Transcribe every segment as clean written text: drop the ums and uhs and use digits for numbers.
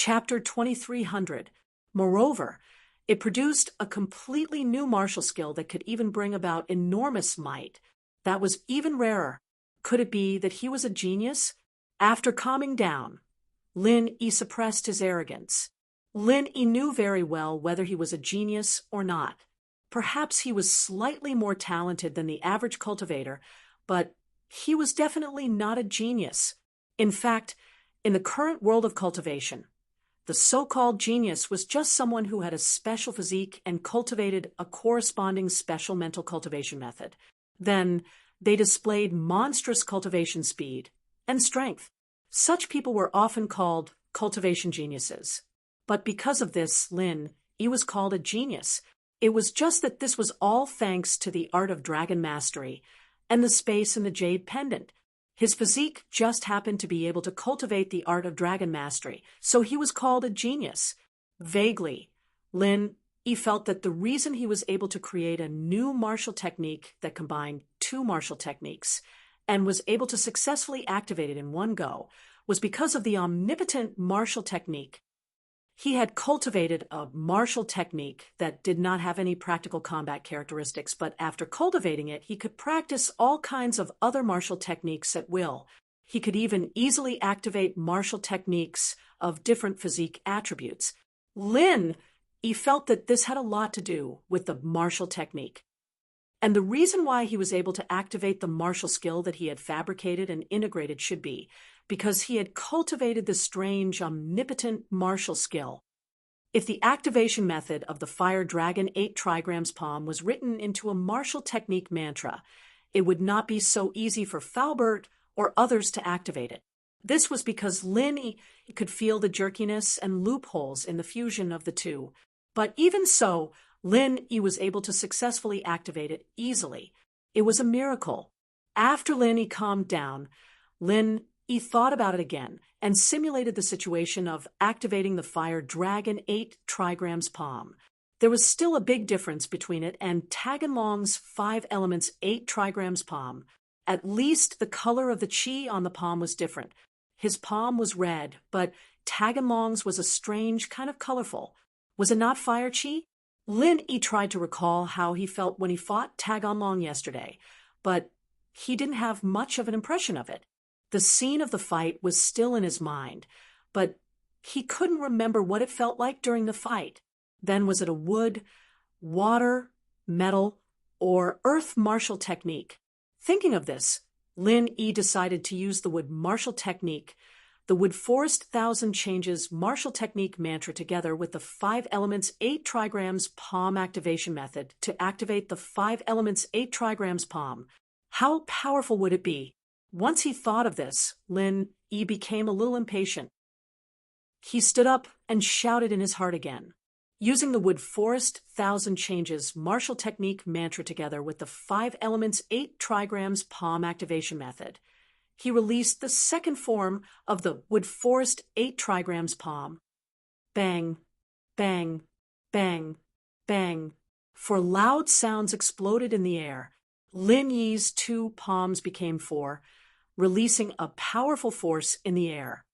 Chapter 2300. Moreover, it produced a completely new martial skill that could even bring about enormous might. That was even rarer. Could it be that he was a genius? After calming down, Lin Yi suppressed his arrogance. Lin Yi knew very well whether he was a genius or not. Perhaps he was slightly more talented than the average cultivator, but he was definitely not a genius. In fact, in the current world of cultivation, the so-called genius was just someone who had a special physique and cultivated a corresponding special mental cultivation method. Then, they displayed monstrous cultivation speed and strength. Such people were often called cultivation geniuses. But because of this, Lin Yi was called a genius. It was just that this was all thanks to the art of dragon mastery and the space in the jade pendant. His physique just happened to be able to cultivate the art of dragon mastery, so he was called a genius. Vaguely, Lin Yi felt that the reason he was able to create a new martial technique that combined two martial techniques and was able to successfully activate it in one go was because of the omnipotent martial technique. He had cultivated a martial technique that did not have any practical combat characteristics, but after cultivating it, he could practice all kinds of other martial techniques at will. He could even easily activate martial techniques of different physique attributes. Lin Yi felt that this had a lot to do with the martial technique. And the reason why he was able to activate the martial skill that he had fabricated and integrated should be because he had cultivated the strange, omnipotent martial skill. If the activation method of the Fire Dragon 8 trigrams palm was written into a martial technique mantra, it would not be so easy for Falbert or others to activate it. This was because Lin Yi could feel the jerkiness and loopholes in the fusion of the two. But even so, Lin Yi was able to successfully activate it easily. It was a miracle. After Lin Yi calmed down, Lin Yi thought about it again and simulated the situation of activating the Fire Dragon 8 trigrams palm. There was still a big difference between it and Taganlong's 5 elements 8 trigrams palm. At least the color of the chi on the palm was different. His palm was red, but Taganlong's was a strange kind of colorful. Was it not fire chi? Lin Yi tried to recall how he felt when he fought Taganlong yesterday, but he didn't have much of an impression of it. The scene of the fight was still in his mind, but he couldn't remember what it felt like during the fight. Then was it a wood, water, metal, or earth martial technique? Thinking of this, Lin Yi decided to use the wood martial technique, the wood forest 1000 changes martial technique mantra together with the 5 elements 8 trigrams palm activation method to activate the 5 elements 8 trigrams palm. How powerful would it be? Once he thought of this, Lin Yi became a little impatient. He stood up and shouted in his heart again. Using the wood forest 1000 changes martial technique mantra together with the 5 elements 8 trigrams palm activation method, he released the second form of the wood forest 8 trigrams palm. Bang, bang, bang, bang. For loud sounds exploded in the air. Lin Yi's 2 palms became 4, releasing a powerful force in the air.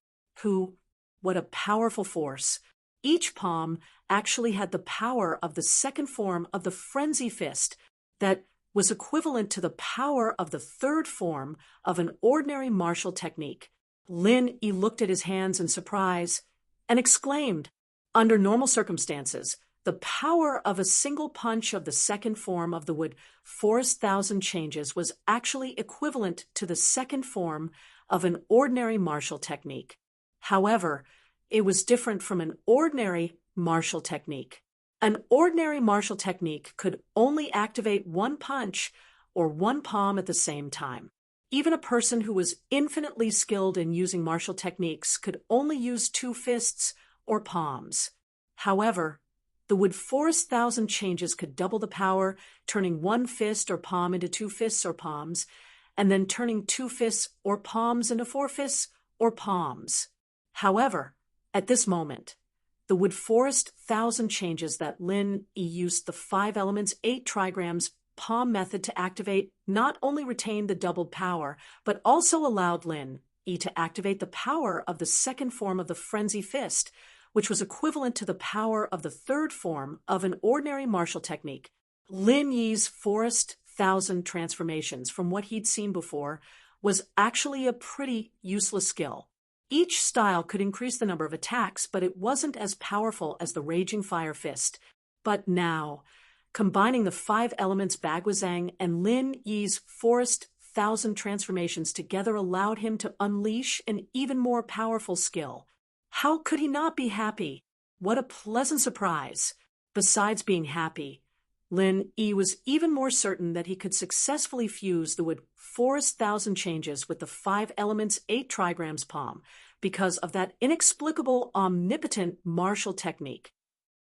What a powerful force. Each palm actually had the power of the second form of the frenzy fist that was equivalent to the power of the third form of an ordinary martial technique. Lin Yi looked at his hands in surprise and exclaimed, under normal circumstances, the power of a single punch of the second form of the wood forest 1000 changes was actually equivalent to the second form of an ordinary martial technique. However, it was different from an ordinary martial technique. An ordinary martial technique could only activate one punch or one palm at the same time. Even a person who was infinitely skilled in using martial techniques could only use 2 fists or palms. However, the wood forest 1000 changes could double the power, turning 1 fist or palm into 2 fists or palms, and then turning 2 fists or palms into 4 fists or palms. However, at this moment, the wood forest 1000 changes that Lin Yi used the 5 elements 8 trigrams palm method to activate not only retained the doubled power, but also allowed Lin Yi to activate the power of the second form of the frenzy fist, which was equivalent to the power of the third form of an ordinary martial technique. Lin Yi's Forest Thousand Transformations, from what he'd seen before, was actually a pretty useless skill. Each style could increase the number of attacks, but it wasn't as powerful as the Raging Fire Fist. But now, combining the 5 elements Bagwazang and Lin Yi's Forest Thousand Transformations together allowed him to unleash an even more powerful skill. How could he not be happy? What a pleasant surprise! Besides being happy, Lin Yi was even more certain that he could successfully fuse the Forest Thousand Changes with the 5 elements 8 trigrams palm because of that inexplicable, omnipotent martial technique.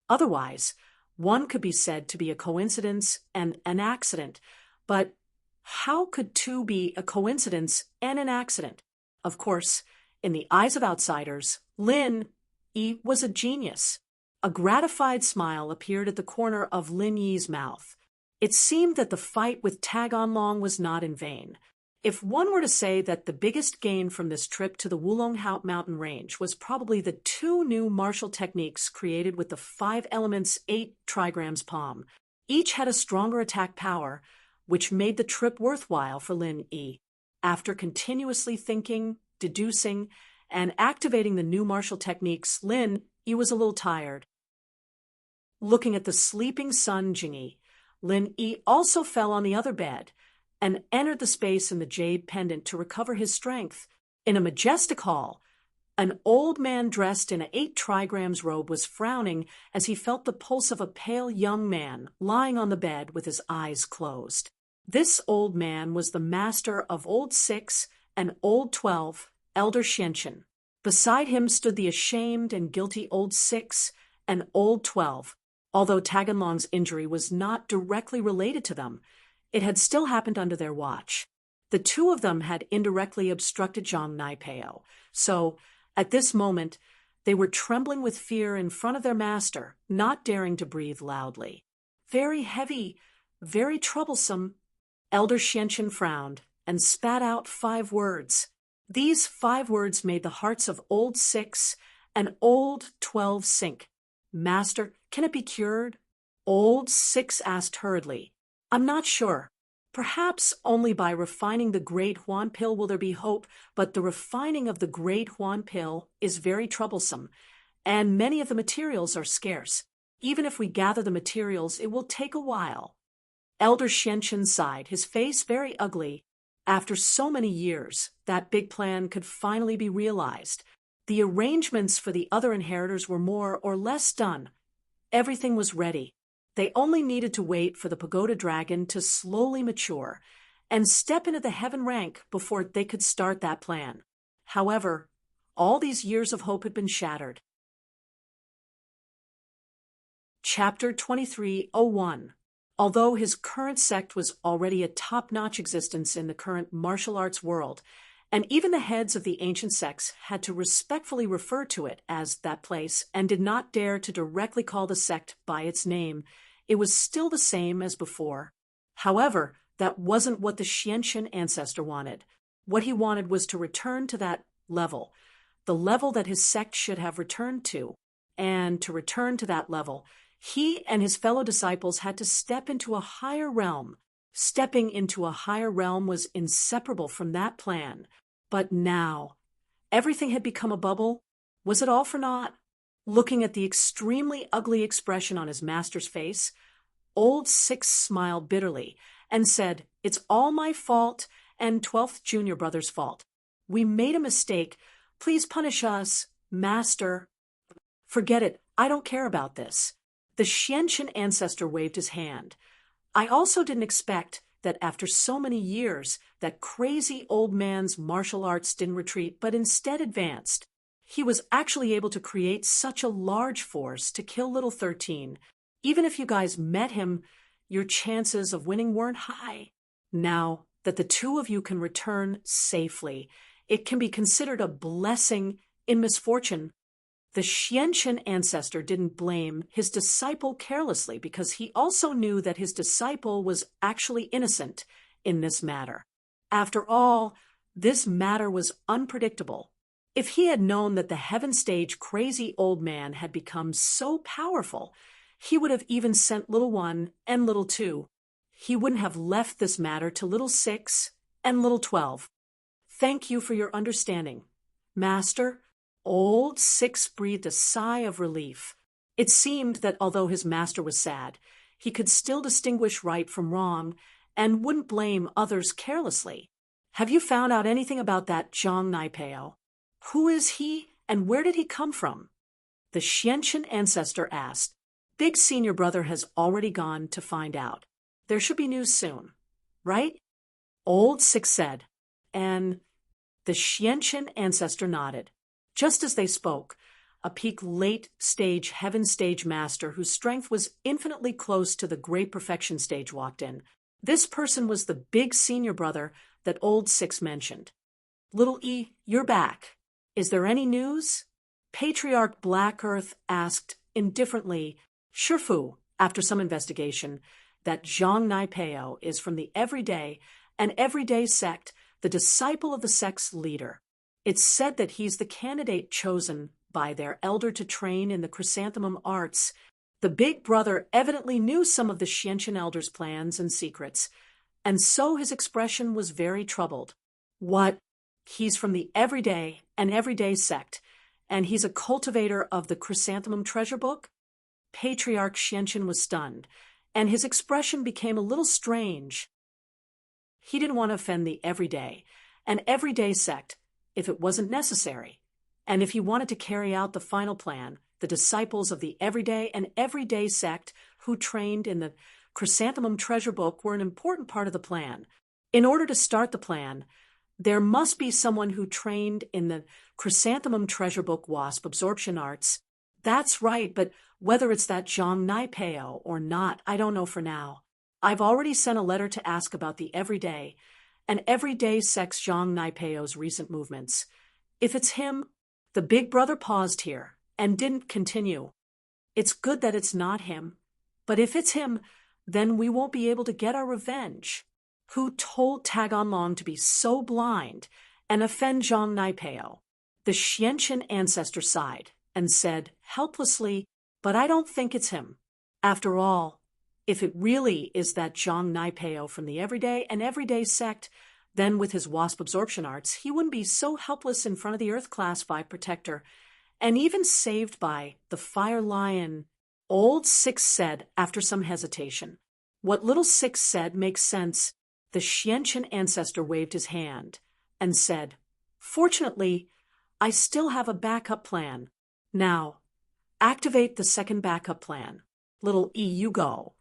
Otherwise, one could be said to be a coincidence and an accident, but how could 2 be a coincidence and an accident? Of course, in the eyes of outsiders, Lin Yi was a genius. A gratified smile appeared at the corner of Lin Yi's mouth. It seemed that the fight with Tag Onlong was not in vain. If one were to say that the biggest gain from this trip to the Wulonghout mountain range was probably the 2 new martial techniques created with the 5 elements 8 trigrams palm. Each had a stronger attack power, which made the trip worthwhile for Lin Yi. After continuously thinking, deducing, and activating the new martial techniques, Lin Yi was a little tired. Looking at the sleeping son Jingyi, Lin Yi also fell on the other bed and entered the space in the jade pendant to recover his strength. In a majestic hall, an old man dressed in an 8 trigrams robe was frowning as he felt the pulse of a pale young man lying on the bed with his eyes closed. This old man was the master of Old 6 and Old 12, Elder Xianchen. Beside him stood the ashamed and guilty Old 6 and Old 12. Although Taganlong's injury was not directly related to them, it had still happened under their watch. The 2 of them had indirectly obstructed Zhang Naipeo, so at this moment they were trembling with fear in front of their master, not daring to breathe loudly. Very heavy, very troublesome. Elder Xianchen frowned and spat out 5 words. These 5 words made the hearts of Old 6 and Old 12 sink. Master, can it be cured? Old 6 asked hurriedly. I'm not sure. Perhaps only by refining the Great Huan Pill will there be hope, but the refining of the Great Huan Pill is very troublesome, and many of the materials are scarce. Even if we gather the materials, it will take a while. Elder Xianchen sighed, his face very ugly. After so many years, that big plan could finally be realized. The arrangements for the other inheritors were more or less done. Everything was ready. They only needed to wait for the pagoda dragon to slowly mature and step into the heaven rank before they could start that plan. However, all these years of hope had been shattered. Chapter 2301. Although his current sect was already a top-notch existence in the current martial arts world, and even the heads of the ancient sects had to respectfully refer to it as that place and did not dare to directly call the sect by its name, it was still the same as before. However, that wasn't what the Xianchen ancestor wanted. What he wanted was to return to that level, the level that his sect should have returned to. And to return to that level, he and his fellow disciples had to step into a higher realm. Stepping into a higher realm was inseparable from that plan. But now, everything had become a bubble. Was it all for naught? Looking at the extremely ugly expression on his master's face, Old 6 smiled bitterly and said, "It's all my fault and 12th Junior Brother's fault. We made a mistake. Please punish us, Master." "Forget it. I don't care about this." The Xianchen ancestor waved his hand. "I also didn't expect that after so many years that crazy old man's martial arts didn't retreat but instead advanced. He was actually able to create such a large force to kill little 13. Even if you guys met him, your chances of winning weren't high. Now that the 2 of you can return safely, it can be considered a blessing in misfortune." The Xianchen ancestor didn't blame his disciple carelessly because he also knew that his disciple was actually innocent in this matter. After all, this matter was unpredictable. If he had known that the heaven stage crazy old man had become so powerful, he would have even sent little one and little two. He wouldn't have left this matter to little 6 and little 12. Thank you for your understanding, Master. Old 6 breathed a sigh of relief. It seemed that although his master was sad, he could still distinguish right from wrong and wouldn't blame others carelessly. Have you found out anything about that Zhang Naipeo? Who is he and where did he come from? The Xianqian ancestor asked. Big senior brother has already gone to find out. There should be news soon, right? Old 6 said, and the Xianqian ancestor nodded. Just as they spoke, a peak late-stage heaven stage master whose strength was infinitely close to the great perfection stage walked in. This person was the big senior brother that old 6 mentioned. Little E, you're back. Is there any news? Patriarch Black Earth asked indifferently. Shifu, after some investigation, that Zhang Naipeo is from the everyday and everyday sect, the disciple of the sect's leader. It's said that he's the candidate chosen by their elder to train in the chrysanthemum arts. The big brother evidently knew some of the Xianqian elder's plans and secrets, and so his expression was very troubled. What? He's from the everyday and everyday sect, and he's a cultivator of the chrysanthemum treasure book? Patriarch Xianqian was stunned, and his expression became a little strange. He didn't want to offend the everyday and everyday sect if it wasn't necessary, and if he wanted to carry out the final plan, the disciples of the everyday and everyday sect who trained in the chrysanthemum treasure book were an important part of the plan. In order to start the plan, there must be someone who trained in the chrysanthemum treasure book wasp absorption arts. That's right, but whether it's that Zhang Naipeo or not, I don't know for now. I've already sent a letter to ask about the everyday and everyday sect's Zhang Naipeo's recent movements. If it's him, the big brother paused here and didn't continue. It's good that it's not him, but if it's him, then we won't be able to get our revenge. Who told Taganlong to be so blind and offend Zhang Naipeo? The Xianqian ancestor sighed and said helplessly, but I don't think it's him. After all, if it really is that Zhang Naipeo from the everyday and everyday sect, then with his wasp absorption arts, he wouldn't be so helpless in front of the Earth Class 5 protector, and even saved by the Fire Lion. Old 6 said after some hesitation. What little 6 said makes sense. The Xianqian ancestor waved his hand and said, Fortunately, I still have a backup plan. Now, activate the second backup plan. Little E, you go.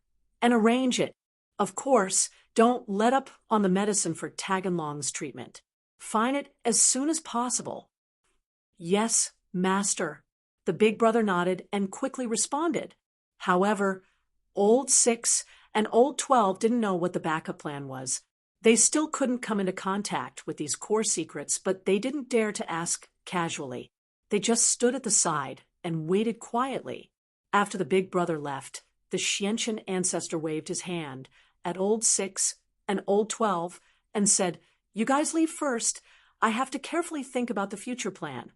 And arrange it. Of course, don't let up on the medicine for Taganlong's treatment. Find it as soon as possible. Yes, Master. The big brother nodded and quickly responded. However, old 6 and old 12 didn't know what the backup plan was. They still couldn't come into contact with these core secrets, but they didn't dare to ask casually. They just stood at the side and waited quietly. After the big brother left, the Xianqian ancestor waved his hand at old 6 and old 12 and said, You guys leave first. I have to carefully think about the future plan.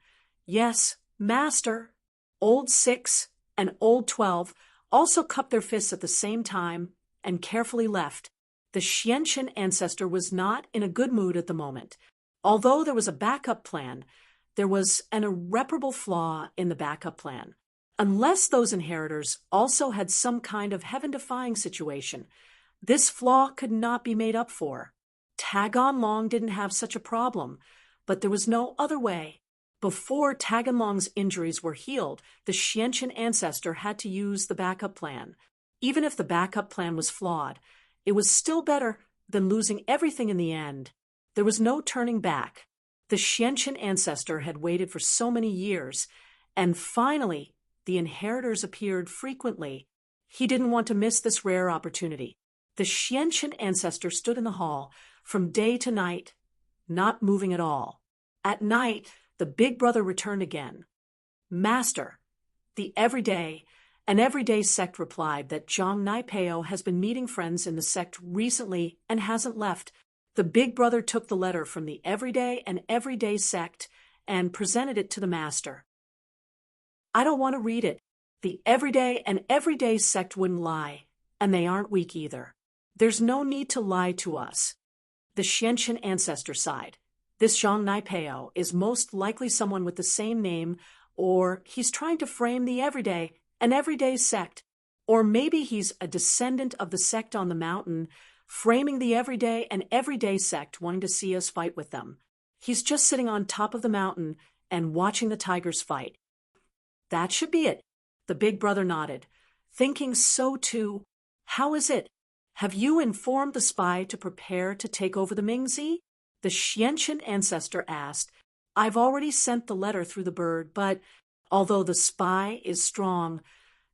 Yes, Master. Old 6 and old 12 also cupped their fists at the same time and carefully left. The Xianqian ancestor was not in a good mood at the moment. Although there was a backup plan, there was an irreparable flaw in the backup plan. Unless those inheritors also had some kind of heaven-defying situation, this flaw could not be made up for. Taganlong didn't have such a problem, but there was no other way. Before Taganlong's injuries were healed, the Xianqian ancestor had to use the backup plan. Even if the backup plan was flawed, it was still better than losing everything in the end. There was no turning back. The Xianqian ancestor had waited for so many years, and finally, the inheritors appeared frequently. He didn't want to miss this rare opportunity. The Xianqian ancestor stood in the hall from day to night, not moving at all. At night, the big brother returned again. Master, the everyday and everyday sect replied that Zhang Naipeo has been meeting friends in the sect recently and hasn't left. The big brother took the letter from the everyday and everyday sect and presented it to the master. I don't want to read it. The everyday sect wouldn't lie, and they aren't weak either. There's no need to lie to us. The Xianqian ancestor sighed. This Zhang Naipeo is most likely someone with the same name, or he's trying to frame the everyday sect. Or maybe he's a descendant of the sect on the mountain, framing the everyday sect, wanting to see us fight with them. He's just sitting on top of the mountain and watching the tigers fight. That should be it. The big brother nodded, thinking so too. How is it? Have you informed the spy to prepare to take over the Mingzi? The Xianqian ancestor asked. I've already sent the letter through the bird, but although the spy is strong,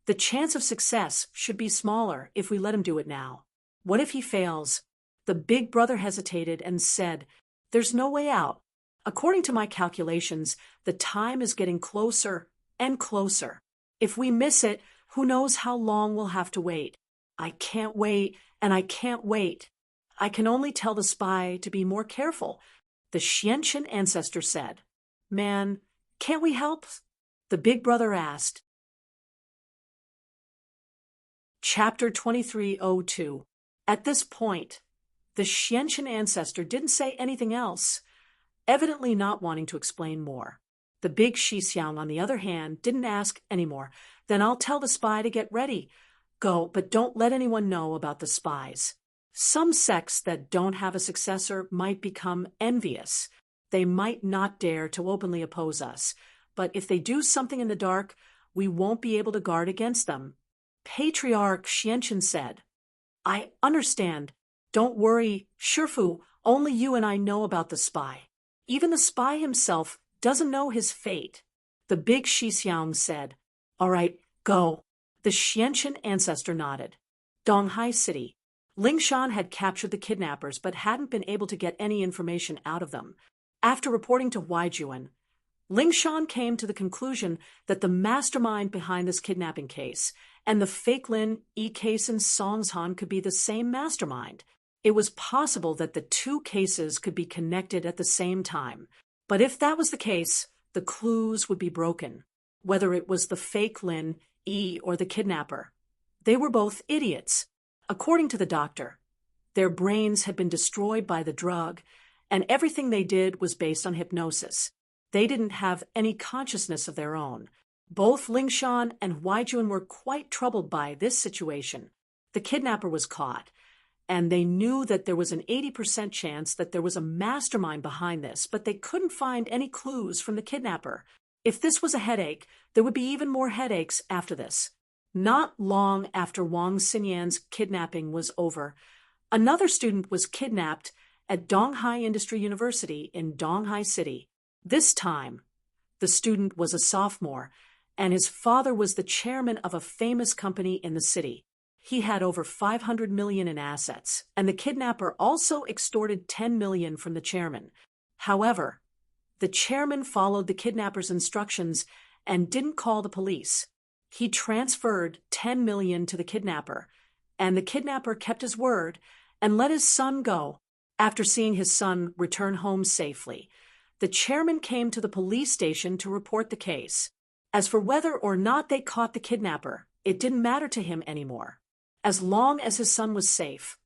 the chance of success should be smaller if we let him do it now. What if he fails? The big brother hesitated and said, There's no way out. According to my calculations, the time is getting closer and closer. If we miss it, who knows how long we'll have to wait. I can't wait, and I can't wait. I can only tell the spy to be more careful, the Xianqian ancestor said. Man, can't we help? The big brother asked. Chapter 2302. At this point, the Xianqian ancestor didn't say anything else, evidently not wanting to explain more. The big Shixiang, on the other hand, didn't ask any more. Then I'll tell the spy to get ready. Go, but don't let anyone know about the spies. Some sects that don't have a successor might become envious. They might not dare to openly oppose us, but if they do something in the dark, we won't be able to guard against them. Patriarch Xianqian said. I understand. Don't worry, Shifu, only you and I know about the spy. Even the spy himself doesn't know his fate. The big Shixiang said. All right, go. The Xianqian ancestor nodded. Donghai City. Lingshan had captured the kidnappers but hadn't been able to get any information out of them. After reporting to Huaijuan, Lingshan came to the conclusion that the mastermind behind this kidnapping case and the fake Lin E case in Songshan could be the same mastermind. It was possible that the two cases could be connected at the same time. But if that was the case, the clues would be broken, whether it was the fake Lin E or the kidnapper. They were both idiots. According to the doctor, their brains had been destroyed by the drug, and everything they did was based on hypnosis. They didn't have any consciousness of their own. Both Lingshan and Huaijuan were quite troubled by this situation. The kidnapper was caught, and they knew that there was an 80% chance that there was a mastermind behind this, but they couldn't find any clues from the kidnapper. If this was a headache, there would be even more headaches after this. Not long after Wang Xinyan's kidnapping was over, another student was kidnapped at Donghai Industry University in Donghai City. This time, the student was a sophomore, and his father was the chairman of a famous company in the city. He had over 500 million in assets, and the kidnapper also extorted 10 million from the chairman. However, the chairman followed the kidnapper's instructions and didn't call the police. He transferred 10 million to the kidnapper, and the kidnapper kept his word and let his son go. After seeing his son return home safely, the chairman came to the police station to report the case. As for whether or not they caught the kidnapper, it didn't matter to him anymore. As long as his son was safe,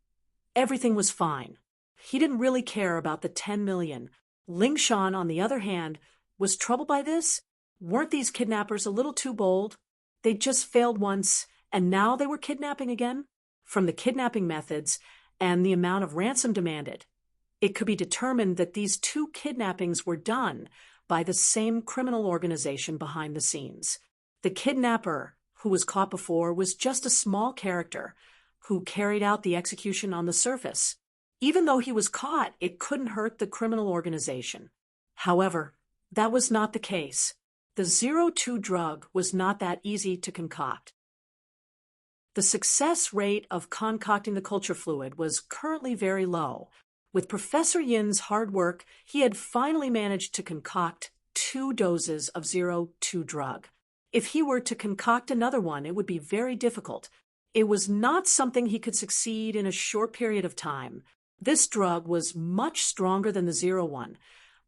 everything was fine. He didn't really care about the 10 million. Lingshan, on the other hand, was troubled by this. Weren't these kidnappers a little too bold? They'd just failed once, and now they were kidnapping again? From the kidnapping methods and the amount of ransom demanded, it could be determined that these two kidnappings were done by the same criminal organization behind the scenes. The kidnapper, who was caught before, was just a small character who carried out the execution on the surface. Even though he was caught, it couldn't hurt the criminal organization. However, that was not the case. The 02 drug was not that easy to concoct. The success rate of concocting the culture fluid was currently very low. With Professor Yin's hard work, he had finally managed to concoct 2 doses of 02 drug. If he were to concoct another one, it would be very difficult. It was not something he could succeed in a short period of time. This drug was much stronger than the 01,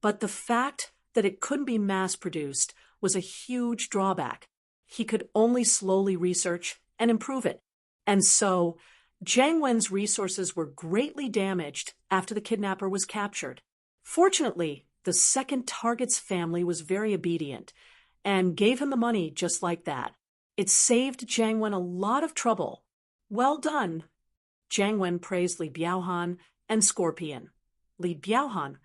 but the fact that it couldn't be mass-produced was a huge drawback. He could only slowly research and improve it. And so, Jiang Wen's resources were greatly damaged after the kidnapper was captured. Fortunately, the second target's family was very obedient and gave him the money just like that. It saved Jiang Wen a lot of trouble. Well done. Jiang Wen praised Li Biaohan and Scorpion. Li Biaohan,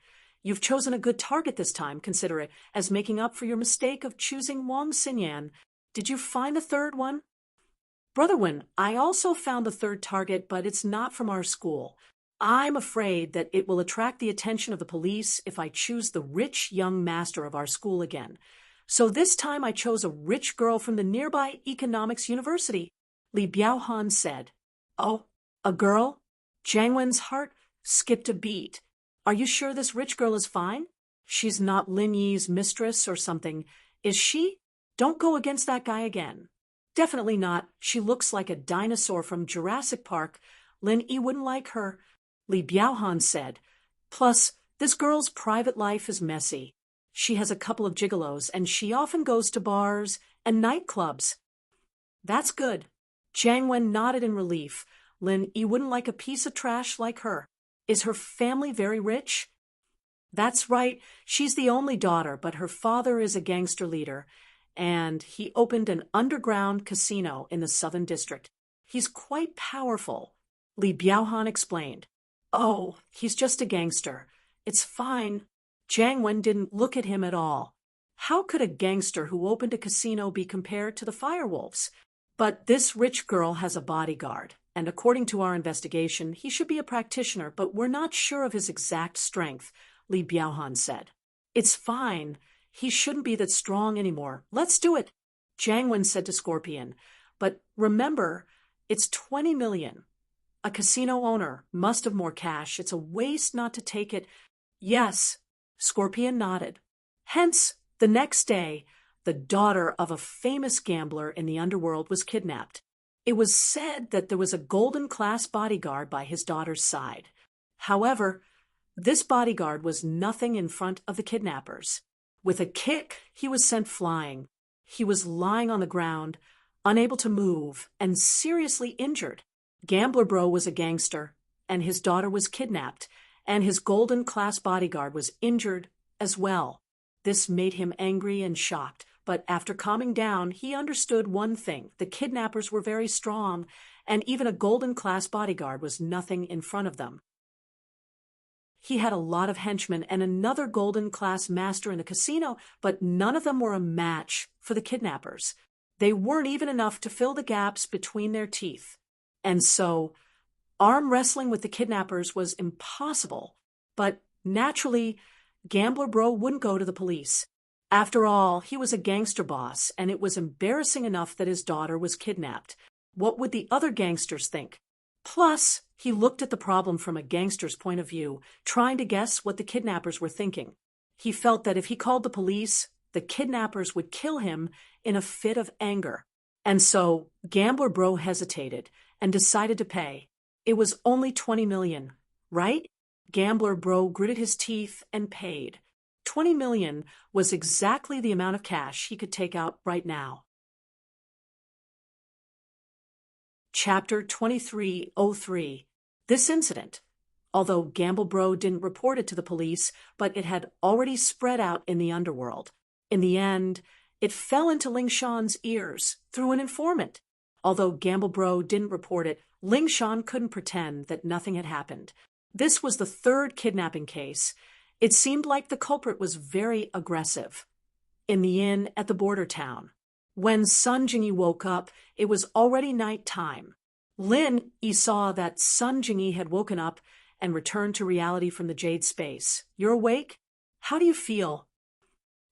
you've chosen a good target this time, consider it as making up for your mistake of choosing Wang Xinyan. Did you find a third one? Brother Wen, I also found the third target, but it's not from our school. I'm afraid that it will attract the attention of the police if I choose the rich young master of our school again. So this time I chose a rich girl from the nearby economics university, Li Biaohan said. Oh, a girl? Jiang Wen's heart skipped a beat. Are you sure this rich girl is fine? She's not Lin Yi's mistress or something, is she? Don't go against that guy again. Definitely not. She looks like a dinosaur from Jurassic Park. Lin Yi wouldn't like her, Li Biaohan said. Plus, this girl's private life is messy. She has a couple of gigolos, and she often goes to bars and nightclubs. That's good. Jiang Wen nodded in relief. Lin Yi wouldn't like a piece of trash like her. Is her family very rich? That's right. She's the only daughter, but her father is a gangster leader, and he opened an underground casino in the Southern District. He's quite powerful, Li Biaohan explained. Oh, he's just a gangster. It's fine. Jiang Wen didn't look at him at all. How could a gangster who opened a casino be compared to the firewolves? But this rich girl has a bodyguard, and according to our investigation, he should be a practitioner, but we're not sure of his exact strength, Li Biaohan said. It's fine. He shouldn't be that strong anymore. Let's do it, Jiang Wen said to Scorpion. But remember, it's 20 million. A casino owner must have more cash. It's a waste not to take it. Yes, Scorpion nodded. Hence, the next day, the daughter of a famous gambler in the underworld was kidnapped. It was said that there was a golden-class bodyguard by his daughter's side. However, this bodyguard was nothing in front of the kidnappers. With a kick, he was sent flying. He was lying on the ground, unable to move, and seriously injured. Gambler Bro was a gangster, and his daughter was kidnapped, and his golden-class bodyguard was injured as well. This made him angry and shocked, but after calming down, he understood one thing. The kidnappers were very strong, and even a golden-class bodyguard was nothing in front of them. He had a lot of henchmen and another golden-class master in the casino, but none of them were a match for the kidnappers. They weren't even enough to fill the gaps between their teeth. And so, arm wrestling with the kidnappers was impossible. But naturally, Gambler Bro wouldn't go to the police. After all, he was a gangster boss, and it was embarrassing enough that his daughter was kidnapped. What would the other gangsters think? Plus, he looked at the problem from a gangster's point of view, trying to guess what the kidnappers were thinking. He felt that if he called the police, the kidnappers would kill him in a fit of anger. And so, Gambler Bro hesitated and decided to pay. It was only 20 million, right? Gambler Bro gritted his teeth and paid. 20 million was exactly the amount of cash he could take out right now. Chapter 2303. This incident. Although Gamble Bro didn't report it to the police, but it had already spread out in the underworld. In the end, it fell into Ling Shan's ears through an informant. Although Gamble Bro didn't report it, Ling Shan couldn't pretend that nothing had happened. This was the third kidnapping case. It seemed like the culprit was very aggressive. In the inn at the border town. When Sun Jingyi woke up, it was already night time. Lin Yi saw that Sun Jingyi had woken up and returned to reality from the jade space. You're awake? How do you feel?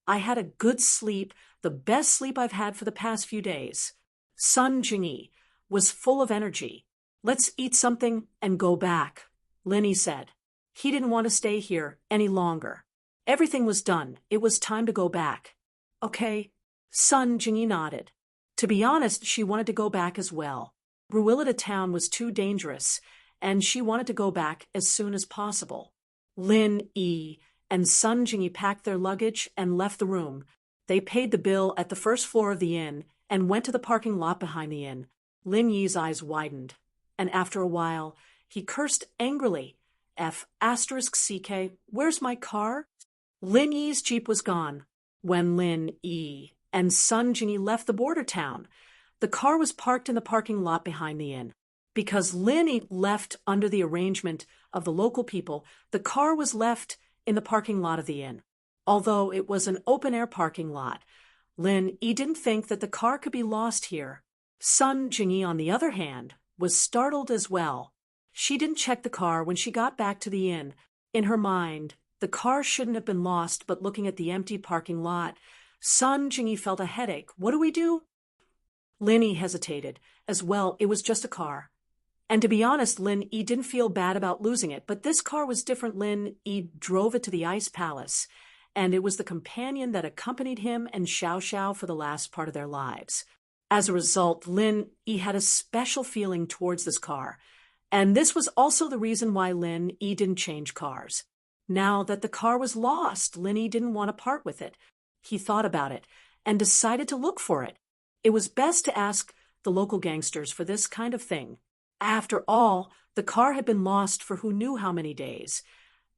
I had a good sleep, the best sleep I've had for the past few days. Sun Jingyi was full of energy. Let's eat something and go back, Lin Yi said. He didn't want to stay here any longer. Everything was done. It was time to go back. Okay. Sun Jingyi nodded. To be honest, she wanted to go back as well. Ruilita town was too dangerous, and she wanted to go back as soon as possible. Lin Yi and Sun Jingyi packed their luggage and left the room. They paid the bill at the first floor of the inn and went to the parking lot behind the inn. Lin Yi's eyes widened, and after a while, he cursed angrily. F***CK, where's my car? Lin Yi's jeep was gone. When Lin Yi and Sun Jingyi left the border town, the car was parked in the parking lot behind the inn. Because Lin Yi left under the arrangement of the local people, the car was left in the parking lot of the inn. Although it was an open-air parking lot, Lin Yi didn't think that the car could be lost here. Sun Jingyi, on the other hand, was startled as well. She didn't check the car when she got back to the inn. In her mind, the car shouldn't have been lost, but looking at the empty parking lot, Sun Jingyi felt a headache. What do we do? Lin Yi hesitated. As well, it was just a car. And to be honest, Lin Yi didn't feel bad about losing it, but this car was different. Lin Yi drove it to the Ice Palace, and it was the companion that accompanied him and Xiao Xiao for the last part of their lives. As a result, Lin Yi had a special feeling towards this car, and this was also the reason why Lin Yi didn't change cars. Now that the car was lost, Lin Yi didn't want to part with it. He thought about it and decided to look for it. It was best to ask the local gangsters for this kind of thing. After all, the car had been lost for who knew how many days,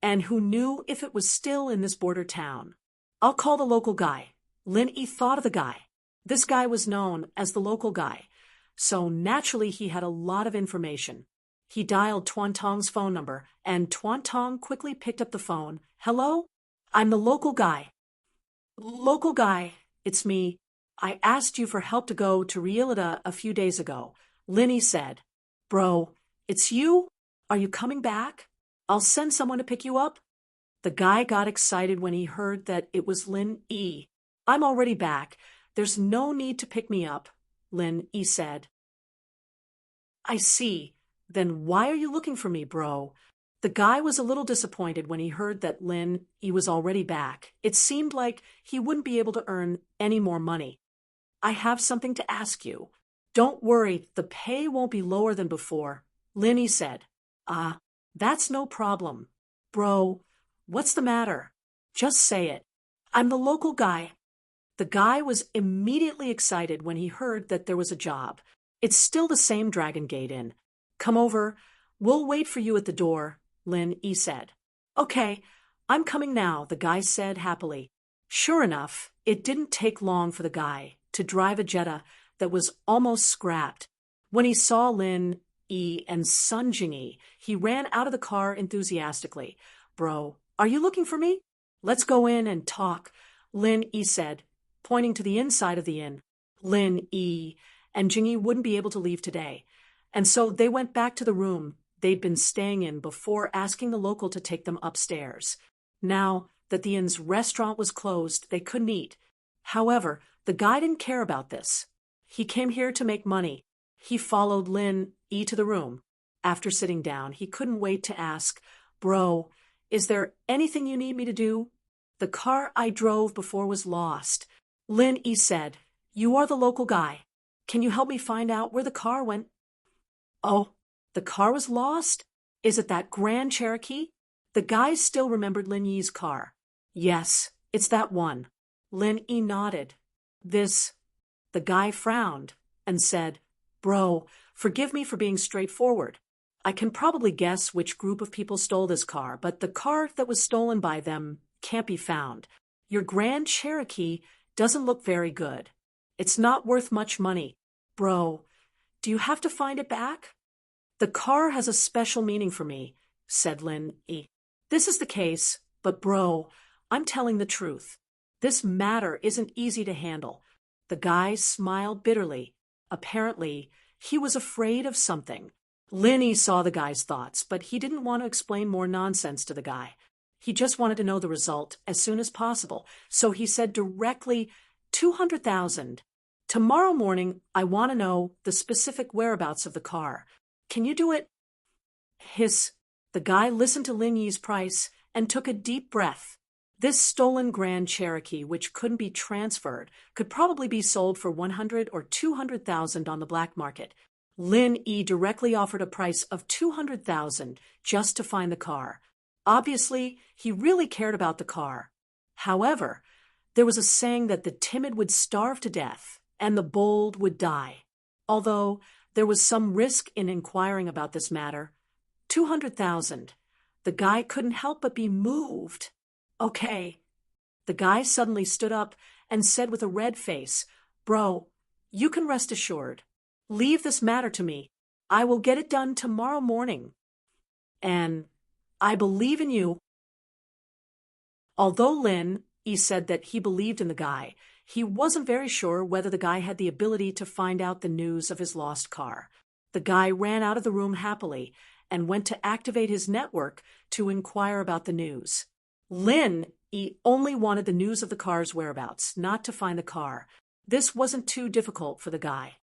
and who knew if it was still in this border town. I'll call the local guy. Lin Yi thought of the guy. This guy was known as the local guy, so naturally he had a lot of information. He dialed Tuan Tong's phone number, and Tuan Tong quickly picked up the phone. Hello? I'm the local guy. Local guy, it's me. I asked you for help to go to Rielida a few days ago. Lin Yi said. Bro, it's you? Are you coming back? I'll send someone to pick you up. The guy got excited when he heard that it was Lin Yi. I'm already back. There's no need to pick me up, Lin Yi said. I see. Then why are you looking for me, bro? The guy was a little disappointed when he heard that Lin Yi was already back. It seemed like he wouldn't be able to earn any more money. I have something to ask you. Don't worry, the pay won't be lower than before, Lin Yi said. That's no problem. Bro, what's the matter? Just say it. I'm the local guy. The guy was immediately excited when he heard that there was a job. It's still the same Dragon Gate Inn. Come over. We'll wait for you at the door, Lin Yi said. Okay, I'm coming now, the guy said happily. Sure enough, it didn't take long for the guy to drive a Jetta that was almost scrapped. When he saw Lin Yi and Sun Jingyi, he ran out of the car enthusiastically. Bro, are you looking for me? Let's go in and talk, Lin Yi said, pointing to the inside of the inn. Lin Yi and Jingyi wouldn't be able to leave today, and so they went back to the room they'd been staying in before asking the local to take them upstairs. Now that the inn's restaurant was closed, they couldn't eat. However, the guy didn't care about this. He came here to make money. He followed Lin Yi to the room. After sitting down, he couldn't wait to ask, Bro, is there anything you need me to do? The car I drove before was lost. Lin Yi said, You are the local guy. Can you help me find out where the car went? Oh, the car was lost? Is it that Grand Cherokee? The guy still remembered Lin Yi's car. Yes, it's that one. Lin Yi nodded. The guy frowned and said, Bro, forgive me for being straightforward. I can probably guess which group of people stole this car, but the car that was stolen by them can't be found. Your Grand Cherokee doesn't look very good. It's not worth much money. Bro, do you have to find it back? The car has a special meaning for me, said Lin Yi. This is the case, but bro, I'm telling the truth. This matter isn't easy to handle. The guy smiled bitterly. Apparently, he was afraid of something. Lin Yi saw the guy's thoughts, but he didn't want to explain more nonsense to the guy. He just wanted to know the result as soon as possible, so he said directly, 200,000. Tomorrow morning, I want to know the specific whereabouts of the car. Can you do it? Hiss. The guy listened to Lin Yi's price and took a deep breath. This stolen Grand Cherokee, which couldn't be transferred, could probably be sold for 100 or 200,000 on the black market. Lin Yi directly offered a price of 200,000 just to find the car. Obviously, he really cared about the car. However, there was a saying that the timid would starve to death and the bold would die. Although there was some risk in inquiring about this matter, 200,000. The guy couldn't help but be moved. Okay. The guy suddenly stood up and said with a red face, "Bro, you can rest assured. Leave this matter to me. I will get it done tomorrow morning. And I believe in you." Although Lin Yi said that he believed in the guy, he wasn't very sure whether the guy had the ability to find out the news of his lost car. The guy ran out of the room happily and went to activate his network to inquire about the news. Lin Yi only wanted the news of the car's whereabouts, not to find the car. This wasn't too difficult for the guy.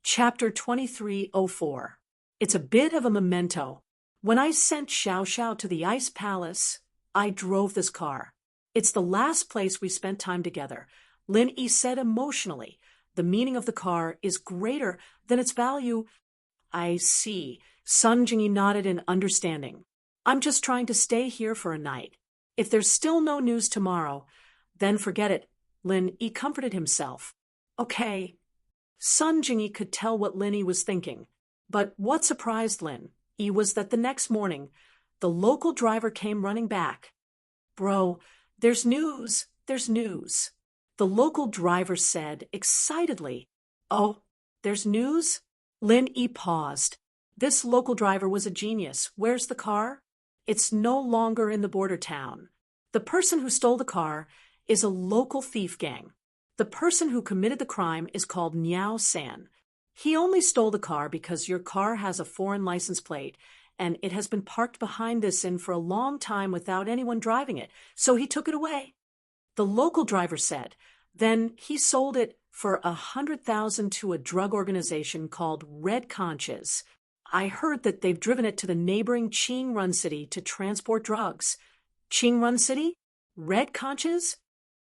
Chapter 2304. It's a bit of a memento. When I sent Xiao Xiao to the Ice Palace, I drove this car. It's the last place we spent time together. Lin Yi said emotionally. The meaning of the car is greater than its value. I see. Sun Jingyi nodded in understanding. I'm just trying to stay here for a night. If there's still no news tomorrow, then forget it. Lin Yi comforted himself. Okay. Sun Jingyi could tell what Lin Yi was thinking. But what surprised Lin Yi was that the next morning, the local driver came running back. Bro, there's news. There's news. The local driver said excitedly. Oh, there's news? Lin Yi paused. This local driver was a genius. Where's the car? It's no longer in the border town. The person who stole the car is a local thief gang. The person who committed the crime is called Niao San. He only stole the car because your car has a foreign license plate, and it has been parked behind this inn for a long time without anyone driving it, so he took it away. The local driver said. Then he sold it for 100,000 to a drug organization called Red Conches. I heard that they've driven it to the neighboring Qingrun city to transport drugs. Qingrun city? Red Conches?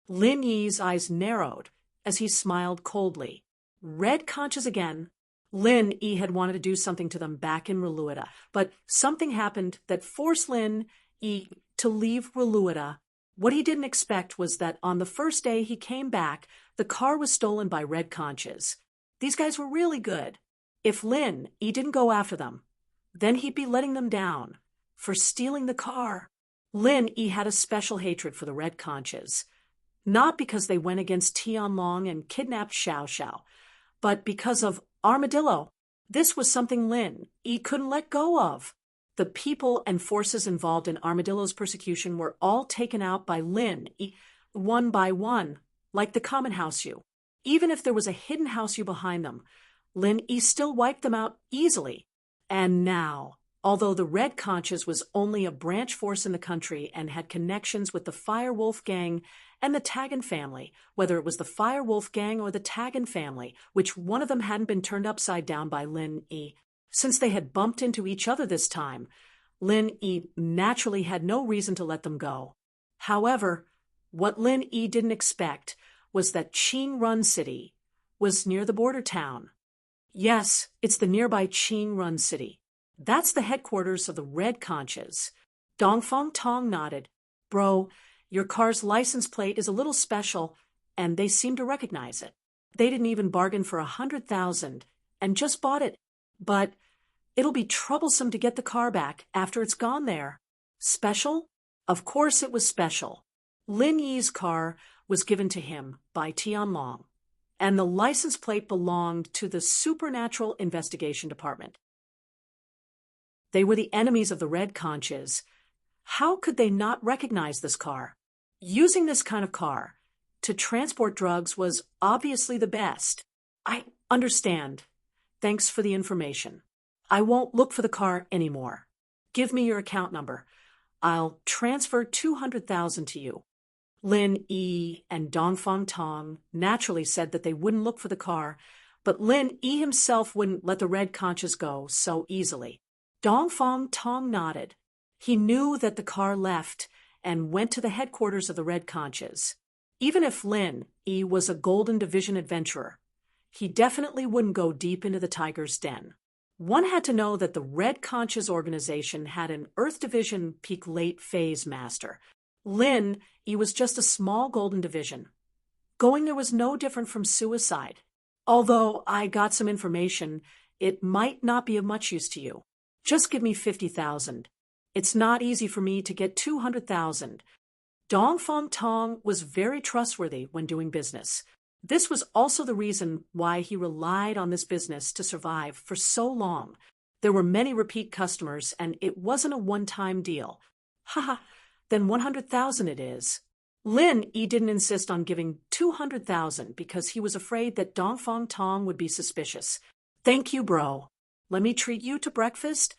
Lin Yi's eyes narrowed as he smiled coldly. Red Conches again. Lin Yi had wanted to do something to them back in Reluida, but something happened that forced Lin Yi to leave Reluida. What he didn't expect was that on the first day he came back, the car was stolen by Red Conches. These guys were really good. If Lin Yi didn't go after them, then he'd be letting them down for stealing the car. Lin Yi had a special hatred for the Red Conches, not because they went against Tianlong and kidnapped Xiao Xiao, but because of Armadillo. This was something Lin Yi couldn't let go of. The people and forces involved in Armadillo's persecution were all taken out by Lin Yi, one by one, like the common Houseu. Even if there was a hidden Houseu behind them, Lin Yi still wiped them out easily. And now, although the Red Conches was only a branch force in the country and had connections with the Firewolf gang and the Tagan family, whether it was the Firewolf gang or the Tagan family, which one of them hadn't been turned upside down by Lin Yi, since they had bumped into each other this time, Lin Yi naturally had no reason to let them go. However, what Lin Yi didn't expect was that Qingrun City was near the border town. Yes, it's the nearby Qingrun City. That's the headquarters of the Red Conches. Dongfeng Tong nodded. Bro, your car's license plate is a little special, and they seem to recognize it. They didn't even bargain for 100,000 and just bought it. But it'll be troublesome to get the car back after it's gone there. Special? Of course it was special. Lin Yi's car was given to him by Tianlong, and the license plate belonged to the Supernatural Investigation Department. They were the enemies of the Red Conches. How could they not recognize this car? Using this kind of car to transport drugs was obviously the best. I understand. Thanks for the information. I won't look for the car anymore. Give me your account number. I'll transfer 200,000 to you. Lin Yi and Dongfeng Tong naturally said that they wouldn't look for the car, but Lin Yi himself wouldn't let the Red Conches go so easily. Dongfeng Tong nodded. He knew that the car left and went to the headquarters of the Red Conches. Even if Lin Yi was a Golden Division adventurer, he definitely wouldn't go deep into the tiger's den. One had to know that the Red Conches organization had an Earth Division peak late phase master. Lin, he was just a small golden division. Going there was no different from suicide. Although I got some information, it might not be of much use to you. Just give me 50,000. It's not easy for me to get 200,000. Dong Fong Tong was very trustworthy when doing business. This was also the reason why he relied on this business to survive for so long. There were many repeat customers, and it wasn't a one-time deal. Haha, then 100,000 it is. Lin Yi didn't insist on giving 200,000 because he was afraid that Dong Fong Tong would be suspicious. Thank you, bro. Let me treat you to breakfast?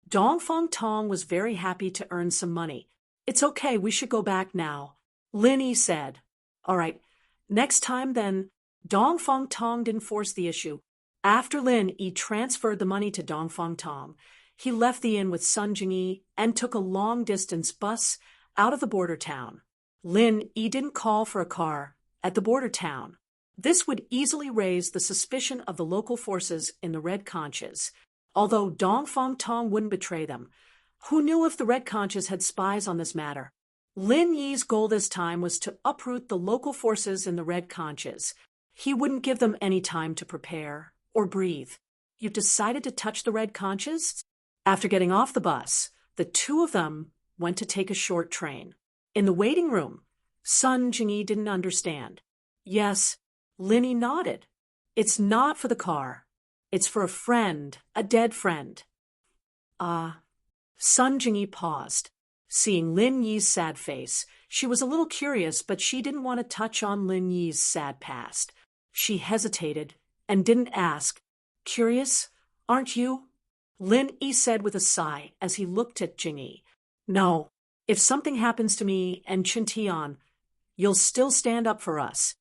Dong Fong Tong was very happy to earn some money. It's okay, we should go back now. Lin Yi said. All right, next time then. Dong Fong Tong didn't force the issue. After Lin Yi transferred the money to Dong Fong Tong, he left the inn with Sun Jingyi and took a long-distance bus out of the border town. Lin Yi didn't call for a car at the border town. This would easily raise the suspicion of the local forces in the Red Conches. Although Dong Fong Tong wouldn't betray them, who knew if the Red Conches had spies on this matter? Lin Yi's goal this time was to uproot the local forces in the Red Conches. He wouldn't give them any time to prepare or breathe. You decided to touch the Red Conches? After getting off the bus, the two of them went to take a short train. In the waiting room, Sun Jingyi didn't understand. Yes, Lin Yi nodded. It's not for the car. It's for a friend, a dead friend. Sun Jingyi paused. Seeing Lin Yi's sad face, she was a little curious, but she didn't want to touch on Lin Yi's sad past. She hesitated and didn't ask. Curious, aren't you? Lin Yi said with a sigh as he looked at Jingyi. No, if something happens to me and Chen Tian, you'll still stand up for us.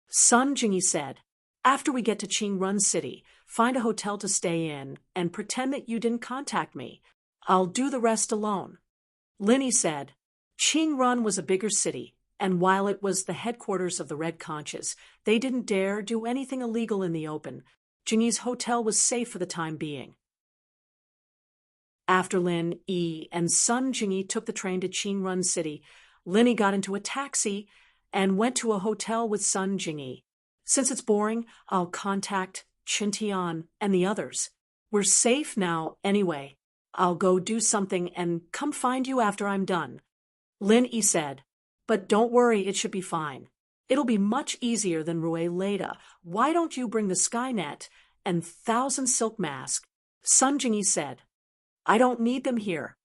Sun Jingyi said, after we get to Qingrun City, find a hotel to stay in and pretend that you didn't contact me. I'll do the rest alone. Lin Yi said, Qingrun was a bigger city, and while it was the headquarters of the Red Conches, they didn't dare do anything illegal in the open. Jingyi's hotel was safe for the time being. After Lin Yi and Sun Jingyi took the train to Qingrun City, Lin Yi got into a taxi and went to a hotel with Sun Jingyi. Since it's boring, I'll contact Chen Tian and the others. We're safe now anyway. I'll go do something and come find you after I'm done. Lin Yi said, but don't worry, it should be fine. It'll be much easier than Rue Leda. Why don't you bring the Skynet and 1,000 silk mask? Sun Jingyi said, I don't need them here.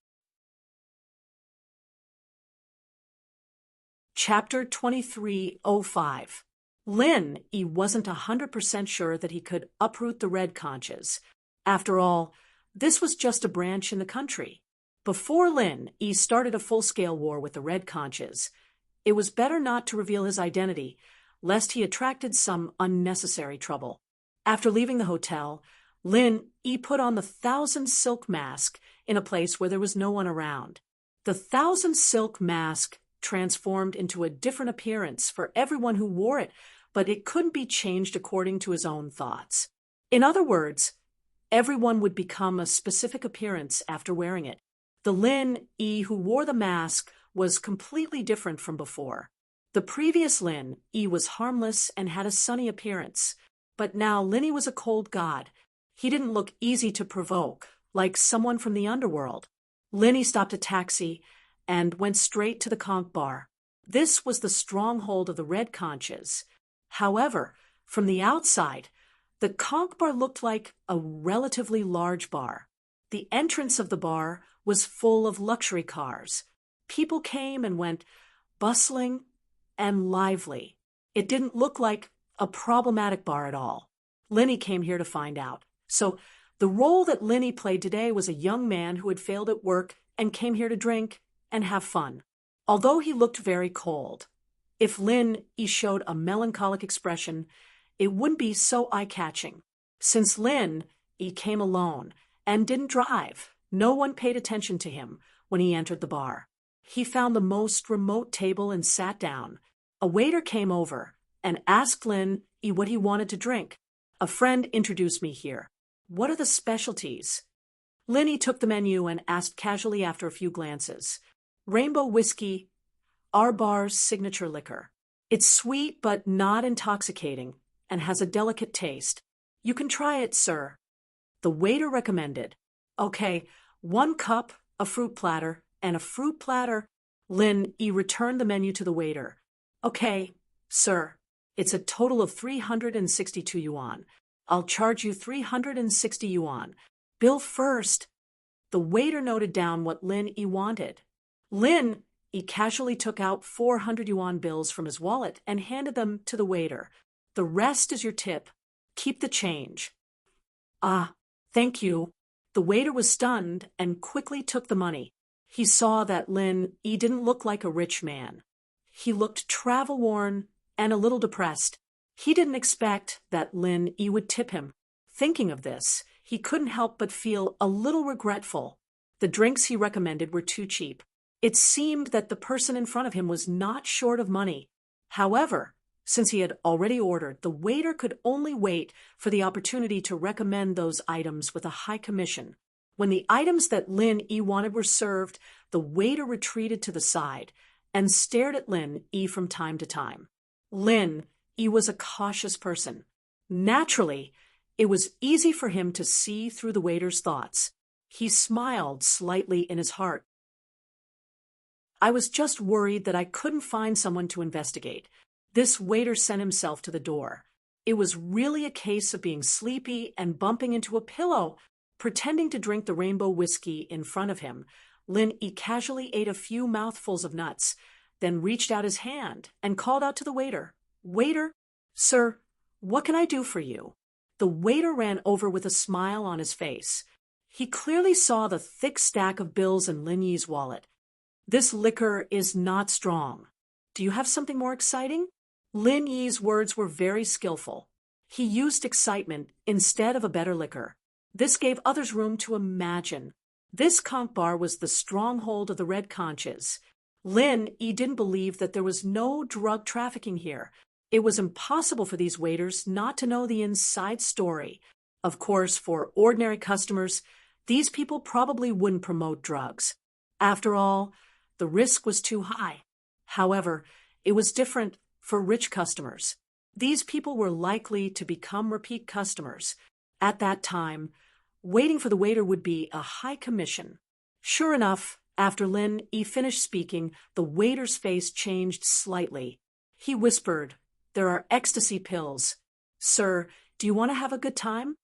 Chapter 2305. Lin Yi wasn't 100% sure that he could uproot the Red Conches. After all, this was just a branch in the country. Before Lin Yi started a full-scale war with the Red Conches, it was better not to reveal his identity, lest he attracted some unnecessary trouble. After leaving the hotel, Lin Yi put on the 1,000 silk mask in a place where there was no one around. The 1,000 silk mask transformed into a different appearance for everyone who wore it, but it couldn't be changed according to his own thoughts. In other words, everyone would become a specific appearance after wearing it. The Lin Yi who wore the mask was completely different from before. The previous Lin Yi was harmless and had a sunny appearance, but now Lin Yi was a cold god. He didn't look easy to provoke, like someone from the underworld. Lin Yi stopped a taxi and went straight to the conch bar. This was the stronghold of the Red Conches. However, from the outside, the conch bar looked like a relatively large bar. The entrance of the bar was full of luxury cars. People came and went, bustling and lively. It didn't look like a problematic bar at all. Lin Yi came here to find out. So the role that Lin Yi played today was a young man who had failed at work and came here to drink and have fun. Although he looked very cold, if Lin Yi showed a melancholic expression, it wouldn't be so eye-catching. Since Lin Yi came alone and didn't drive, no one paid attention to him when he entered the bar. He found the most remote table and sat down. A waiter came over and asked Lin Yi what he wanted to drink. A friend introduced me here. What are the specialties? Lin Yi took the menu and asked casually after a few glances. Rainbow whiskey, our bar's signature liquor. It's sweet but not intoxicating and has a delicate taste. You can try it, sir. The waiter recommended. Okay, 1 cup, a fruit platter, and a fruit platter. Lin Yi returned the menu to the waiter. Okay, sir. It's a total of 362 yuan. I'll charge you 360 yuan. Bill first. The waiter noted down what Lin Yi wanted. Lin Yi casually took out 400 yuan bills from his wallet and handed them to the waiter. The rest is your tip. Keep the change. Ah, thank you. The waiter was stunned and quickly took the money. He saw that Lin Yi didn't look like a rich man. He looked travel-worn and a little depressed. He didn't expect that Lin Yi would tip him. Thinking of this, he couldn't help but feel a little regretful. The drinks he recommended were too cheap. It seemed that the person in front of him was not short of money. However, since he had already ordered, the waiter could only wait for the opportunity to recommend those items with a high commission. When the items that Lin Yi wanted were served, the waiter retreated to the side and stared at Lin Yi from time to time. Lin Yi was a cautious person. Naturally, it was easy for him to see through the waiter's thoughts. He smiled slightly in his heart. I was just worried that I couldn't find someone to investigate. This waiter sent himself to the door. It was really a case of being sleepy and bumping into a pillow. Pretending to drink the rainbow whiskey in front of him, Lin Yi casually ate a few mouthfuls of nuts, then reached out his hand and called out to the waiter. Waiter, sir, what can I do for you? The waiter ran over with a smile on his face. He clearly saw the thick stack of bills in Lin Yi's wallet. This liquor is not strong. Do you have something more exciting? Lin Yi's words were very skillful. He used excitement instead of a better liquor. This gave others room to imagine. This conch bar was the stronghold of the Red Conches. Lin Yi didn't believe that there was no drug trafficking here. It was impossible for these waiters not to know the inside story. Of course, for ordinary customers, these people probably wouldn't promote drugs. After all, the risk was too high. However, it was different for rich customers. These people were likely to become repeat customers. At that time, waiting for the waiter would be a high commission. Sure enough, after Lin Yi finished speaking, the waiter's face changed slightly. He whispered, There are ecstasy pills. Sir, do you want to have a good time?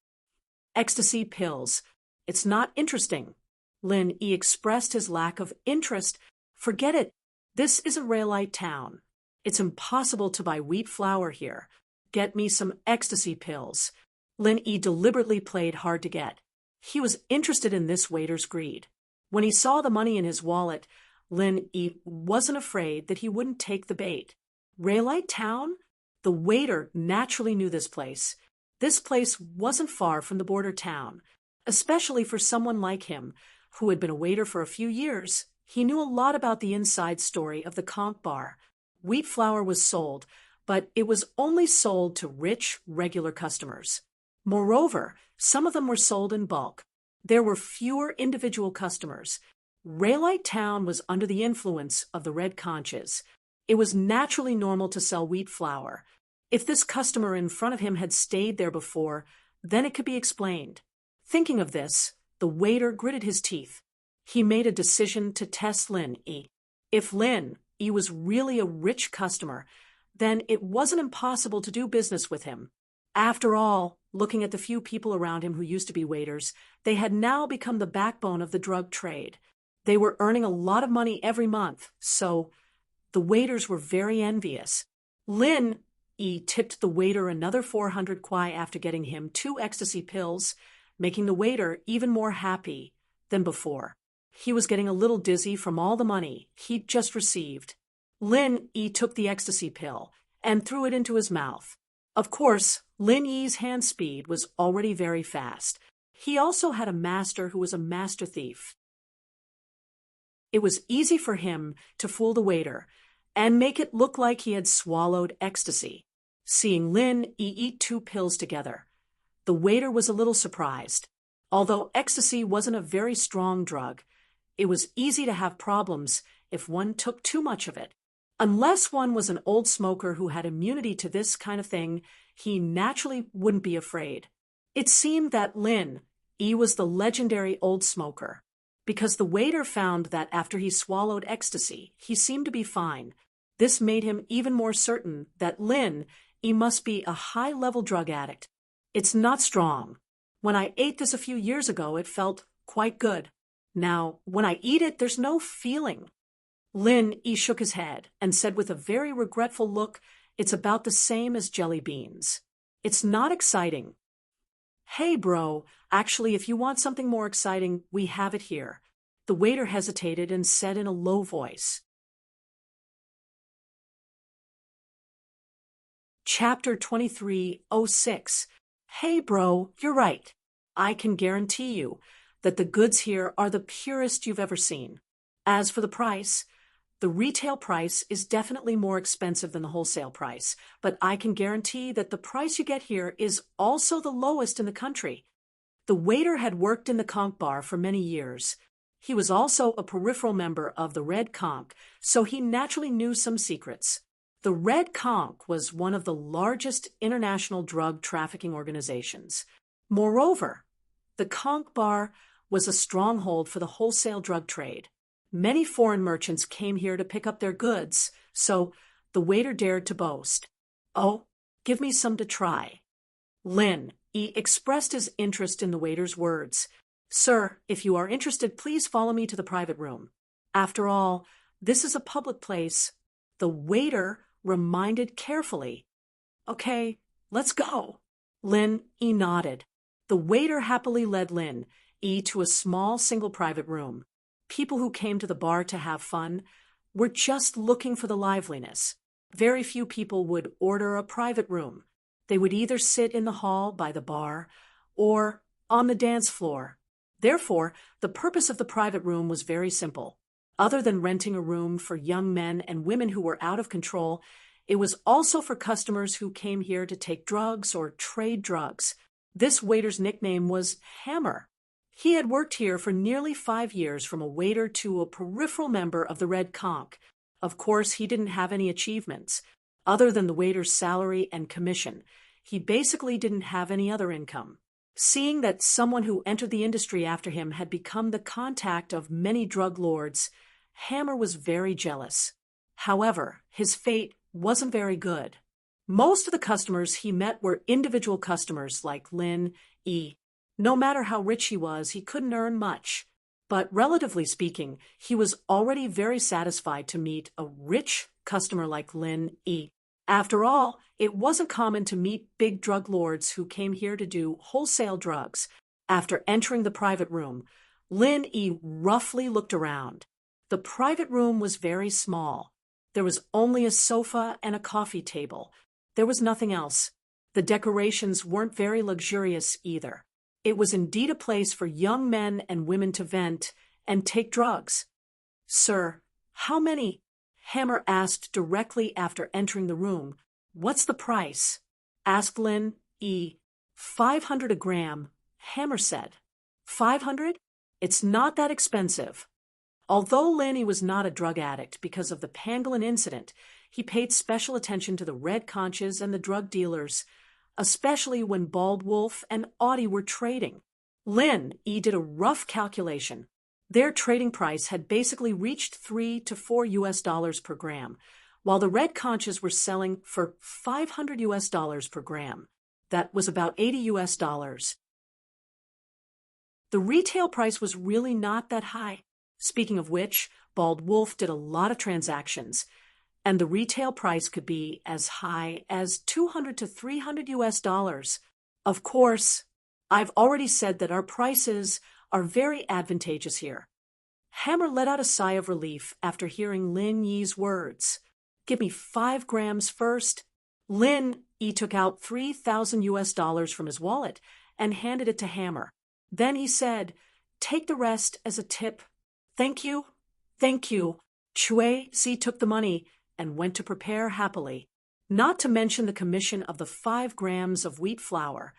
Ecstasy pills. It's not interesting. Lin Yi expressed his lack of interest. Forget it. This isn't Railite Town. It's impossible to buy wheat flour here. Get me some ecstasy pills. Lin Yi deliberately played hard to get. He was interested in this waiter's greed. When he saw the money in his wallet, Lin Yi wasn't afraid that he wouldn't take the bait. Railite Town? The waiter naturally knew this place. This place wasn't far from the border town, especially for someone like him, who had been a waiter for a few years. He knew a lot about the inside story of the conch bar. Wheat flour was sold, but it was only sold to rich, regular customers. Moreover, some of them were sold in bulk. There were fewer individual customers. Railite Town was under the influence of the Red Conches. It was naturally normal to sell wheat flour. If this customer in front of him had stayed there before, then it could be explained. Thinking of this, the waiter gritted his teeth. He made a decision to test Lin Yi. If Lin Yi was really a rich customer, then it wasn't impossible to do business with him. After all, looking at the few people around him who used to be waiters, they had now become the backbone of the drug trade. They were earning a lot of money every month, so the waiters were very envious. Lin Yi tipped the waiter another 400 kwai after getting him 2 ecstasy pills, making the waiter even more happy than before. He was getting a little dizzy from all the money he'd just received. Lin Yi took the ecstasy pill and threw it into his mouth. Of course, Lin Yi's hand speed was already very fast. He also had a master who was a master thief. It was easy for him to fool the waiter and make it look like he had swallowed ecstasy. Seeing Lin Yi eat 2 pills together, The waiter was a little surprised. Although ecstasy wasn't a very strong drug, it was easy to have problems if one took too much of it. Unless one was an old smoker who had immunity to this kind of thing, he naturally wouldn't be afraid. It seemed that Lin E was the legendary old smoker, because the waiter found that after he swallowed ecstasy, he seemed to be fine. This made him even more certain that Lin E must be a high-level drug addict. It's not strong. When I ate this a few years ago, it felt quite good. Now, when I eat it, there's no feeling. Lin E shook his head and said with a very regretful look, "It's about the same as jelly beans. It's not exciting." "Hey, bro, actually, if you want something more exciting, we have it here." The waiter hesitated and said in a low voice. Chapter 23:06. Hey, bro, you're right. I can guarantee you that the goods here are the purest you've ever seen. As for the price, the retail price is definitely more expensive than the wholesale price, but I can guarantee that the price you get here is also the lowest in the country. The waiter had worked in the conch bar for many years. He was also a peripheral member of the Red Conch, so he naturally knew some secrets. The Red Conch was one of the largest international drug trafficking organizations. Moreover, the conch bar was a stronghold for the wholesale drug trade. Many foreign merchants came here to pick up their goods, so the waiter dared to boast. "Oh, give me some to try." Lin E expressed his interest in the waiter's words. "Sir, if you are interested, please follow me to the private room. After all, this is a public place." The waiter reminded carefully. "Okay, let's go." Lin E nodded. The waiter happily led Lin E to a small single private room. People who came to the bar to have fun were just looking for the liveliness. Very few people would order a private room. They would either sit in the hall by the bar or on the dance floor. Therefore, the purpose of the private room was very simple. Other than renting a room for young men and women who were out of control, it was also for customers who came here to take drugs or trade drugs. This waiter's nickname was Hammer. He had worked here for nearly 5 years, from a waiter to a peripheral member of the Red Conch. Of course, he didn't have any achievements. Other than the waiter's salary and commission, he basically didn't have any other income. Seeing that someone who entered the industry after him had become the contact of many drug lords, Hammer was very jealous. However, his fate wasn't very good. Most of the customers he met were individual customers like Lin E. No matter how rich he was, he couldn't earn much. But relatively speaking, he was already very satisfied to meet a rich customer like Lin E. After all, it wasn't common to meet big drug lords who came here to do wholesale drugs. After entering the private room, Lin E roughly looked around. The private room was very small. There was only a sofa and a coffee table. There was nothing else. The decorations weren't very luxurious either. It was indeed a place for young men and women to vent and take drugs. "Sir, how many?" Hammer asked directly after entering the room. "What's the price?" asked Lin E. "500 a gram," Hammer said. "500? It's not that expensive." Although Lin E was not a drug addict because of the pangolin incident, he paid special attention to the red conches and the drug dealers, especially when Bald Wolf and Audie were trading. Lin E did a rough calculation. Their trading price had basically reached $3 to $4 per gram, while the red conches were selling for $500 per gram. That was about $80. The retail price was really not that high. Speaking of which, Bald Wolf did a lot of transactions, and the retail price could be as high as $200 to $300. Of course, I've already said that our prices are very advantageous here. Hammer let out a sigh of relief after hearing Lin Yi's words. "Give me 5 grams first." Lin Yi took out $3,000 from his wallet and handed it to Hammer. Then he said, "Take the rest as a tip." "Thank you, thank you." Chui Si took the money and went to prepare happily. Not to mention the commission of the 5 grams of wheat flour,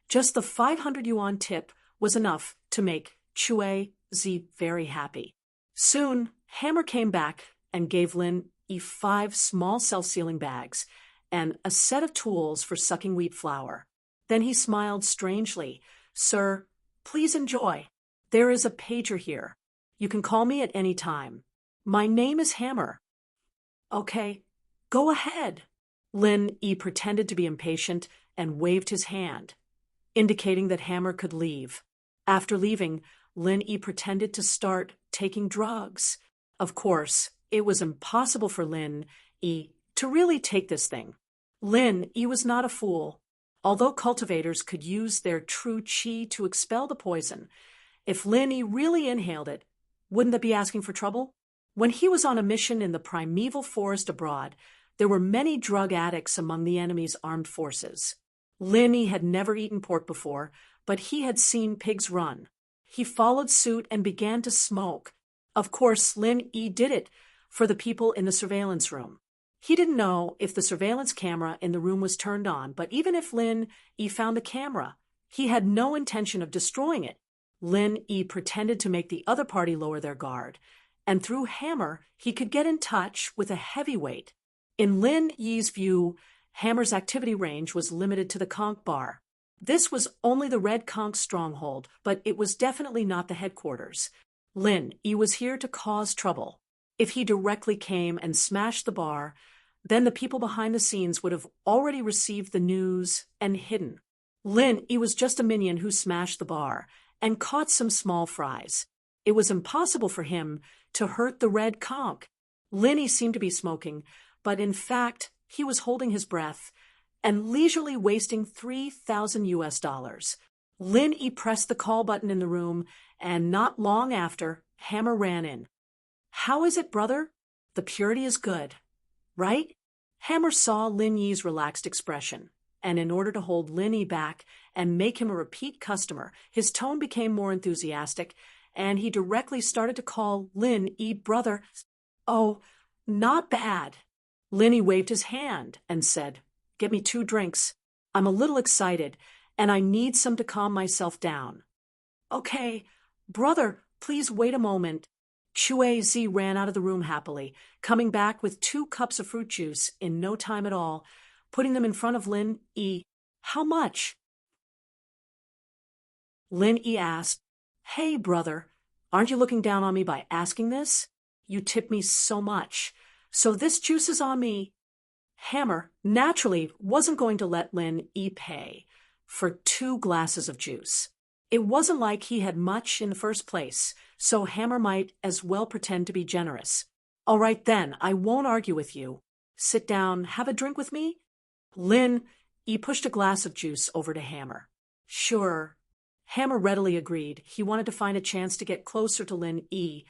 Just the 500 yuan tip was enough to make Chue Zi very happy. Soon, Hammer came back and gave Lin Yi 5 small self-sealing bags and a set of tools for sucking wheat flour. Then he smiled strangely. "Sir, please enjoy. There is a pager here. You can call me at any time. My name is Hammer." "Okay, go ahead." Lin Yi pretended to be impatient and waved his hand, indicating that Hammer could leave. After leaving, Lin Yi pretended to start taking drugs. Of course, it was impossible for Lin Yi to really take this thing. Lin Yi was not a fool. Although cultivators could use their true qi to expel the poison, if Lin Yi really inhaled it, wouldn't that be asking for trouble? When he was on a mission in the primeval forest abroad, there were many drug addicts among the enemy's armed forces. Lin Yi had never eaten pork before, but he had seen pigs run. He followed suit and began to smoke. Of course, Lin Yi did it for the people in the surveillance room. He didn't know if the surveillance camera in the room was turned on, but even if Lin Yi found the camera, he had no intention of destroying it. Lin Yi pretended to make the other party lower their guard, and through Hammer, he could get in touch with a heavyweight. In Lin Yi's view, Hammer's activity range was limited to the conch bar. This was only the Red Conch stronghold, but it was definitely not the headquarters. Lin Yi was here to cause trouble. If he directly came and smashed the bar, then the people behind the scenes would have already received the news and hidden. Lin Yi was just a minion who smashed the bar and caught some small fries. It was impossible for him to hurt the Red Conch. Lin Yi seemed to be smoking, but in fact, he was holding his breath and leisurely wasting $3,000. Lin Yi pressed the call button in the room, and not long after, Hammer ran in. "How is it, brother? The purity is good, right?" Hammer saw Lin Yi's relaxed expression, and in order to hold Lin Yi back and make him a repeat customer, his tone became more enthusiastic, and he directly started to call Lin Yi brother. "Oh, not bad." Lin Yi waved his hand and said, "Get me 2 drinks. I'm a little excited, and I need some to calm myself down." "Okay, brother, please wait a moment." Chue Zi ran out of the room happily, coming back with 2 cups of fruit juice in no time at all, putting them in front of Lin Yi. "How much?" Lin Yi asked. "Hey, brother, aren't you looking down on me by asking this? You tip me so much. So this juice is on me." Hammer naturally wasn't going to let Lin Yi pay for 2 glasses of juice. It wasn't like he had much in the first place, so Hammer might as well pretend to be generous. "All right then, I won't argue with you. Sit down, have a drink with me?" Lin Yi pushed a glass of juice over to Hammer. "Sure." Hammer readily agreed. He wanted to find a chance to get closer to Lin Yi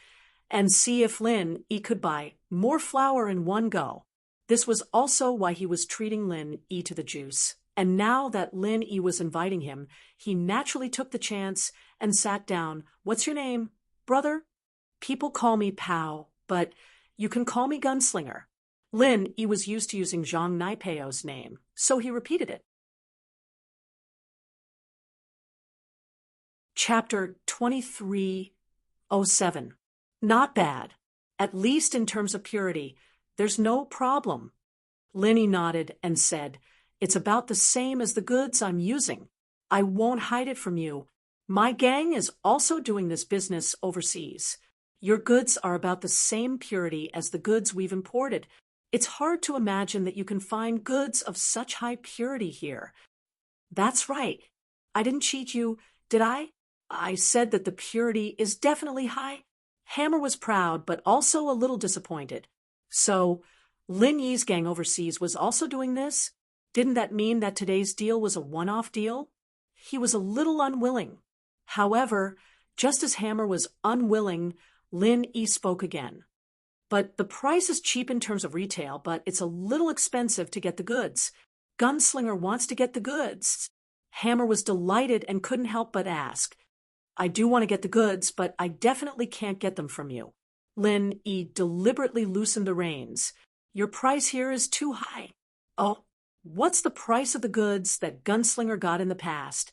and see if Lin Yi could buy more flour in one go. This was also why he was treating Lin Yi to the juice. And now that Lin Yi was inviting him, he naturally took the chance and sat down. "What's your name, brother?" "People call me Pao, but you can call me Gunslinger." Lin Yi was used to using Zhang Naipeo's name, so he repeated it. Chapter 2307. Not bad. At least in terms of purity, there's no problem. Lin Yi nodded and said, "It's about the same as the goods I'm using. I won't hide it from you. My gang is also doing this business overseas. Your goods are about the same purity as the goods we've imported. It's hard to imagine that you can find goods of such high purity here." "That's right. I didn't cheat you, did I? I said that the purity is definitely high." Hammer was proud, but also a little disappointed. So, Lin Yi's gang overseas was also doing this? Didn't that mean that today's deal was a one-off deal? He was a little unwilling. However, just as Hammer was unwilling, Lin Yi spoke again. "But the price is cheap in terms of retail, but it's a little expensive to get the goods. Gunslinger wants to get the goods." Hammer was delighted and couldn't help but ask, "I do want to get the goods, but I definitely can't get them from you." Lin Yi deliberately loosened the reins. "Your price here is too high." "Oh, what's the price of the goods that Gunslinger got in the past?"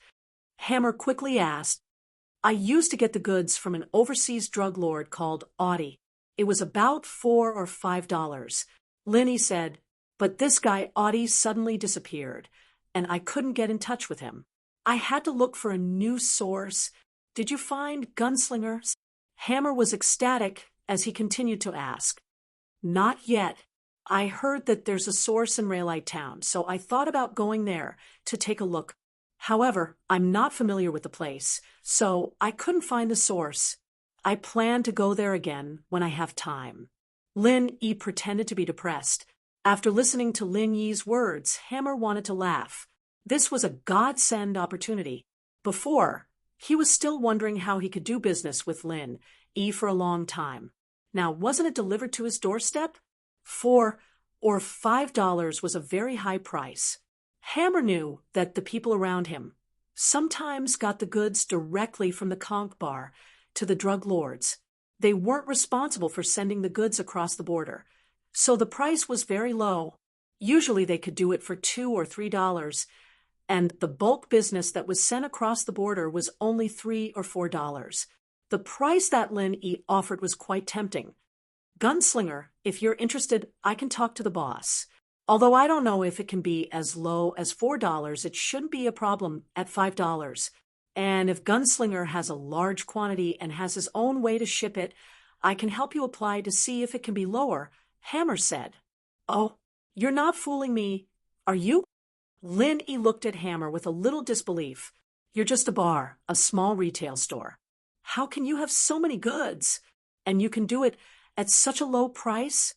Hammer quickly asked. I used to get the goods from an overseas drug lord called Audie. It was about $4 or $5. Linny said, but this guy Audie suddenly disappeared, and I couldn't get in touch with him. I had to look for a new source. Did you find Gunslingers? Hammer was ecstatic as he continued to ask. Not yet. I heard that there's a source in Raylight Town, so I thought about going there to take a look. However, I'm not familiar with the place, so I couldn't find the source. I plan to go there again when I have time. Lin Yi pretended to be depressed. After listening to Lin Yi's words, Hammer wanted to laugh. This was a godsend opportunity. Before, he was still wondering how he could do business with Lin Yi for a long time. Now, wasn't it delivered to his doorstep? $4 or $5 was a very high price. Hammer knew that the people around him sometimes got the goods directly from the conch bar to the drug lords. They weren't responsible for sending the goods across the border, so the price was very low. Usually they could do it for $2 or $3, and the bulk business that was sent across the border was only $3 or $4. The price that Lin Yi offered was quite tempting. Gunslinger, if you're interested, I can talk to the boss. Although I don't know if it can be as low as $4, it shouldn't be a problem at $5. And if Gunslinger has a large quantity and has his own way to ship it, I can help you apply to see if it can be lower, Hammer said. Oh, you're not fooling me, are you? Lin Yi looked at Hammer with a little disbelief. You're just a bar, a small retail store. How can you have so many goods? And you can do it at such a low price?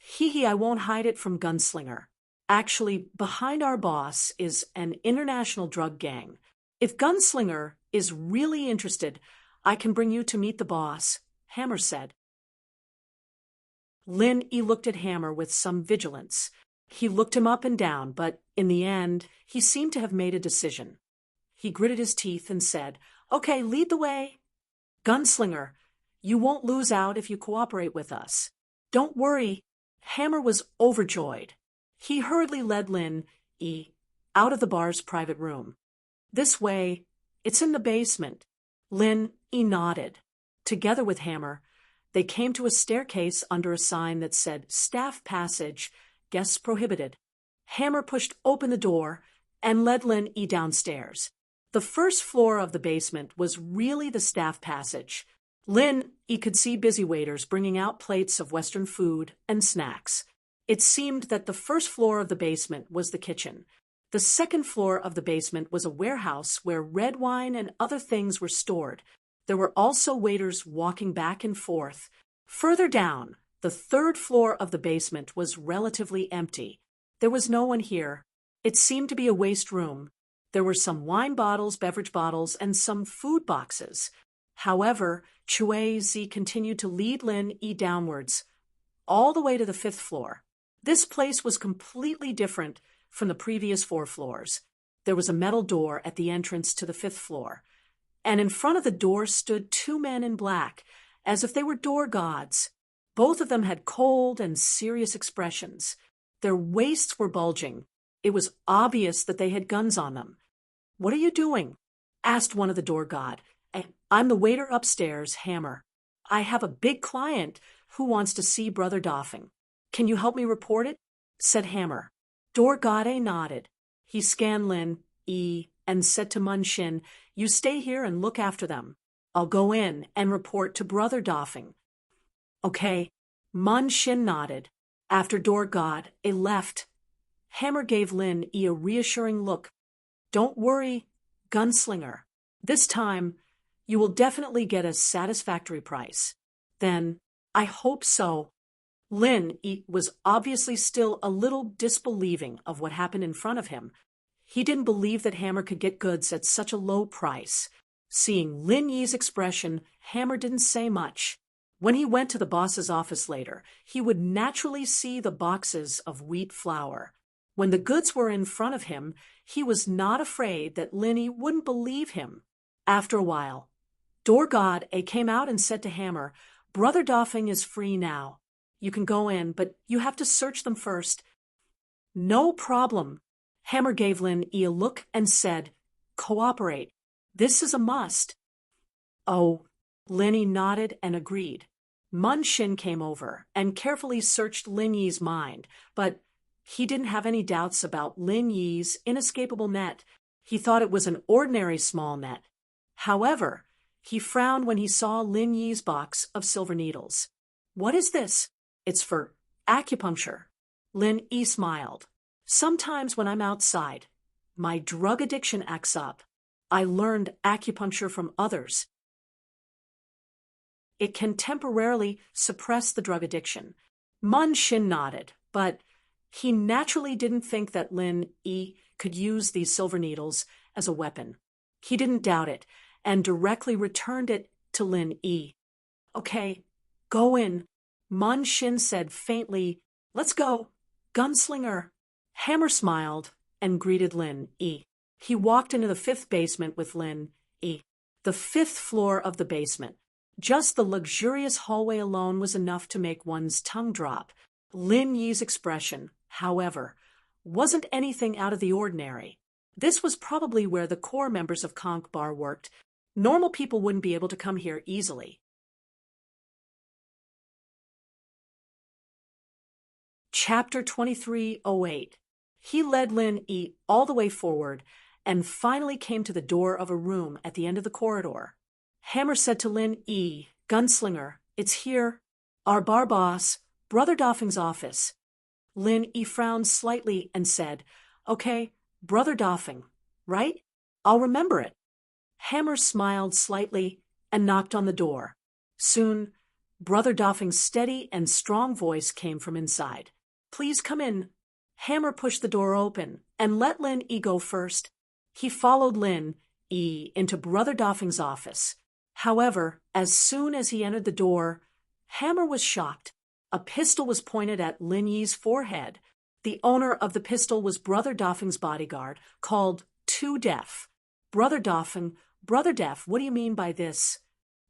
Hee, I won't hide it from Gunslinger. Actually, behind our boss is an international drug gang. If Gunslinger is really interested, I can bring you to meet the boss, Hammer said. Lin Yi looked at Hammer with some vigilance. He looked him up and down, but in the end, he seemed to have made a decision. He gritted his teeth and said, Okay, lead the way. Gunslinger, you won't lose out if you cooperate with us. Don't worry. Hammer was overjoyed. He hurriedly led Lin Yi out of the bar's private room. This way, it's in the basement. Lin Yi nodded. Together with Hammer, they came to a staircase under a sign that said, Staff Passage, Guests Prohibited. Hammer pushed open the door and led Lin Yi downstairs. The first floor of the basement was really the staff passage. Lin Yi could see busy waiters bringing out plates of Western food and snacks. It seemed that the first floor of the basement was the kitchen. The second floor of the basement was a warehouse where red wine and other things were stored. There were also waiters walking back and forth. Further down, the third floor of the basement was relatively empty. There was no one here. It seemed to be a waste room. There were some wine bottles, beverage bottles, and some food boxes. However, Chui Zi continued to lead Lin Yi downwards, all the way to the fifth floor. This place was completely different from the previous 4 floors. There was a metal door at the entrance to the 5th floor, and in front of the door stood 2 men in black, as if they were door gods. Both of them had cold and serious expressions. Their waists were bulging. It was obvious that they had guns on them. "What are you doing?" asked one of the door god. "I'm the waiter upstairs, Hammer. I have a big client who wants to see Brother Doffing. Can you help me report it?" said Hammer. Door god A nodded. He scanned Lin Yi and said to Mun Shin, "You stay here and look after them. I'll go in and report to Brother Doffing." "Okay." Mun Shin nodded. After door god A left, Hammer gave Lin Yi a reassuring look. "Don't worry, gunslinger. This time, you will definitely get a satisfactory price." "Then, I hope so." Lin Yi was obviously still a little disbelieving of what happened in front of him. He didn't believe that Hammer could get goods at such a low price. Seeing Lin Yi's expression, Hammer didn't say much. When he went to the boss's office later, he would naturally see the boxes of wheat flour. When the goods were in front of him, he was not afraid that Lin Yi wouldn't believe him. After a while, door god A came out and said to Hammer, "Brother Doffing is free now. You can go in, but you have to search them first." "No problem." Hammer gave Lin Yi a look and said, Cooperate. This is a must. Oh, Lin nodded and agreed. Mun Shin came over and carefully searched Lin Yi's mind, but he didn't have any doubts about Lin Yi's inescapable net. He thought it was an ordinary small net. However, he frowned when he saw Lin Yi's box of silver needles. What is this? It's for acupuncture. Lin Yi smiled. Sometimes when I'm outside, my drug addiction acts up. I learned acupuncture from others. It can temporarily suppress the drug addiction. Mun Shin nodded, but he naturally didn't think that Lin Yi could use these silver needles as a weapon. He didn't doubt it and directly returned it to Lin Yi. Okay, go in. Mun Shin said faintly, let's go. Gunslinger. Hammer smiled and greeted Lin Yi. He walked into the 5th basement with Lin Yi. The 5th floor of the basement. Just the luxurious hallway alone was enough to make one's tongue drop. Lin Yi's expression, however, wasn't anything out of the ordinary. This was probably where the core members of Conch Bar worked. Normal people wouldn't be able to come here easily. Chapter 2308. He led Lin Yi all the way forward and finally came to the door of a room at the end of the corridor. Hammer said to Lin Yi, Gunslinger, it's here. Our bar boss, Brother Doffing's office. Lin Yi frowned slightly and said, okay, Brother Doffing, right? I'll remember it. Hammer smiled slightly and knocked on the door. Soon, Brother Doffing's steady and strong voice came from inside. Please come in. Hammer pushed the door open and let Lin Yi go first. He followed Lin Yi into Brother Doffing's office. However, as soon as he entered the door, Hammer was shocked. A pistol was pointed at Lin Yi's forehead. The owner of the pistol was Brother Doffing's bodyguard, called Too Deaf. Brother Doffing, Brother Deaf, what do you mean by this?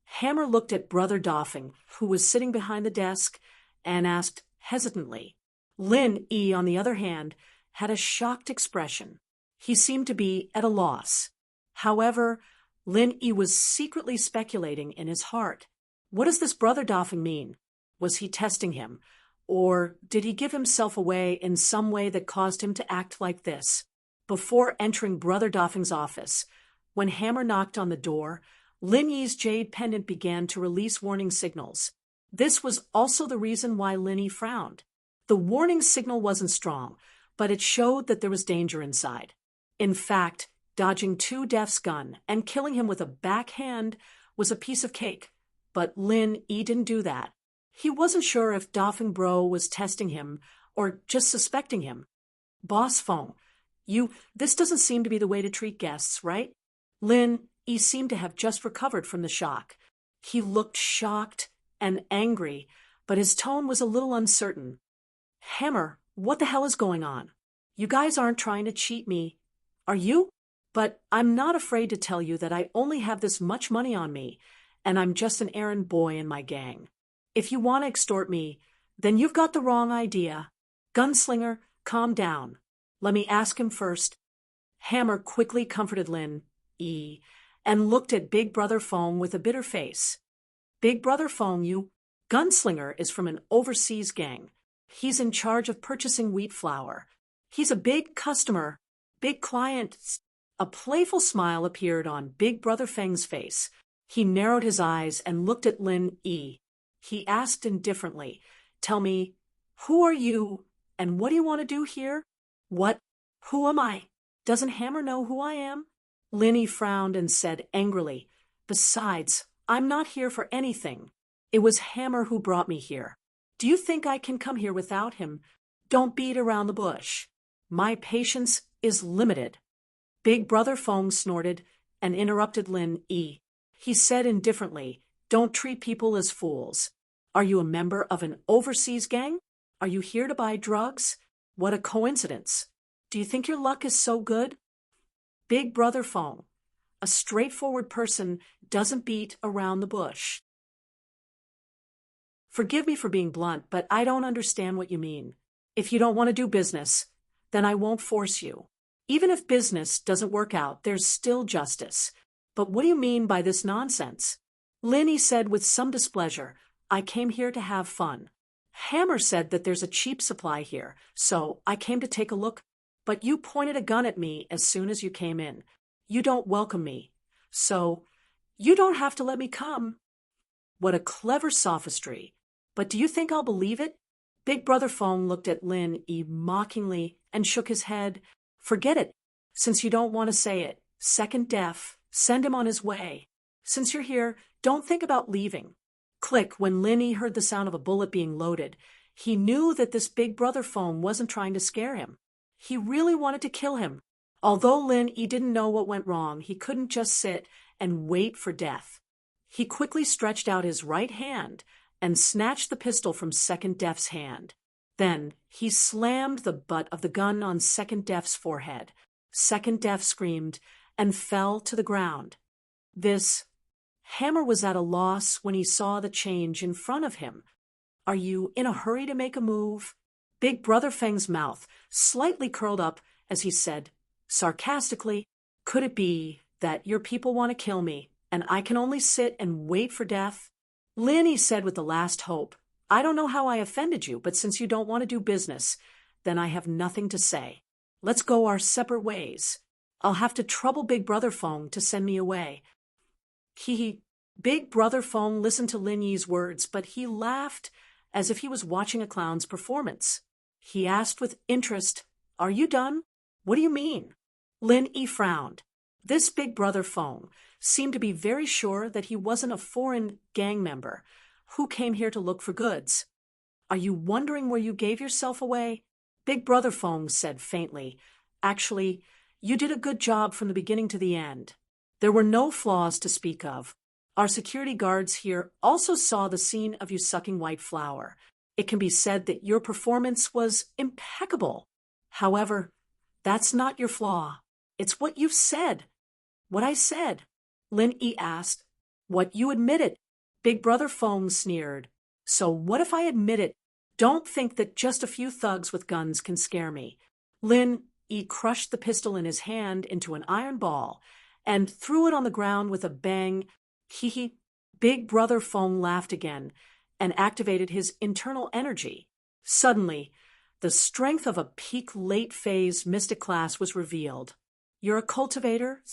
Hammer looked at Brother Doffing, who was sitting behind the desk, and asked hesitantly. Lin Yi, on the other hand, had a shocked expression. He seemed to be at a loss. However, Lin Yi was secretly speculating in his heart. What does this Brother Doffing mean? Was he testing him? Or did he give himself away in some way that caused him to act like this? Before entering Brother Doffing's office, when Hammer knocked on the door, Lin Yi's jade pendant began to release warning signals. This was also the reason why Lin Yi frowned. The warning signal wasn't strong, but it showed that there was danger inside. In fact, dodging Too Deaf's gun and killing him with a backhand was a piece of cake. But Lin Yi didn't do that. He wasn't sure if Doffing Bro was testing him or just suspecting him. Boss Fong, this doesn't seem to be the way to treat guests, right? Lin Yi seemed to have just recovered from the shock. He looked shocked and angry, but his tone was a little uncertain. Hammer, what the hell is going on? You guys aren't trying to cheat me, are you? But I'm not afraid to tell you that I only have this much money on me, and I'm just an errand boy in my gang. If you want to extort me, then you've got the wrong idea. Gunslinger, calm down. Let me ask him first. Hammer quickly comforted Lin Yi and looked at Big Brother Fong with a bitter face. Big Brother Fong, Gunslinger is from an overseas gang. He's in charge of purchasing wheat flour. He's a big customer, big client. A playful smile appeared on Big Brother Feng's face. He narrowed his eyes and looked at Lin Yi. He asked indifferently, tell me, who are you and what do you want to do here? What? Who am I? Doesn't Hammer know who I am? Lin Yi frowned and said angrily, besides, I'm not here for anything. It was Hammer who brought me here. Do you think I can come here without him? Don't beat around the bush. My patience is limited. Big Brother Fong snorted and interrupted Lin Yi. He said indifferently, don't treat people as fools. Are you a member of an overseas gang? Are you here to buy drugs? What a coincidence. Do you think your luck is so good? Big Brother Fong, a straightforward person doesn't beat around the bush. Forgive me for being blunt, but I don't understand what you mean. If you don't want to do business, then I won't force you. Even if business doesn't work out, there's still justice. But what do you mean by this nonsense? Linny said with some displeasure, I came here to have fun. Hammer said that there's a cheap supply here, so I came to take a look. But you pointed a gun at me as soon as you came in. You don't welcome me. So, you don't have to let me come. What a clever sophistry. But do you think I'll believe it? Big Brother Fong looked at Lin Yi mockingly and shook his head. Forget it. Since you don't want to say it, second deaf, send him on his way. Since you're here, don't think about leaving. Click. When Lin Yi heard the sound of a bullet being loaded, he knew that this Big Brother Fong wasn't trying to scare him. He really wanted to kill him. Although Lin Yi didn't know what went wrong, he couldn't just sit and wait for death. He quickly stretched out his right hand and snatched the pistol from Second Deaf's hand. Then he slammed the butt of the gun on Second Deaf's forehead. Second Deaf screamed and fell to the ground. Hammer was at a loss when he saw the change in front of him. Are you in a hurry to make a move? Big Brother Feng's mouth slightly curled up as he said, sarcastically, could it be that your people want to kill me, and I can only sit and wait for death? Lin Yi said with the last hope, I don't know how I offended you, but since you don't want to do business, then I have nothing to say. Let's go our separate ways. I'll have to trouble Big Brother Fong to send me away. Big Brother Fong listened to Lin Yi's words, but he laughed as if he was watching a clown's performance. He asked with interest, Are you done? What do you mean? Lin Yi frowned. This Big Brother Fong seemed to be very sure that he wasn't a foreign gang member who came here to look for goods. Are you wondering where you gave yourself away? Big Brother Fong said faintly, Actually, you did a good job from the beginning to the end. There were no flaws to speak of. Our security guards here also saw the scene of you sucking white flour. It can be said that your performance was impeccable. However, that's not your flaw. It's what you've said. What I said. Lin Yi asked. What you admitted. Big Brother Fong sneered. So what if I admit it? Don't think that just a few thugs with guns can scare me. Lin Yi crushed the pistol in his hand into an iron ball and threw it on the ground with a bang. Big Brother Fong laughed again and activated his internal energy. Suddenly, the strength of a peak late phase mystic class was revealed. You're a cultivator?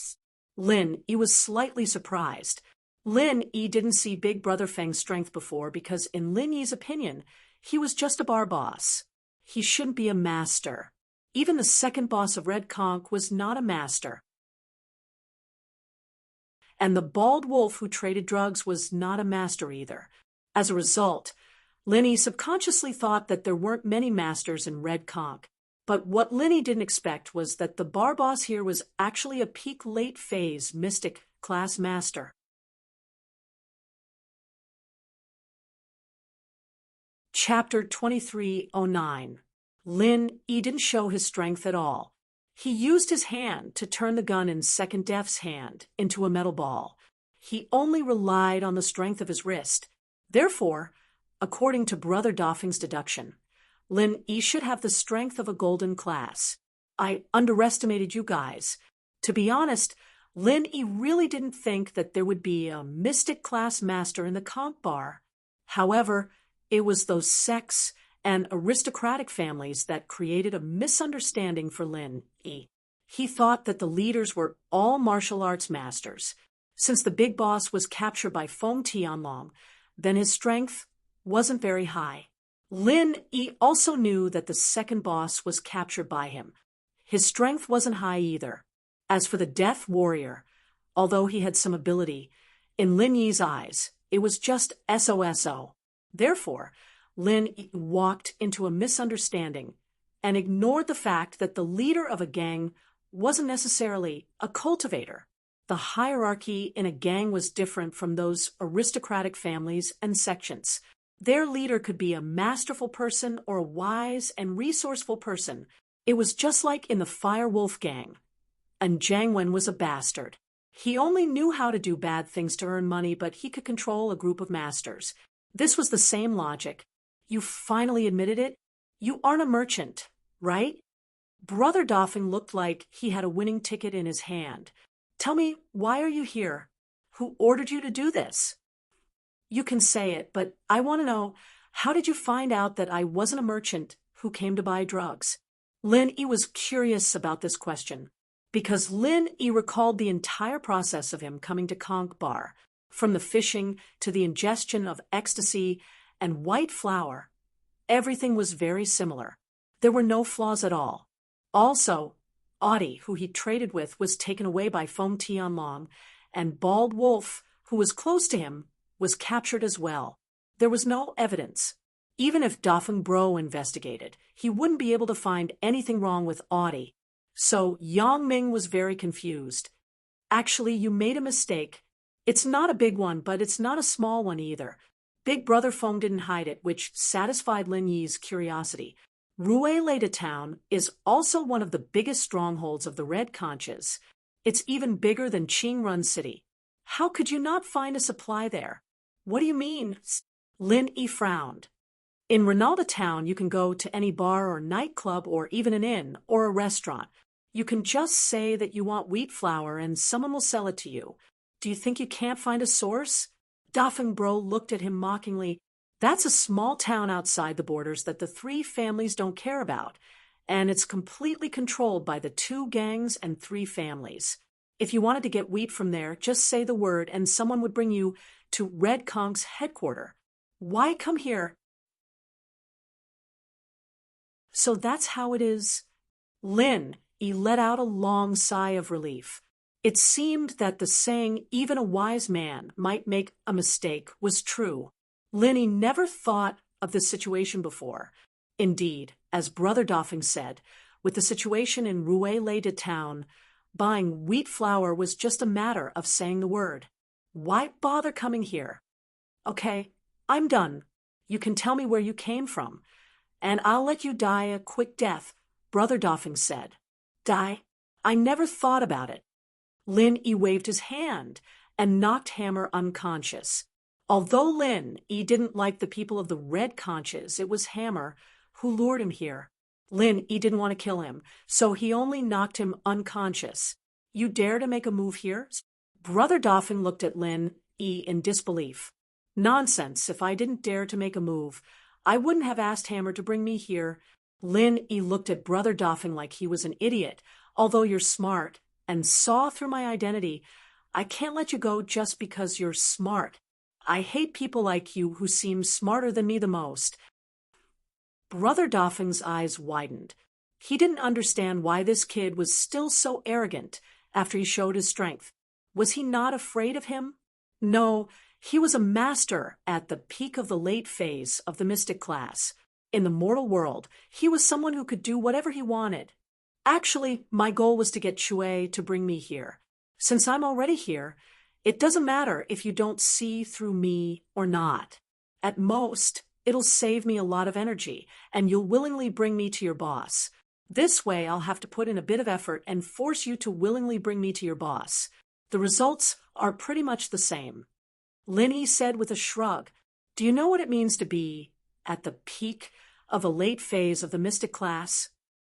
Lin Yi was slightly surprised. Lin Yi didn't see Big Brother Feng's strength before because, in Lin Yi's opinion, he was just a bar boss. He shouldn't be a master. Even the second boss of Red Conch was not a master. And the bald wolf who traded drugs was not a master either. As a result, Lin Yi subconsciously thought that there weren't many masters in Red Conch. But what Lin Yi didn't expect was that the bar boss here was actually a peak late phase mystic class master. Chapter 2309. Lin Yi didn't show his strength at all. He used his hand to turn the gun in Second Deaf's hand into a metal ball. He only relied on the strength of his wrist. Therefore, according to Brother Doffing's deduction, Lin Yi should have the strength of a golden class. I underestimated you guys. To be honest, Lin Yi really didn't think that there would be a mystic class master in the Conch Bar. However, it was those sex and aristocratic families that created a misunderstanding for Lin Yi. He thought that the leaders were all martial arts masters. Since the big boss was captured by Feng Tianlong, then his strength wasn't very high. Lin Yi also knew that the second boss was captured by him. His strength wasn't high either. As for the Death Warrior, although he had some ability, in Lin Yi's eyes, it was just SOSO. Therefore, Lin Yi walked into a misunderstanding and ignored the fact that the leader of a gang wasn't necessarily a cultivator. The hierarchy in a gang was different from those aristocratic families and sections. Their leader could be a masterful person or a wise and resourceful person. It was just like in the Fire Wolf gang. And Jiang Wen was a bastard. He only knew how to do bad things to earn money, but he could control a group of masters. This was the same logic. You finally admitted it? You aren't a merchant, right? Brother Doffing looked like he had a winning ticket in his hand. Tell me, why are you here? Who ordered you to do this? You can say it, but I want to know, how did you find out that I wasn't a merchant who came to buy drugs? Lin E was curious about this question, because Lin E recalled the entire process of him coming to Conch Bar, from the fishing to the ingestion of ecstasy and white flour. Everything was very similar. There were no flaws at all. Also, Audie, who he traded with, was taken away by Foam Tian Long, and Bald Wolf, who was close to him, was captured as well. There was no evidence. Even if Doffing Bro investigated, he wouldn't be able to find anything wrong with Audie. So Yang Ming was very confused. Actually, you made a mistake. It's not a big one, but it's not a small one either. Big Brother Fong didn't hide it, which satisfied Lin Yi's curiosity. Rue Leda Town is also one of the biggest strongholds of the Red Conches. It's even bigger than Qing Run City. How could you not find a supply there? What do you mean? Lin Yi frowned. In Ronaldo Town, you can go to any bar or nightclub or even an inn or a restaurant. You can just say that you want wheat flour and someone will sell it to you. Do you think you can't find a source? Doffing Bro looked at him mockingly. That's a small town outside the borders that the three families don't care about, and it's completely controlled by the two gangs and three families. If you wanted to get wheat from there, just say the word and someone would bring you to Red Conch's headquarters. Why come here? So that's how it is. Lin E let out a long sigh of relief. It seemed that the saying, even a wise man might make a mistake, was true. Lin E never thought of this situation before. Indeed, as Brother Doffing said, with the situation in Rue Leda Town, buying wheat flour was just a matter of saying the word. Why bother coming here? Okay, I'm done. You can tell me where you came from, and I'll let you die a quick death, Brother Doffing said. Die? I never thought about it. Lin E waved his hand and knocked Hammer unconscious. Although Lin E didn't like the people of the Red Conches, it was Hammer who lured him here. Lin E didn't want to kill him, so he only knocked him unconscious. You dare to make a move here? Brother Doffing looked at Lin E in disbelief. Nonsense, if I didn't dare to make a move, I wouldn't have asked Hammer to bring me here. Lin E looked at Brother Doffing like he was an idiot. Although you're smart and saw through my identity, I can't let you go just because you're smart. I hate people like you who seem smarter than me the most. Brother Doffing's eyes widened. He didn't understand why this kid was still so arrogant after he showed his strength. Was he not afraid of him? No, he was a master at the peak of the late phase of the mystic class. In the mortal world, he was someone who could do whatever he wanted. Actually, my goal was to get Shui to bring me here. Since I'm already here, it doesn't matter if you don't see through me or not. At most, it'll save me a lot of energy, and you'll willingly bring me to your boss. This way, I'll have to put in a bit of effort and force you to willingly bring me to your boss. The results are pretty much the same. Lin E said with a shrug, Do you know what it means to be at the peak of a late phase of the mystic class?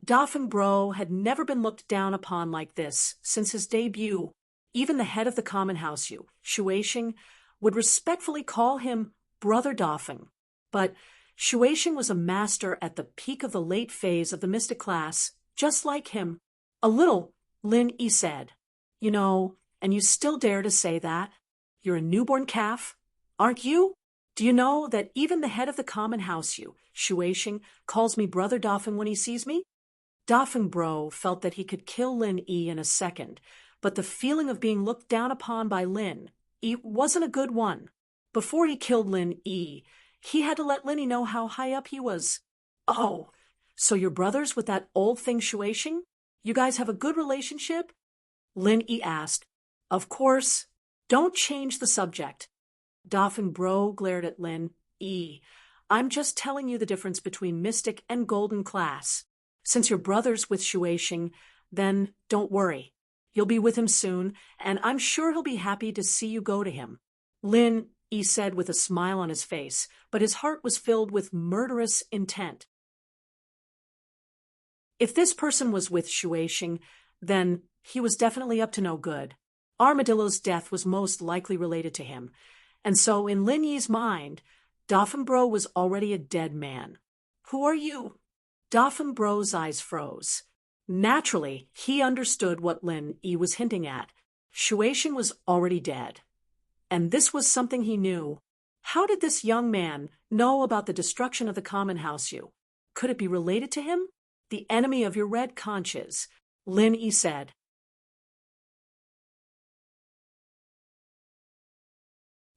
Doffing Bro had never been looked down upon like this since his debut. Even the head of the common house, Shuaixing, would respectfully call him Brother Doffing. But Shuaixing was a master at the peak of the late phase of the mystic class, just like him. A little, Lin E said. You know, and you still dare to say that? You're a newborn calf, aren't you? Do you know that even the head of the common house, Shuaixing, calls me Brother Doffing when he sees me? Doffing Bro felt that he could kill Lin E in a second, but the feeling of being looked down upon by Lin E wasn't a good one. Before he killed Lin E, he had to let Lin E know how high up he was. Oh, so you're brothers with that old thing Shuaixing? You guys have a good relationship? Lin E asked. Of course. Don't change the subject. Doffing Bro glared at Lin E. I'm just telling you the difference between mystic and golden class. Since you're brothers with Shuaixing, then don't worry. You'll be with him soon, and I'm sure he'll be happy to see you go to him. Lin E said with a smile on his face, but his heart was filled with murderous intent. If this person was with Shueishing, then he was definitely up to no good. Armadillo's death was most likely related to him, and so in Lin Yi's mind, Bro was already a dead man. Who are you? Bro's eyes froze. Naturally, he understood what Lin Yi was hinting at. Shueishing was already dead. And this was something he knew. How did this young man know about the destruction of the common house Yu? Could it be related to him? The enemy of your red conches, Lin Yi said.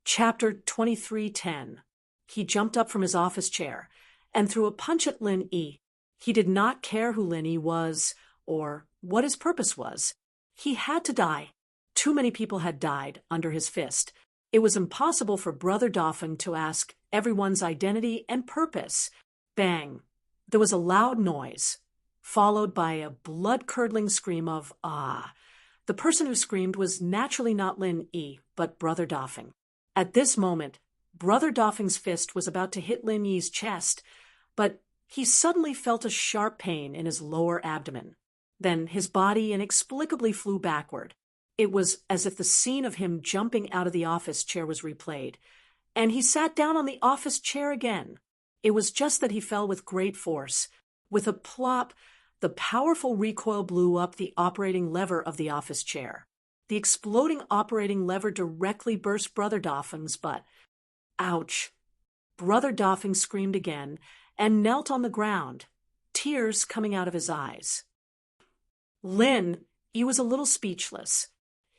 Chapter 23:10. He jumped up from his office chair and threw a punch at Lin Yi. He did not care who Lin Yi was or what his purpose was. He had to die. Too many people had died under his fist. It was impossible for Brother Dauphin to ask everyone's identity and purpose. Bang! There was a loud noise, followed by a blood-curdling scream of "ah." The person who screamed was naturally not Lin Yi, but Brother Dauphin. At this moment, Brother Dauphin's fist was about to hit Lin Yi's chest, but he suddenly felt a sharp pain in his lower abdomen. Then his body inexplicably flew backward. It was as if the scene of him jumping out of the office chair was replayed, and he sat down on the office chair again. It was just that he fell with great force. With a plop, the powerful recoil blew up the operating lever of the office chair. The exploding operating lever directly burst Brother Dauphin's butt. Ouch! Brother Dauphin screamed again and knelt on the ground, tears coming out of his eyes. Lin Yi was a little speechless.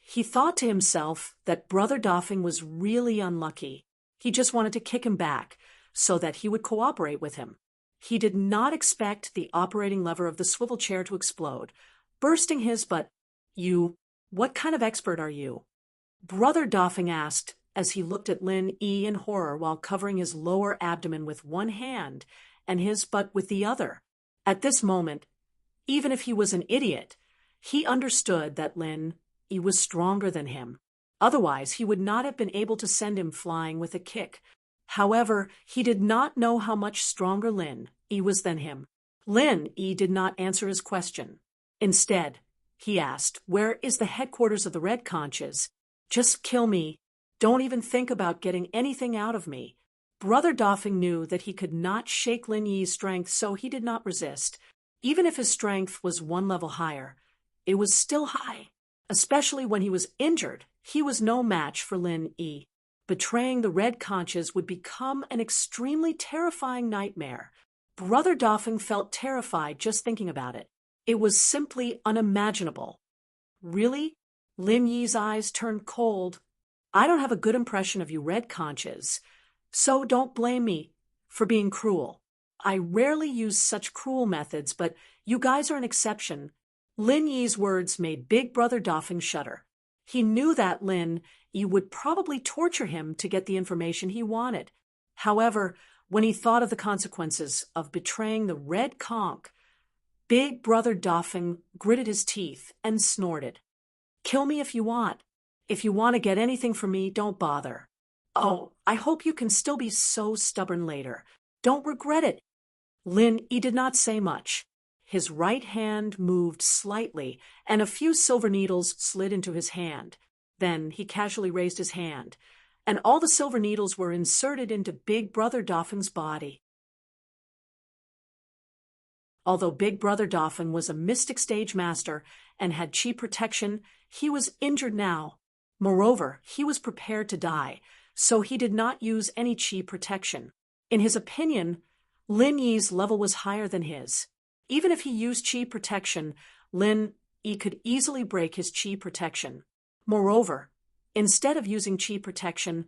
He thought to himself that Brother Dauphin was really unlucky. He just wanted to kick him back so that he would cooperate with him. He did not expect the operating lever of the swivel chair to explode, bursting his butt. What kind of expert are you? Brother Dauphin asked as he looked at Lin Yi in horror while covering his lower abdomen with one hand and his butt with the other. At this moment, even if he was an idiot, he understood that Lin Yi was stronger than him. Otherwise, he would not have been able to send him flying with a kick. However, he did not know how much stronger Lin Yi was than him. Lin Yi did not answer his question. Instead, he asked, "Where is the headquarters of the Red Conches? Just kill me. Don't even think about getting anything out of me." Brother Dauphin knew that he could not shake Lin Yi's strength, so he did not resist. Even if his strength was one level higher, it was still high. Especially when he was injured, he was no match for Lin Yi. Betraying the Red Conches would become an extremely terrifying nightmare. Brother Dauphin felt terrified just thinking about it. It was simply unimaginable. Really? Lin Yi's eyes turned cold. I don't have a good impression of you Red Conches, so don't blame me for being cruel. I rarely use such cruel methods, but you guys are an exception. Lin Yi's words made Big Brother Dauphin shudder. He knew that Lin Yi would probably torture him to get the information he wanted. However, when he thought of the consequences of betraying the Red Conch, Big Brother Dauphin gritted his teeth and snorted. Kill me if you want. If you want to get anything from me, don't bother. Oh, I hope you can still be so stubborn later. Don't regret it. Lin Yi did not say much. His right hand moved slightly, and a few silver needles slid into his hand. Then he casually raised his hand, and all the silver needles were inserted into Big Brother Dauphin's body. Although Big Brother Dauphin was a mystic stage master and had chi protection, he was injured now. Moreover, he was prepared to die, so he did not use any chi protection. In his opinion, Lin Yi's level was higher than his. Even if he used chi protection, Lin Yi could easily break his chi protection. Moreover, instead of using chi protection,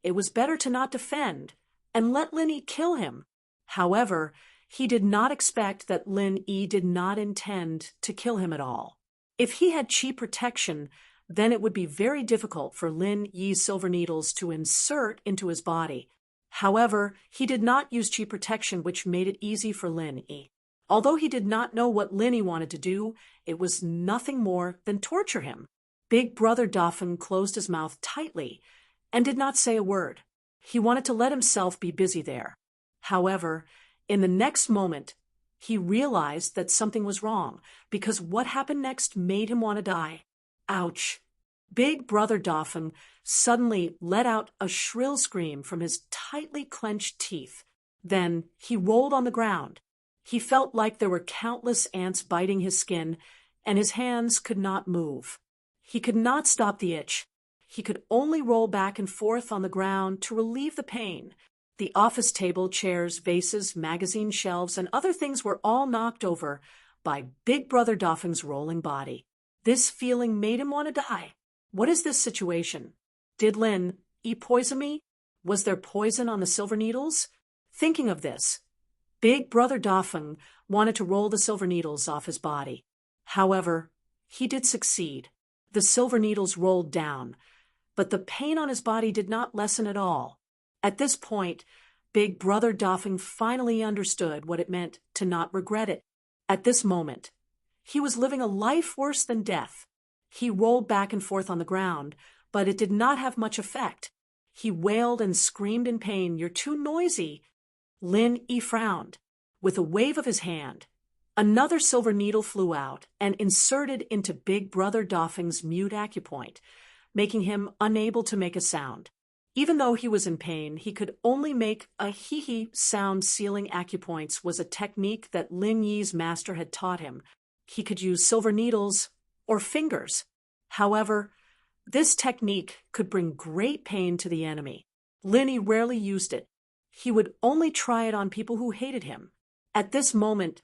it was better to not defend and let Lin Yi kill him. However, he did not expect that Lin Yi did not intend to kill him at all. If he had chi protection, then it would be very difficult for Lin Yi's silver needles to insert into his body. However, he did not use chi protection, which made it easy for Lin Yi. Although he did not know what Lin Yi wanted to do, it was nothing more than torture him. Big Brother Dauphin closed his mouth tightly and did not say a word. He wanted to let himself be busy there. However, in the next moment, He realized that something was wrong, because what happened next made him want to die. Ouch! Big Brother Dauphin suddenly let out a shrill scream from his tightly clenched teeth. Then he rolled on the ground. He felt like there were countless ants biting his skin, and his hands could not move. He could not stop the itch. He could only roll back and forth on the ground to relieve the pain. The office table, chairs, vases, magazine shelves, and other things were all knocked over by Big Brother Dauphin's rolling body. This feeling made him want to die. What is this situation? Did Lin poison me? Was there poison on the silver needles? Thinking of this, Big Brother Dauphin wanted to roll the silver needles off his body. However, he did succeed. The silver needles rolled down, but the pain on his body did not lessen at all. At this point, Big Brother Dauphin finally understood what it meant to not regret it. At this moment, he was living a life worse than death. He rolled back and forth on the ground, but it did not have much effect. He wailed and screamed in pain, "You're too noisy." Lin frowned. With a wave of his hand, another silver needle flew out and inserted into Big Brother Dauphin's mute acupoint, making him unable to make a sound. Even though he was in pain, he could only make a hee-hee sound. Sealing acupoints was a technique that Lin Yi's master had taught him. He could use silver needles or fingers. However, this technique could bring great pain to the enemy. Lin Yi rarely used it. He would only try it on people who hated him. At this moment,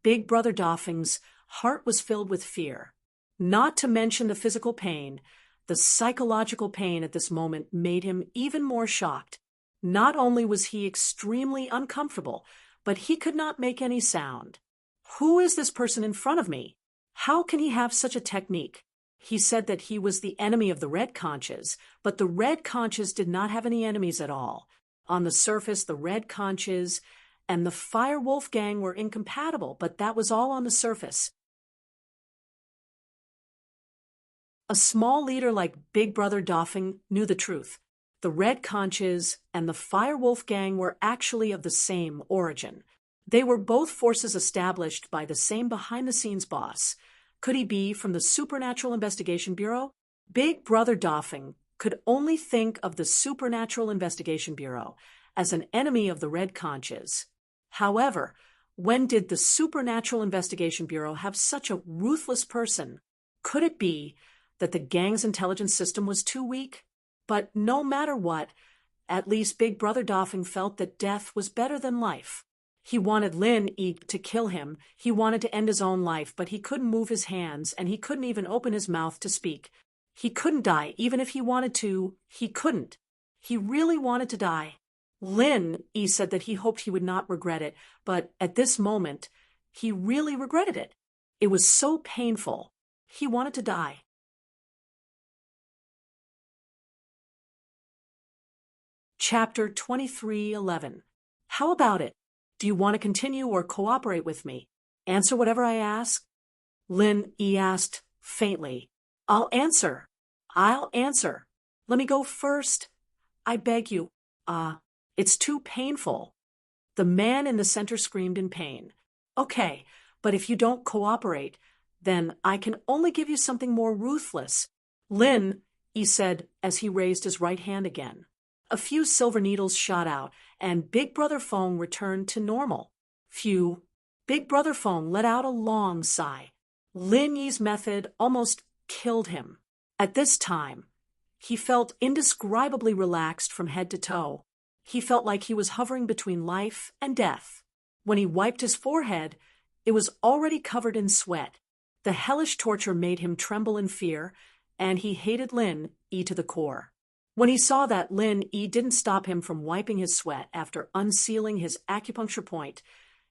Big Brother Dauphin's heart was filled with fear. Not to mention the physical pain, the psychological pain at this moment made him even more shocked. Not only was he extremely uncomfortable, but he could not make any sound. Who is this person in front of me? How can he have such a technique? He said that he was the enemy of the Red Conches, but the Red Conches did not have any enemies at all. On the surface, the Red Conches and the Fire Wolf gang were incompatible, but that was all on the surface. A small leader like Big Brother Dauphin knew the truth. The Red Conches and the Fire Wolf gang were actually of the same origin. They were both forces established by the same behind-the-scenes boss. Could he be from the Supernatural Investigation Bureau? Big Brother Dauphin could only think of the Supernatural Investigation Bureau as an enemy of the Red Conches. However, when did the Supernatural Investigation Bureau have such a ruthless person? Could it be that the gang's intelligence system was too weak? But no matter what, at least Big Brother Dauphin felt that death was better than life. He wanted Lin Yi to kill him. He wanted to end his own life, but he couldn't move his hands, and he couldn't even open his mouth to speak. He couldn't die, even if he wanted to. He couldn't. He really wanted to die. Lin Yi said that he hoped he would not regret it, but at this moment, he really regretted it. It was so painful. He wanted to die. Chapter 23:11. How about it? Do you want to continue or cooperate with me? Answer whatever I ask? Lin Yi asked faintly. I'll answer. Let me go first. I beg you. It's too painful. The man in the center screamed in pain. Okay, but if you don't cooperate, then I can only give you something more ruthless. Lin Yi said as he raised his right hand again. A few silver needles shot out, and Big Brother Fong returned to normal. Phew. Big Brother Fong let out a long sigh. Lin Yi's method almost killed him. At this time, he felt indescribably relaxed from head to toe. He felt like he was hovering between life and death. When he wiped his forehead, it was already covered in sweat. The hellish torture made him tremble in fear, and he hated Lin Yi to the core. When he saw that Lin Yi didn't stop him from wiping his sweat after unsealing his acupuncture point,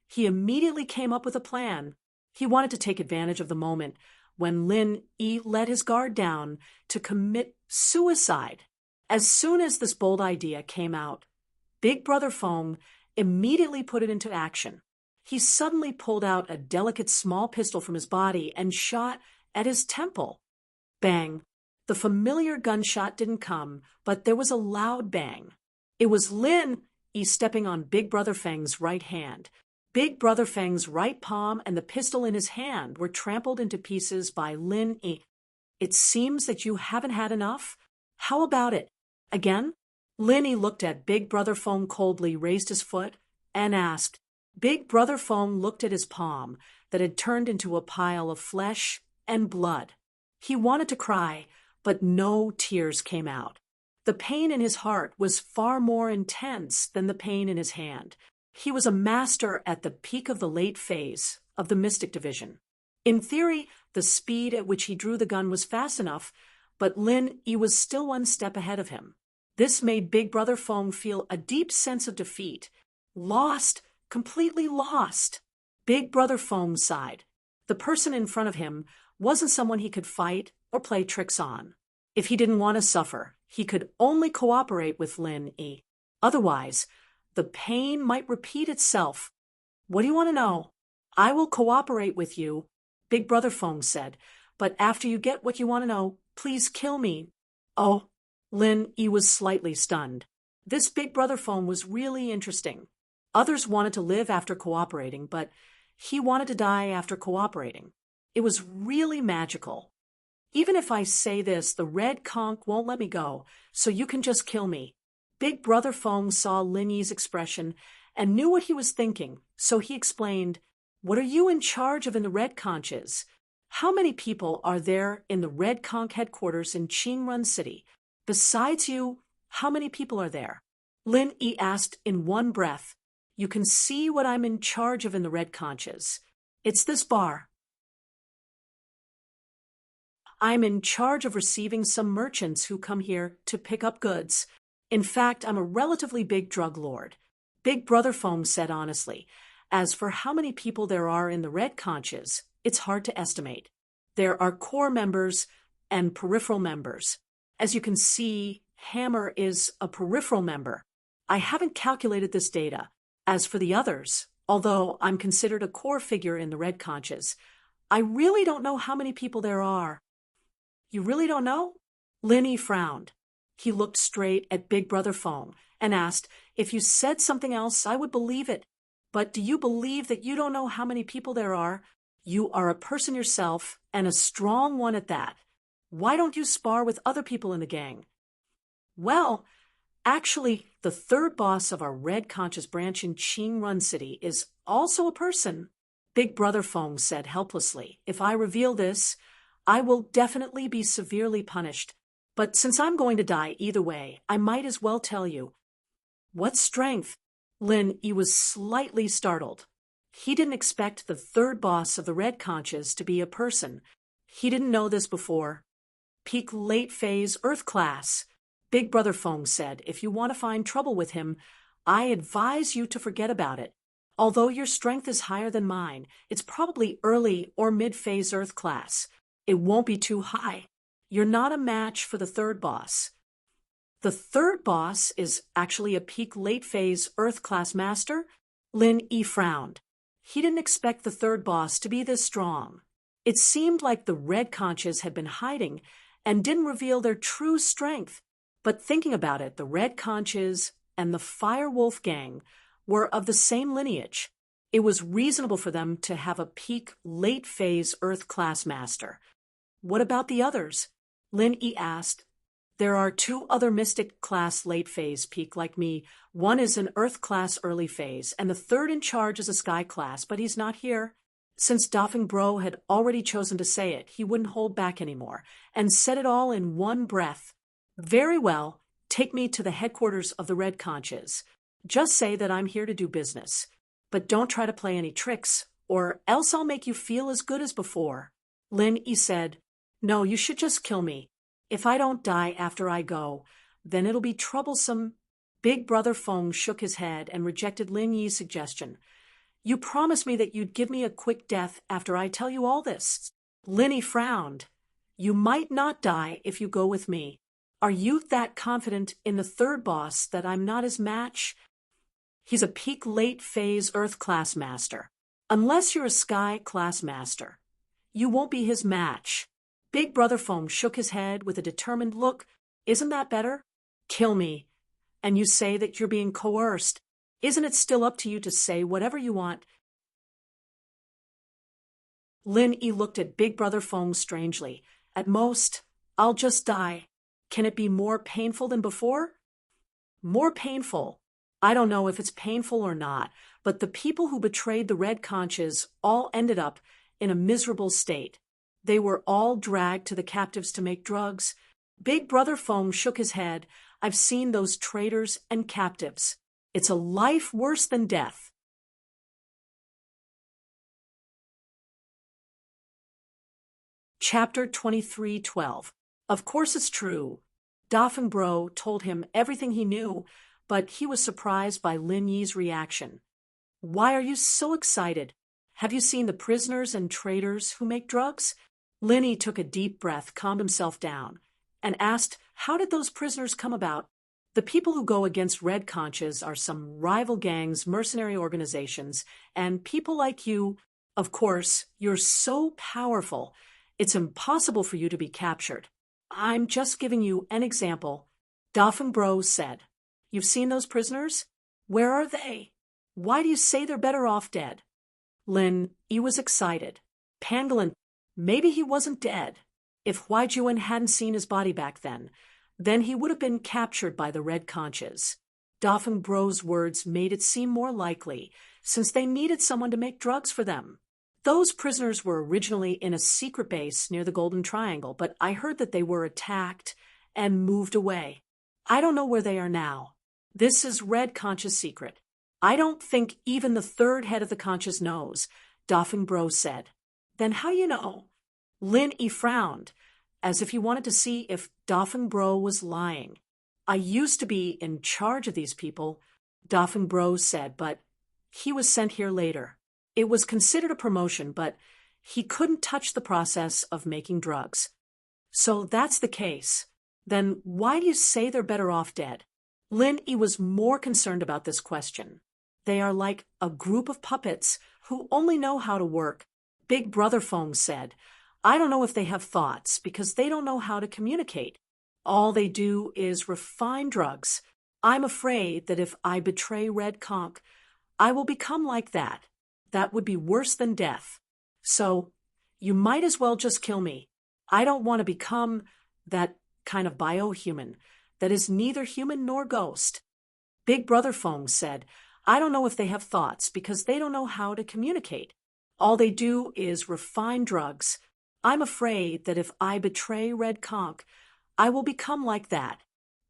he immediately came up with a plan. He wanted to take advantage of the moment when Lin Yi let his guard down to commit suicide. As soon as this bold idea came out, Big Brother Fong immediately put it into action. He suddenly pulled out a delicate small pistol from his body and shot at his temple. Bang! The familiar gunshot didn't come, but there was a loud bang. It was Lin Yi stepping on Big Brother Feng's right hand. Big Brother Feng's right palm and the pistol in his hand were trampled into pieces by Lin Yi. It seems that you haven't had enough? How about it? Again? Lin Yi looked at Big Brother Feng coldly, raised his foot, and asked. Big Brother Feng looked at his palm that had turned into a pile of flesh and blood. He wanted to cry, but no tears came out. The pain in his heart was far more intense than the pain in his hand. He was a master at the peak of the late phase of the Mystic Division. In theory, the speed at which he drew the gun was fast enough, but Lin Yi was still one step ahead of him. This made Big Brother Feng feel a deep sense of defeat. Lost, completely lost. Big Brother Feng sighed. The person in front of him wasn't someone he could fight or play tricks on. If he didn't want to suffer, he could only cooperate with Lin Yi. Otherwise, the pain might repeat itself. What do you want to know? I will cooperate with you, Big Brother Feng said, but after you get what you want to know, please kill me. Oh, Lin Yi was slightly stunned. This Big Brother Feng was really interesting. Others wanted to live after cooperating, but he wanted to die after cooperating. It was really magical. Even if I say this, the red conch won't let me go, so you can just kill me. Big Brother Feng saw Lin Yi's expression and knew what he was thinking, so he explained, What are you in charge of in the red conches? How many people are there in the red conch headquarters in Qingrun City? Besides you, how many people are there? Lin Yi asked in one breath. You can see what I'm in charge of in the red conches. It's this bar. I'm in charge of receiving some merchants who come here to pick up goods. In fact, I'm a relatively big drug lord. Big Brother Feng said honestly. As for how many people there are in the red conches, it's hard to estimate. There are core members and peripheral members. As you can see, Hammer is a peripheral member. I haven't calculated this data. As for the others, although I'm considered a core figure in the red conches, I really don't know how many people there are. You really don't know? Lin Yi frowned. He looked straight at Big Brother Feng and asked, If you said something else, I would believe it. But do you believe that you don't know how many people there are? You are a person yourself, and a strong one at that. Why don't you spar with other people in the gang? Well, actually, the third boss of our Red Conscious branch in Qingrun City is also a person. Big Brother Feng said helplessly, If I reveal this, I will definitely be severely punished. But since I'm going to die either way, I might as well tell you. What strength? Lin Yi was slightly startled. He didn't expect the third boss of the Red Conches to be a person. He didn't know this before. Peak late phase Earth class. Big Brother Feng said, If you want to find trouble with him, I advise you to forget about it. Although your strength is higher than mine, it's probably early or mid-phase Earth class. It won't be too high. You're not a match for the third boss. The third boss is actually a peak late phase Earth class master? Lin Yi frowned. He didn't expect the third boss to be this strong. It seemed like the Red Conches had been hiding and didn't reveal their true strength. But thinking about it, the Red Conches and the Fire Wolf gang were of the same lineage. It was reasonable for them to have a peak late phase Earth class master. What about the others? Lin Yi asked. There are 2 other Mystic class late phase peak like me. One is an Earth class early phase, and the third in charge is a Sky class, but he's not here. Since Doffing Bro had already chosen to say it, he wouldn't hold back anymore, and said it all in one breath. Very well, take me to the headquarters of the Red Conches. Just say that I'm here to do business. But don't try to play any tricks, or else I'll make you feel as good as before. Lin Yi said, No, you should just kill me. If I don't die after I go, then it'll be troublesome. Big Brother Feng shook his head and rejected Lin Yi's suggestion. You promised me that you'd give me a quick death after I tell you all this. Lin Yi frowned. You might not die if you go with me. Are you that confident in the third boss that I'm not his match? He's a peak late phase Earth class master. Unless you're a Sky class master, you won't be his match. Big Brother Feng shook his head with a determined look. Isn't that better? Kill me. And you say that you're being coerced. Isn't it still up to you to say whatever you want? Lin Yi looked at Big Brother Feng strangely. At most, I'll just die. Can it be more painful than before? More painful. I don't know if it's painful or not, but the people who betrayed the Red Conches all ended up in a miserable state. They were all dragged to the captives to make drugs. Big Brother Feng shook his head. I've seen those traitors and captives. It's a life worse than death. Chapter 23:12. Of course it's true. Dafeng Bro told him everything he knew, but he was surprised by Lin Yi's reaction. Why are you so excited? Have you seen the prisoners and traitors who make drugs? Lin Yi took a deep breath, calmed himself down, and asked, how did those prisoners come about? The people who go against Red Conches are some rival gangs, mercenary organizations, and people like you. Of course, you're so powerful, it's impossible for you to be captured. I'm just giving you an example. Dafeng Bro said, you've seen those prisoners? Where are they? Why do you say they're better off dead? Lin Yi was excited. Pangolin, maybe he wasn't dead. If Huai Juan hadn't seen his body back then he would have been captured by the Red Conches. Dafeng Bro's words made it seem more likely, since they needed someone to make drugs for them. Those prisoners were originally in a secret base near the Golden Triangle, but I heard that they were attacked and moved away. I don't know where they are now. This is Red Conch's secret. I don't think even the third head of the Conches knows, Dafeng Bro said. Then how you know? Lin Yi frowned, as if he wanted to see if Dafeng Bro was lying. I used to be in charge of these people, Dafeng Bro said, but he was sent here later. It was considered a promotion, but he couldn't touch the process of making drugs. So that's the case. Then why do you say they're better off dead? Lin Yi was more concerned about this question. They are like a group of puppets who only know how to work. Big Brother Feng said, I don't know if they have thoughts because they don't know how to communicate. All they do is refine drugs. I'm afraid that if I betray Red Conch, I will become like that. That would be worse than death. So, you might as well just kill me. I don't want to become that kind of biohuman that is neither human nor ghost. Big Brother Feng said, I don't know if they have thoughts because they don't know how to communicate. All they do is refine drugs. I'm afraid that if I betray Red Conch, I will become like that.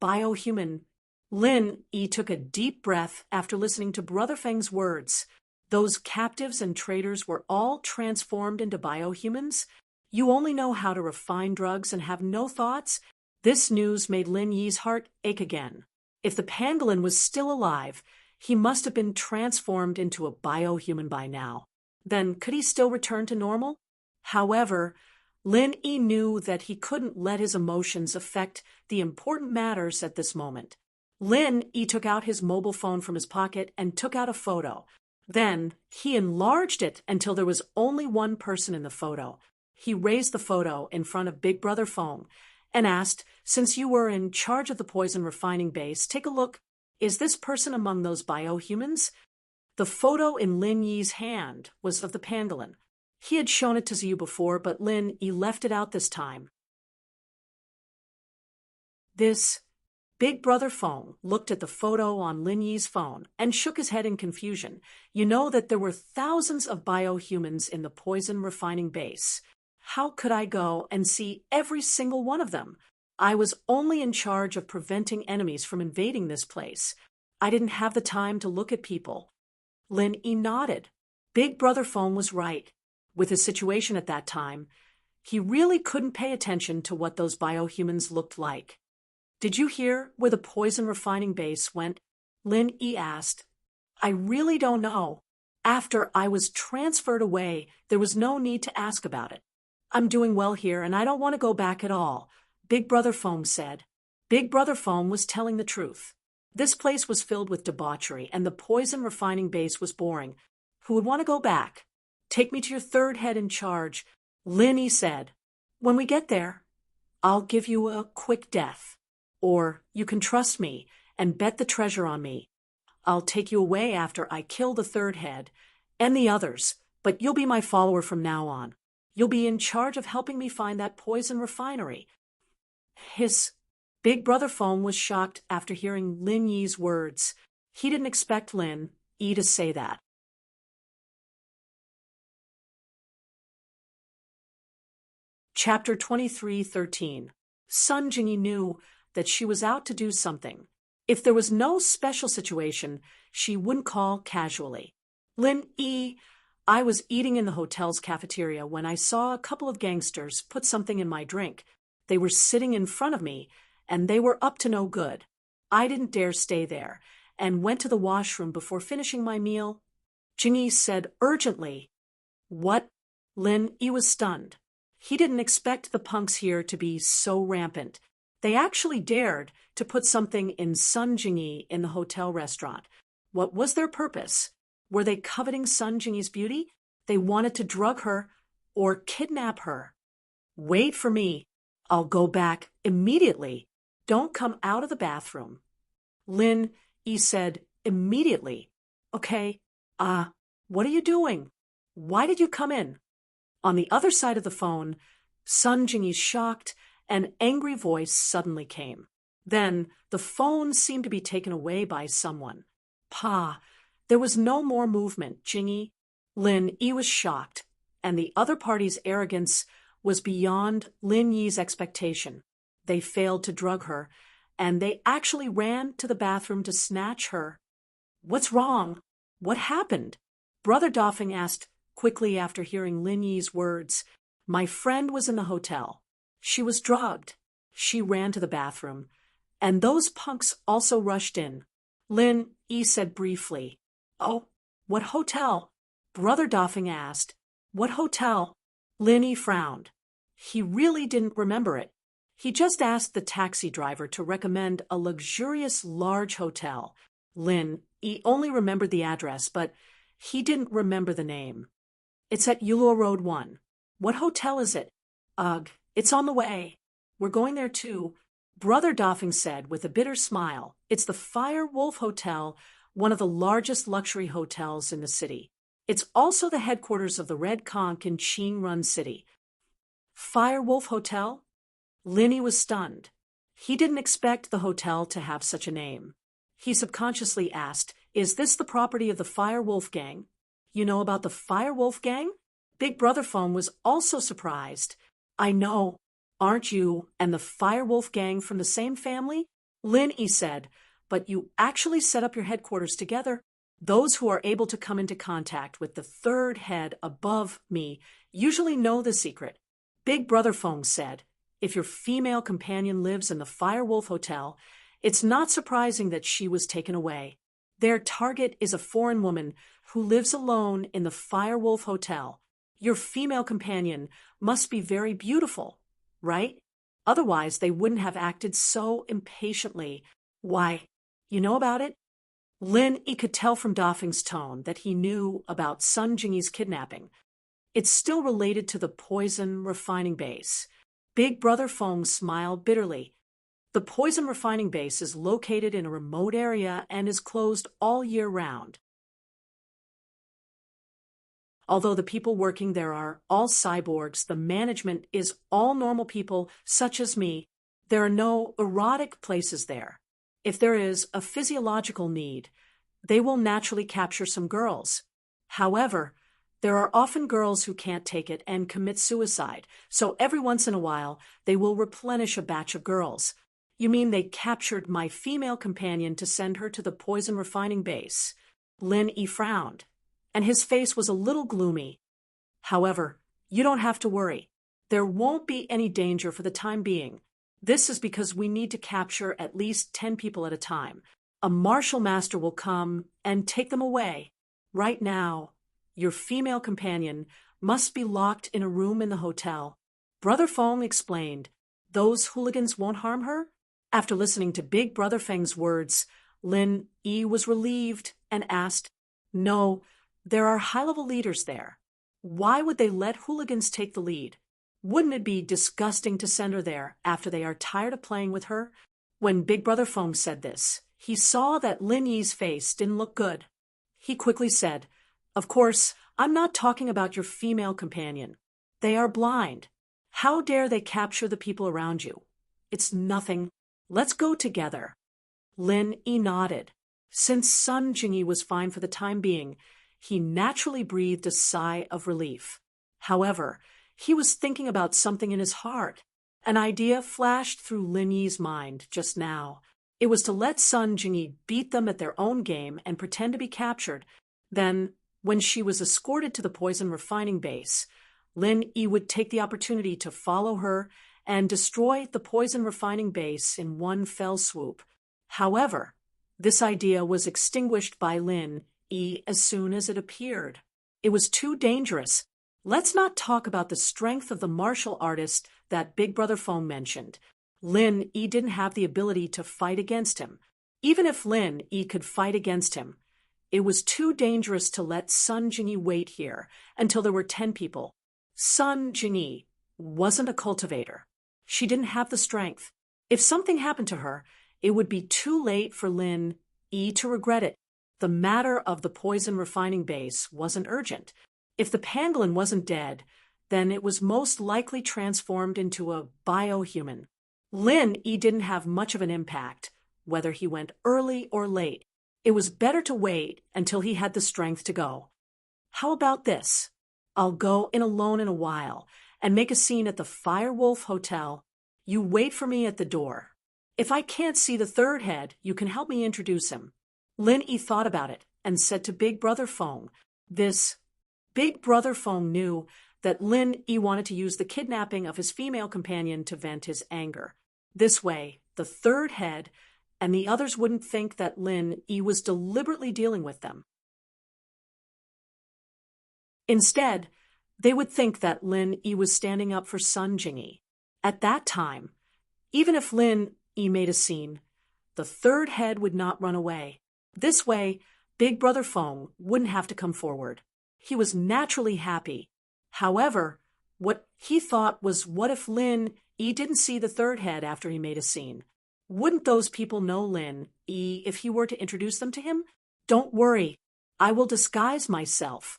Biohuman. Lin Yi took a deep breath after listening to Brother Feng's words. Those captives and traitors were all transformed into biohumans? You only know how to refine drugs and have no thoughts? This news made Lin Yi's heart ache again. If the pangolin was still alive, he must have been transformed into a biohuman by now. Then could he still return to normal? However, Lin Yi knew that he couldn't let his emotions affect the important matters at this moment. Lin Yi took out his mobile phone from his pocket and took out a photo. Then he enlarged it until there was only one person in the photo. He raised the photo in front of Big Brother Feng and asked, since you were in charge of the poison refining base, take a look. Is this person among those biohumans? The photo in Lin Yi's hand was of the pangolin. He had shown it to Ziyu before, but Lin Yi left it out this time. Big Brother Feng looked at the photo on Lin Yi's phone and shook his head in confusion. You know that there were thousands of biohumans in the poison refining base. How could I go and see every single one of them? I was only in charge of preventing enemies from invading this place. I didn't have the time to look at people. Lin Yi nodded. Big Brother Feng was right. With his situation at that time, he really couldn't pay attention to what those biohumans looked like. Did you hear where the poison refining base went? Lin Yi asked. I really don't know. After I was transferred away, there was no need to ask about it. I'm doing well here and I don't want to go back at all, Big Brother Feng said. Big Brother Feng was telling the truth. This place was filled with debauchery and the poison refining base was boring. Who would want to go back? Take me to your third head in charge, Lin Yi said. When we get there, I'll give you a quick death. Or you can trust me and bet the treasure on me. I'll take you away after I kill the third head and the others, but you'll be my follower from now on. You'll be in charge of helping me find that poison refinery. His big brother Fong was shocked after hearing Lin Yi's words. He didn't expect Lin Yi to say that. Chapter 23:13. Sun Jingyi knew that she was out to do something. If there was no special situation, she wouldn't call casually. Lin Yi, I was eating in the hotel's cafeteria when I saw a couple of gangsters put something in my drink. They were sitting in front of me, and they were up to no good. I didn't dare stay there, and went to the washroom before finishing my meal. Jingyi said urgently. What? Lin Yi was stunned. He didn't expect the punks here to be so rampant. They actually dared to put something in Sun Jingyi in the hotel restaurant. What was their purpose? Were they coveting Sun Jingyi's beauty? They wanted to drug her or kidnap her. Wait for me. I'll go back immediately. Don't come out of the bathroom. Lin Yi said immediately. Okay, what are you doing? Why did you come in? On the other side of the phone, Sun Jingyi's shocked and angry voice suddenly came. Then the phone seemed to be taken away by someone. Pa, there was no more movement, Jingyi. Lin Yi was shocked, and the other party's arrogance was beyond Lin Yi's expectation. They failed to drug her, and they actually ran to the bathroom to snatch her. What's wrong? What happened? Brother Dafeng asked quickly after hearing Lin Yi's words. My friend was in the hotel. She was drugged. She ran to the bathroom, and those punks also rushed in. Lin Yi said briefly. Oh, what hotel? Brother Dafeng asked. What hotel? Lin Yi frowned. He really didn't remember it. He just asked the taxi driver to recommend a luxurious large hotel. Lin Yi only remembered the address, but he didn't remember the name. It's at Yuluo Road 1. What hotel is it? Ugh, it's on the way. We're going there too. Brother Dafeng said with a bitter smile. It's the Fire Wolf Hotel, one of the largest luxury hotels in the city. It's also the headquarters of the Red Conch in Qingrun City. Fire Wolf Hotel? Lin Yi was stunned. He didn't expect the hotel to have such a name. He subconsciously asked, Is this the property of the Fire Wolf Gang? You know about the Fire Wolf Gang? Big Brother Phone was also surprised. I know. Aren't you and the Fire Wolf Gang from the same family? Lin Yi said, but you actually set up your headquarters together. Those who are able to come into contact with the third head above me usually know the secret. Big Brother Phone said, if your female companion lives in the Fire Wolf Hotel, it's not surprising that she was taken away. Their target is a foreign woman who lives alone in the Fire Wolf Hotel. Your female companion must be very beautiful, right? Otherwise, they wouldn't have acted so impatiently. Why, you know about it? Lin Yi could tell from Dafeng's tone that he knew about Sun Jingyi's kidnapping. It's still related to the poison refining base. Big Brother Fong smiled bitterly. The poison refining base is located in a remote area and is closed all year round. Although the people working there are all cyborgs, the management is all normal people such as me. There are no erotic places there. If there is a physiological need, they will naturally capture some girls. However, there are often girls who can't take it and commit suicide, so every once in a while they will replenish a batch of girls. You mean they captured my female companion to send her to the poison refining base? Lin Yi frowned, and his face was a little gloomy. However, you don't have to worry. There won't be any danger for the time being. This is because we need to capture at least 10 people at a time. A martial master will come and take them away. Right now, your female companion must be locked in a room in the hotel. Brother Fong explained, those hooligans won't harm her? After listening to Big Brother Feng's words, Lin Yi was relieved and asked, No, there are high-level leaders there. Why would they let hooligans take the lead? Wouldn't it be disgusting to send her there after they are tired of playing with her? When Big Brother Fong said this, he saw that Lin Yi's face didn't look good. He quickly said, Of course, I'm not talking about your female companion. They are blind. How dare they capture the people around you? It's nothing. Let's go together. Lin Yi nodded. Since Sun Jingyi was fine for the time being, he naturally breathed a sigh of relief. However, he was thinking about something in his heart. An idea flashed through Lin Yi's mind just now. It was to let Sun Jingyi beat them at their own game and pretend to be captured. Then, when she was escorted to the poison refining base, Lin Yi would take the opportunity to follow her and destroy the poison refining base in one fell swoop. However, this idea was extinguished by Lin Yi as soon as it appeared. It was too dangerous. Let's not talk about the strength of the martial artist that Big Brother Feng mentioned. Lin Yi didn't have the ability to fight against him. Even if Lin Yi could fight against him, it was too dangerous to let Sun Jingyi wait here until there were 10 people. Sun Jingyi wasn't a cultivator. She didn't have the strength. If something happened to her, it would be too late for Lin Yi to regret it. The matter of the poison refining base wasn't urgent. If the pangolin wasn't dead, then it was most likely transformed into a biohuman. Lin Yi didn't have much of an impact, whether he went early or late. It was better to wait until he had the strength to go. How about this? I'll go in alone in a while and make a scene at the Firewolf Hotel. You wait for me at the door. If I can't see the third head, you can help me introduce him. Lin Yi thought about it and said to Big Brother Feng this. Big Brother Feng knew that Lin Yi wanted to use the kidnapping of his female companion to vent his anger. This way, the third head and the others wouldn't think that Lin Yi was deliberately dealing with them. Instead, they would think that Lin Yi was standing up for Sun Jingyi. At that time, even if Lin Yi made a scene, the third head would not run away. This way, Big Brother Feng wouldn't have to come forward. He was naturally happy. However, what he thought was, what if Lin Yi didn't see the third head after he made a scene? Wouldn't those people know Lin Yi if he were to introduce them to him? Don't worry, I will disguise myself.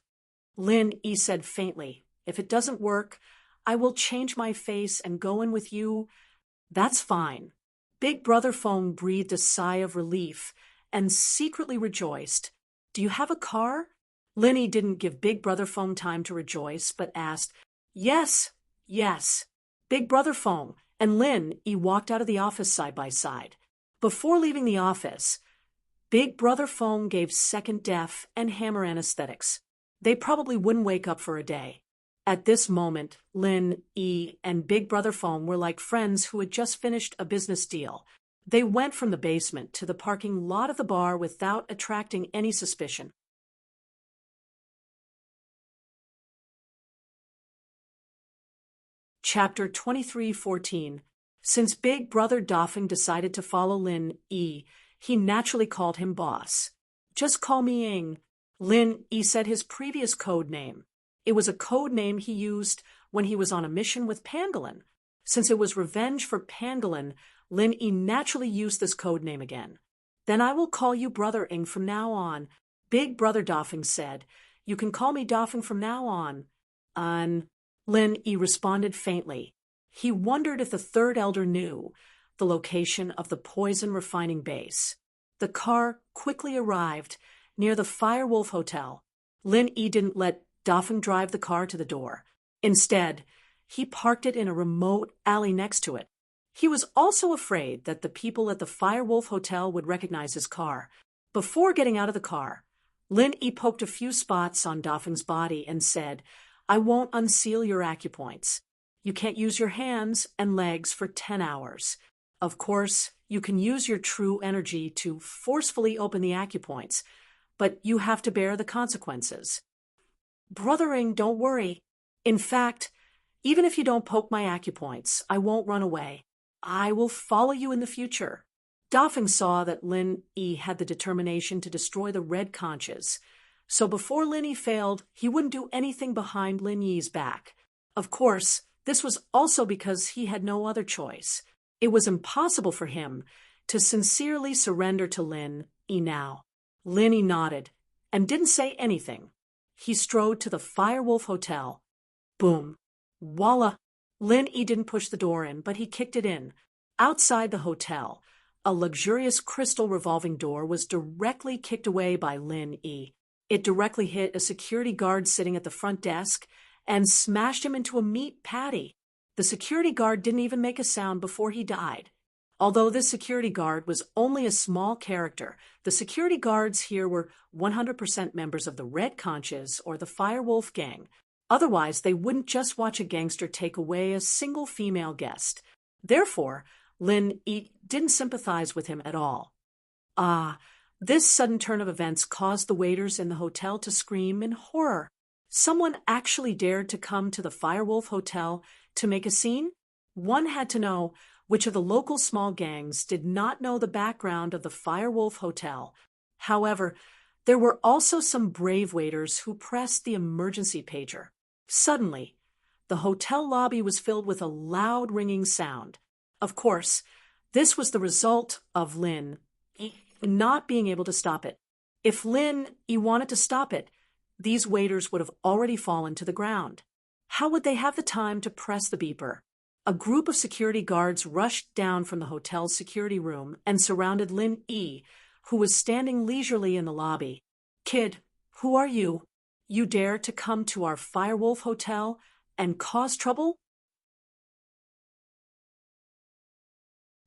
Lin Yi said faintly, if it doesn't work, I will change my face and go in with you. That's fine. Big Brother Feng breathed a sigh of relief and secretly rejoiced. Do you have a car? Lin Yi didn't give Big Brother Feng time to rejoice, but asked, Yes. Big Brother Feng and Lin Yi walked out of the office side by side. Before leaving the office, Big Brother Feng gave second def and hammer anesthetics. They probably wouldn't wake up for a day. At this moment, Lin Yi and Big Brother Feng were like friends who had just finished a business deal. They went from the basement to the parking lot of the bar without attracting any suspicion. Chapter 23:14. Since Big Brother Dafeng decided to follow Lin Yi, he naturally called him boss. Just call me Ying. Lin Yi said his previous code name. It was a code name he used when he was on a mission with Pangolin. Since it was revenge for Pangolin, Lin Yi naturally used this code name again. Then I will call you Brother Ying from now on. Big Brother Dafeng said, You can call me Dafeng from now on. Lin Yi responded faintly. He wondered if the third elder knew the location of the poison refining base. The car quickly arrived near the Firewolf Hotel. Lin Yi didn't let Dafeng drive the car to the door. Instead, he parked it in a remote alley next to it. He was also afraid that the people at the Firewolf Hotel would recognize his car. Before getting out of the car, Lin Yi poked a few spots on Dafeng's body and said, I won't unseal your acupoints. You can't use your hands and legs for 10 hours. Of course, you can use your true energy to forcefully open the acupoints, but you have to bear the consequences. Brother Ying, don't worry. In fact, even if you don't poke my acupoints, I won't run away. I will follow you in the future. Dafeng saw that Lin Yi had the determination to destroy the red conches. So before Lin Yi failed, he wouldn't do anything behind Lin Yi's back. Of course, this was also because he had no other choice. It was impossible for him to sincerely surrender to Lin Yi now. Lin Yi nodded and didn't say anything. He strode to the Firewolf Hotel. Boom. Voila! Lin E didn't push the door in, but he kicked it in. Outside the hotel, a luxurious crystal revolving door was directly kicked away by Lin E. It directly hit a security guard sitting at the front desk and smashed him into a meat patty. The security guard didn't even make a sound before he died. Although this security guard was only a small character, the security guards here were 100% members of the Red Conches or the Firewolf Gang. Otherwise, they wouldn't just watch a gangster take away a single female guest. Therefore, Lin E didn't sympathize with him at all. This sudden turn of events caused the waiters in the hotel to scream in horror. Someone actually dared to come to the Firewolf Hotel to make a scene? One had to know which of the local small gangs did not know the background of the Firewolf Hotel. However, there were also some brave waiters who pressed the emergency pager. Suddenly, the hotel lobby was filled with a loud ringing sound. Of course, this was the result of Lin E not being able to stop it. If Lin E wanted to stop it, these waiters would have already fallen to the ground. How would they have the time to press the beeper? A group of security guards rushed down from the hotel's security room and surrounded Lin E, who was standing leisurely in the lobby. "Kid, who are you? You dare to come to our Firewolf Hotel and cause trouble?"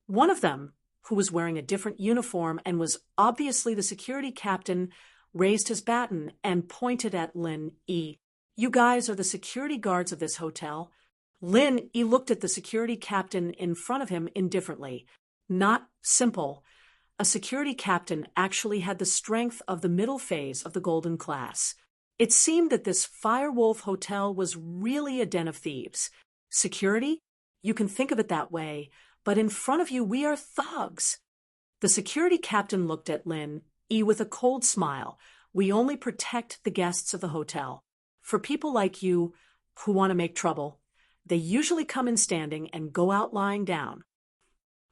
One of them, who was wearing a different uniform and was obviously the security captain, raised his baton and pointed at Lin E. "You guys are the security guards of this hotel." Lin E looked at the security captain in front of him indifferently. Not simple. A security captain actually had the strength of the middle phase of the golden class. It seemed that this Firewolf Hotel was really a den of thieves. Security? You can think of it that way, but in front of you we are thugs. The security captain looked at Lin E with a cold smile. "We only protect the guests of the hotel. For people like you who want to make trouble, they usually come in standing and go out lying down."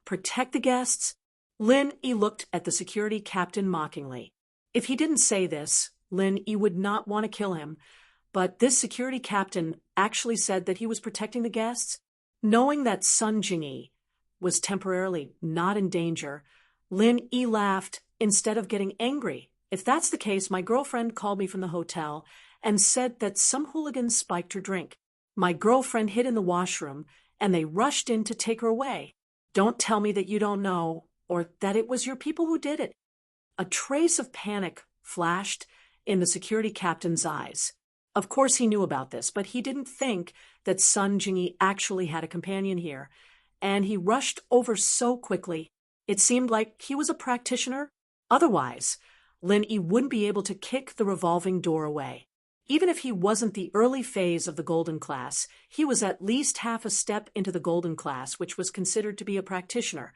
Protect the guests? Lin E looked at the security captain mockingly. If he didn't say this, Lin E would not want to kill him, but this security captain actually said that he was protecting the guests. Knowing that Sun Jingyi was temporarily not in danger, Lin E laughed instead of getting angry. "If that's the case, my girlfriend called me from the hotel and said that some hooligans spiked her drink. My girlfriend hid in the washroom, and they rushed in to take her away. Don't tell me that you don't know, or that it was your people who did it." A trace of panic flashed in the security captain's eyes. Of course he knew about this, but he didn't think that Sun Jingyi actually had a companion here, and he rushed over so quickly. It seemed like he was a practitioner. Otherwise, Lin E wouldn't be able to kick the revolving door away. Even if he wasn't the early phase of the golden class, he was at least half a step into the golden class, which was considered to be a practitioner.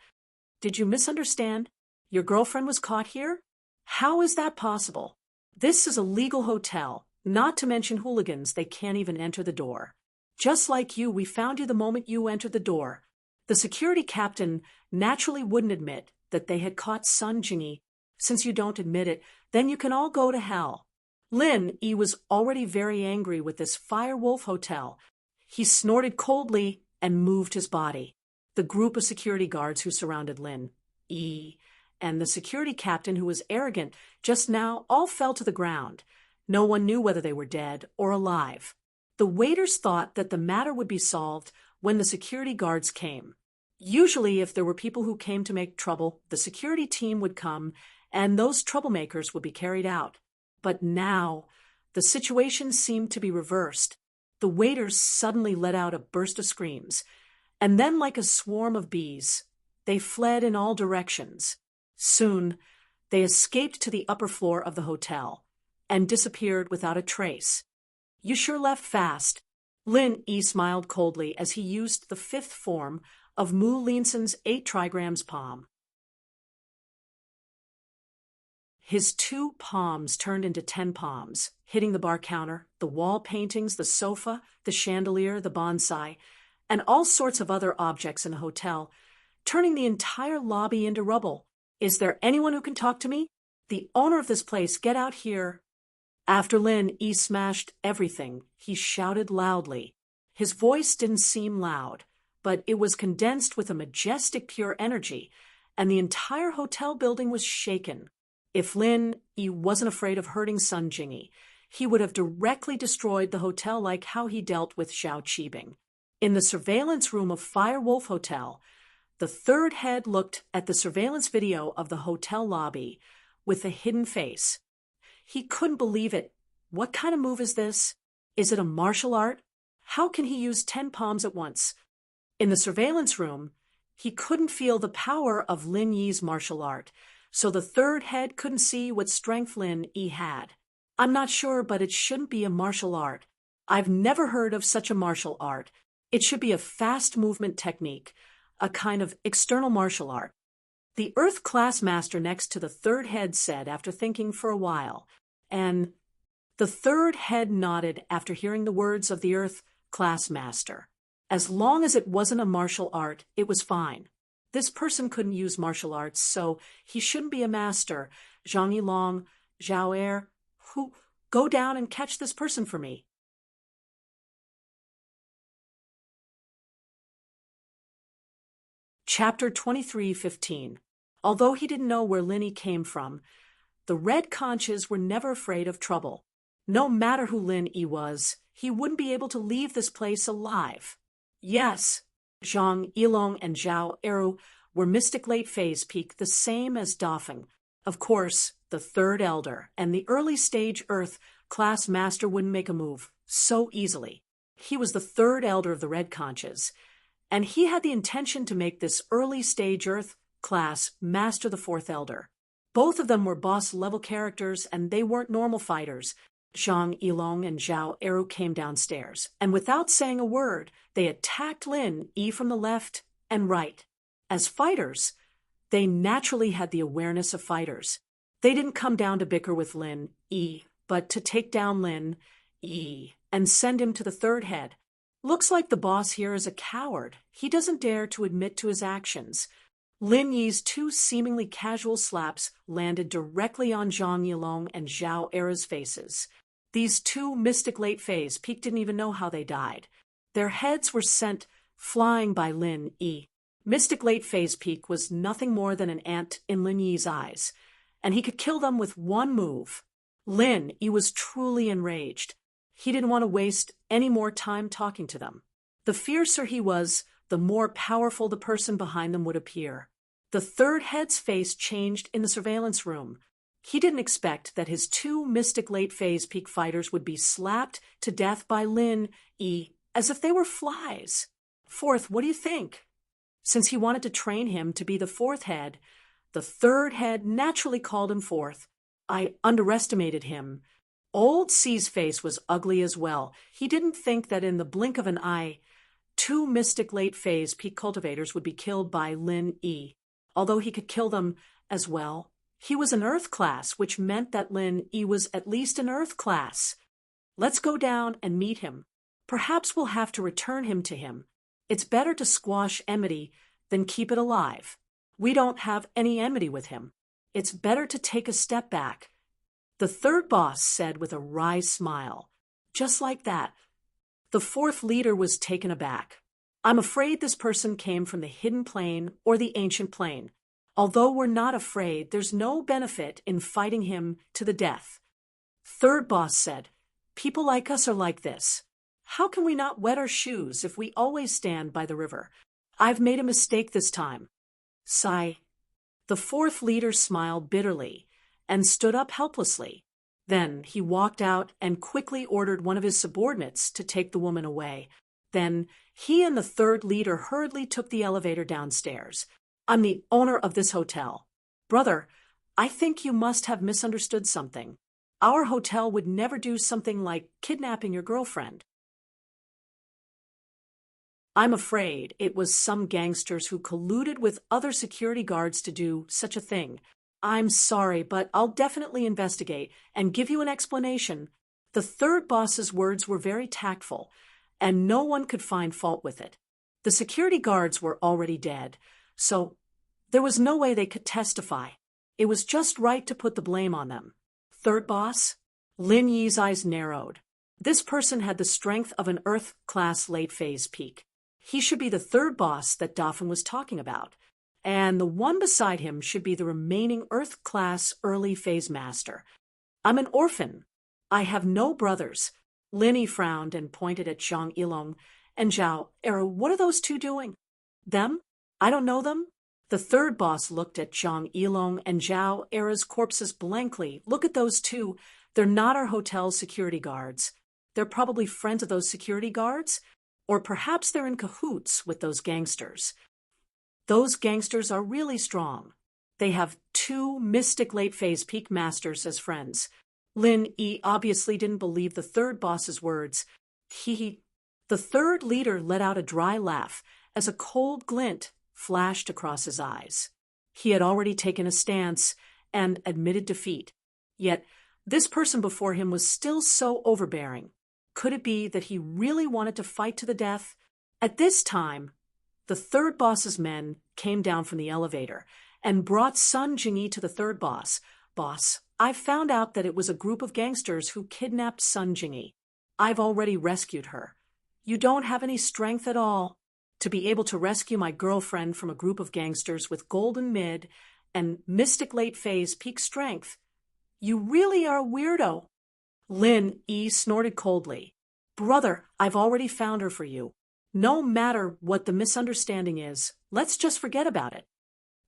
"Did you misunderstand? Your girlfriend was caught here? How is that possible? This is a legal hotel, not to mention hooligans. They can't even enter the door. Just like you, we found you the moment you entered the door." The security captain naturally wouldn't admit that they had caught Sun Jingyi. "Since you don't admit it, then you can all go to hell." Lin E was already very angry with this Firewolf Hotel. He snorted coldly and moved his body. The group of security guards who surrounded Lin E and the security captain, who was arrogant just now, all fell to the ground. No one knew whether they were dead or alive. The waiters thought that the matter would be solved when the security guards came. Usually, if there were people who came to make trouble, the security team would come and those troublemakers would be carried out. But now, the situation seemed to be reversed. The waiters suddenly let out a burst of screams, and then like a swarm of bees, they fled in all directions. Soon, they escaped to the upper floor of the hotel and disappeared without a trace. "You sure left fast." Lin E smiled coldly as he used the fifth form of Mu Linson's 8 trigrams palm. His 2 palms turned into 10 palms, hitting the bar counter, the wall paintings, the sofa, the chandelier, the bonsai, and all sorts of other objects in the hotel, turning the entire lobby into rubble. "Is there anyone who can talk to me? The owner of this place, get out here." After Lin E smashed everything, he shouted loudly, His voice didn't seem loud, but it was condensed with a majestic pure energy, and the entire hotel building was shaken. If Lin Yi wasn't afraid of hurting Sun Jingyi, he would have directly destroyed the hotel like how he dealt with Xiao Qibing. In the surveillance room of Firewolf Hotel, the third head looked at the surveillance video of the hotel lobby with a hidden face. He couldn't believe it. What kind of move is this? Is it a martial art? How can he use 10 palms at once? In the surveillance room, he couldn't feel the power of Lin Yi's martial art, so the third head couldn't see what strength Lin Yi had. I'm not sure, but it shouldn't be a martial art. I've never heard of such a martial art. It should be a fast movement technique, a kind of external martial art. The Earth class master next to the third head said after thinking for a while, and the third head nodded after hearing the words of the Earth class master. As long as it wasn't a martial art, it was fine. This person couldn't use martial arts, so he shouldn't be a master. Zhang Yilong, Zhao Er, go down and catch this person for me. Chapter 23:15. Although he didn't know where Lin Yi came from, the Red Conches were never afraid of trouble. No matter who Lin Yi was, he wouldn't be able to leave this place alive. Yes, Zhang Yilong and Zhao Eru were Mystic Late Phase Peak, the same as Dafeng. Of course, the Third Elder and the early stage Earth class master wouldn't make a move so easily. He was the Third Elder of the Red Conches, and he had the intention to make this early stage Earth class master the Fourth Elder. Both of them were boss-level characters, and they weren't normal fighters. Zhang Yilong and Zhao Eru came downstairs, and without saying a word, they attacked Lin Yi from the left and right. As fighters, they naturally had the awareness of fighters. They didn't come down to bicker with Lin Yi, but to take down Lin Yi and send him to the third head. Looks like the boss here is a coward. He doesn't dare to admit to his actions. Lin Yi's two seemingly casual slaps landed directly on Zhang Yilong and Zhao Eru's faces. These two Mystic Late Phase Peak didn't even know how they died. Their heads were sent flying by Lin Yi. Mystic Late Phase Peak was nothing more than an ant in Lin Yi's eyes, and he could kill them with one move. Lin Yi was truly enraged. He didn't want to waste any more time talking to them. The fiercer he was, the more powerful the person behind them would appear. The third head's face changed in the surveillance room. He didn't expect that his two Mystic Late Phase Peak fighters would be slapped to death by Lin Yi as if they were flies. Fourth, what do you think? Since he wanted to train him to be the fourth head, the third head naturally called him fourth. I underestimated him. Old C's face was ugly as well. He didn't think that in the blink of an eye, two Mystic Late Phase Peak cultivators would be killed by Lin Yi. Although he could kill them as well, he was an Earth class, which meant that Lin Yi was at least an Earth class. Let's go down and meet him. Perhaps we'll have to return him to him. It's better to squash enmity than keep it alive. We don't have any enmity with him. It's better to take a step back. The third boss said with a wry smile. Just like that. The fourth leader was taken aback. I'm afraid this person came from the hidden plane or the ancient plane. Although we're not afraid, there's no benefit in fighting him to the death. Third boss said, people like us are like this. How can we not wet our shoes if we always stand by the river? I've made a mistake this time. Sigh. The fourth leader smiled bitterly and stood up helplessly. Then he walked out and quickly ordered one of his subordinates to take the woman away. Then he and the third leader hurriedly took the elevator downstairs. I'm the owner of this hotel. Brother, I think you must have misunderstood something. Our hotel would never do something like kidnapping your girlfriend. I'm afraid it was some gangsters who colluded with other security guards to do such a thing. I'm sorry, but I'll definitely investigate and give you an explanation. The third boss's words were very tactful, and no one could find fault with it. The security guards were already dead, so there was no way they could testify. It was just right to put the blame on them. Third boss? Lin Yi's eyes narrowed. This person had the strength of an Earth-class late-phase peak. He should be the third boss that Dauphin was talking about, and the one beside him should be the remaining Earth-class early-phase master. I'm an orphan. I have no brothers. Lin frowned and pointed at Zhang Yilong and Zhao Era. What are those two doing? Them? I don't know them. The third boss looked at Zhang Yilong and Zhao Era's corpses blankly. Look at those two. They're not our hotel's security guards. They're probably friends of those security guards, or perhaps they're in cahoots with those gangsters. Those gangsters are really strong. They have two mystic late-phase peak masters as friends. Lin obviously didn't believe the third boss's words. The third leader let out a dry laugh as a cold glint flashed across his eyes. He had already taken a stance and admitted defeat. Yet, this person before him was still so overbearing. Could it be that he really wanted to fight to the death? At this time, the third boss's men came down from the elevator and brought Sun Jingyi to the third boss. Boss, I've found out that it was a group of gangsters who kidnapped Sun Jingyi. I've already rescued her. You don't have any strength at all to be able to rescue my girlfriend from a group of gangsters with golden mid and mystic late phase peak strength. You really are a weirdo. Lin snorted coldly. Brother, I've already found her for you. No matter what the misunderstanding is, let's just forget about it.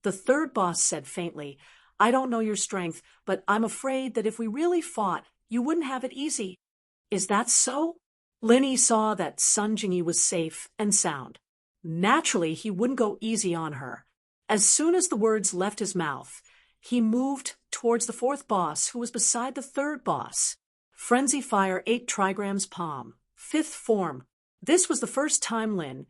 The third boss said faintly, I don't know your strength, but I'm afraid that if we really fought, you wouldn't have it easy. Is that so? Lin saw that Sun Jingyi was safe and sound. Naturally, he wouldn't go easy on her. As soon as the words left his mouth, he moved towards the fourth boss, who was beside the third boss. Frenzy Fire 8 trigrams palm, fifth form. This was the first time Lin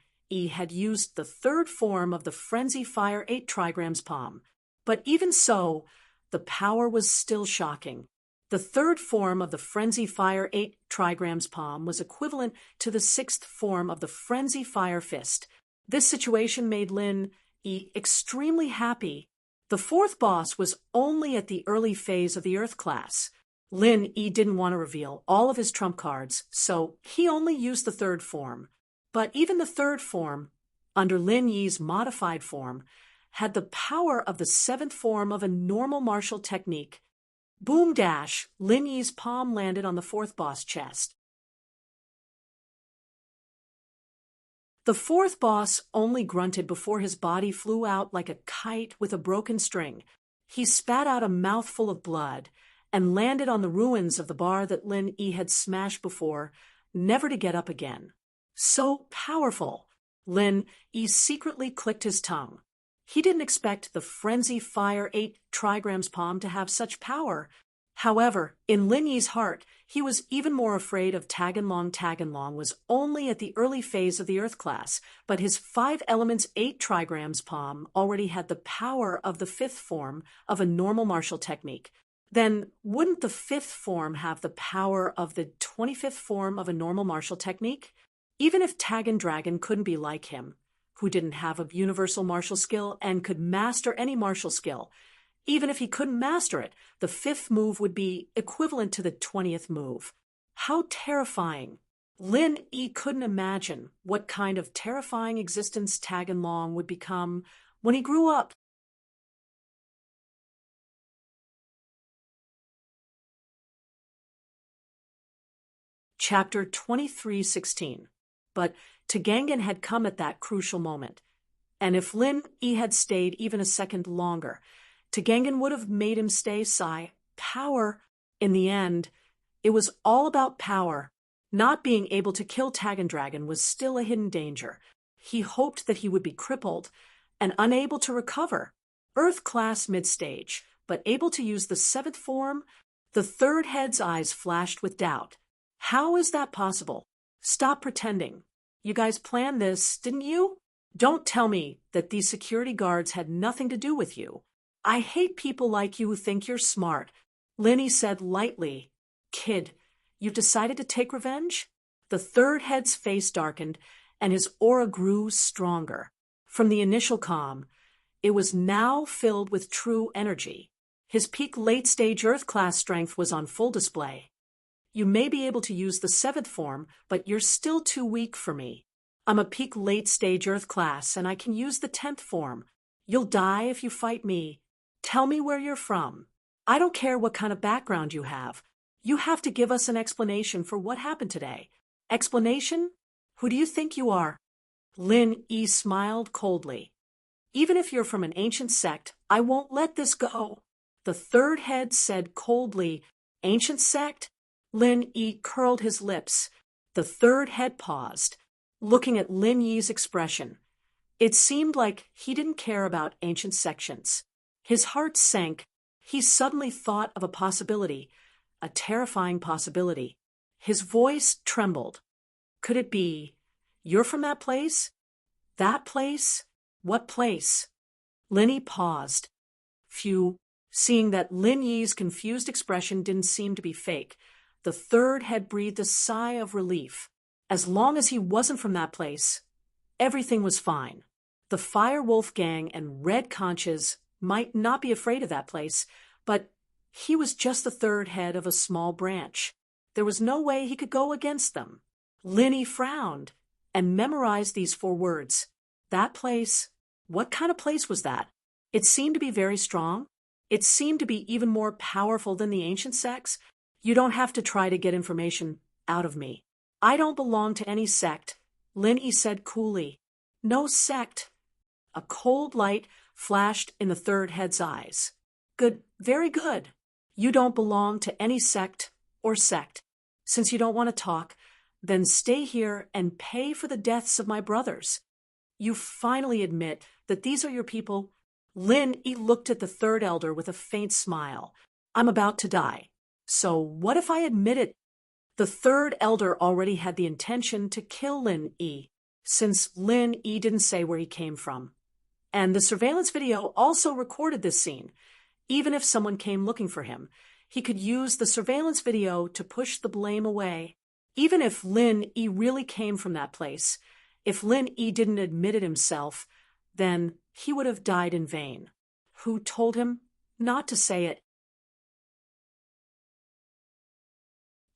had used the third form of the Frenzy Fire 8 trigrams palm. But even so, the power was still shocking. The third form of the Frenzy Fire 8 trigrams palm was equivalent to the sixth form of the Frenzy Fire fist. This situation made Lin extremely happy. The fourth boss was only at the early phase of the Earth class. Lin didn't want to reveal all of his trump cards, so he only used the third form. But even the third form, under Lin Yi's modified form, had the power of the seventh form of a normal martial technique. Boom dash, Lin Yi's palm landed on the fourth boss' chest. The fourth boss only grunted before his body flew out like a kite with a broken string. He spat out a mouthful of blood and landed on the ruins of the bar that Lin had smashed before, never to get up again. So powerful! Lin secretly clicked his tongue. He didn't expect the Frenzy Fire 8 trigrams palm to have such power. However, in Lin Yi's heart, he was even more afraid of Taganlong. Taganlong was only at the early phase of the Earth class, but his 5 elements 8 trigrams palm already had the power of the fifth form of a normal martial technique. Then wouldn't the fifth form have the power of the 25th form of a normal martial technique? Even if Tagan Dragon couldn't be like him, who didn't have a universal martial skill and could master any martial skill, even if he couldn't master it, the fifth move would be equivalent to the 20th move. How terrifying! Lin couldn't imagine what kind of terrifying existence Taganlong would become when he grew up. Chapter 23:16. But Tagangan had come at that crucial moment. And if Lin had stayed even a second longer, Tagangan would have made him stay. Power. In the end, it was all about power. Not being able to kill Tagan Dragon was still a hidden danger. He hoped that he would be crippled and unable to recover. Earth class mid-stage, but able to use the seventh form? The third head's eyes flashed with doubt. How is that possible? Stop pretending. You guys planned this, didn't you? Don't tell me that these security guards had nothing to do with you. I hate people like you who think you're smart. Lin said lightly. Kid, you've decided to take revenge? The third head's face darkened, and his aura grew stronger. From the initial calm, it was now filled with true energy. His peak late-stage Earth-class strength was on full display. You may be able to use the 7th form, but you're still too weak for me. I'm a peak late-stage Earth class, and I can use the 10th form. You'll die if you fight me. Tell me where you're from. I don't care what kind of background you have. You have to give us an explanation for what happened today. Explanation? Who do you think you are? Lin Yi smiled coldly. Even if you're from an ancient sect, I won't let this go. The third head said coldly, Ancient sect? Lin Yi curled his lips. The third head paused, looking at Lin Yi's expression. It seemed like he didn't care about ancient sections. His heart sank. He suddenly thought of a possibility, a terrifying possibility. His voice trembled. Could it be, you're from that place? That place? What place? Lin Yi paused. Phew. Seeing that Lin Yi's confused expression didn't seem to be fake, the third head breathed a sigh of relief. As long as he wasn't from that place, everything was fine. The Fire Wolf Gang and Red Conches might not be afraid of that place, but he was just the third head of a small branch. There was no way he could go against them. Lin Yi frowned and memorized these 4 words. That place? What kind of place was that? It seemed to be very strong. It seemed to be even more powerful than the ancient sects. You don't have to try to get information out of me. I don't belong to any sect, Lin Yi said coolly. No sect. A cold light flashed in the third head's eyes. Good, very good. You don't belong to any sect or sect. Since you don't want to talk, then stay here and pay for the deaths of my brothers. You finally admit that these are your people. Lin Yi looked at the third elder with a faint smile. I'm about to die. So what if I admit it? The third elder already had the intention to kill Lin Yi, since Lin Yi didn't say where he came from. And the surveillance video also recorded this scene. Even if someone came looking for him, he could use the surveillance video to push the blame away. Even if Lin Yi really came from that place, if Lin Yi didn't admit it himself, then he would have died in vain. Who told him not to say it?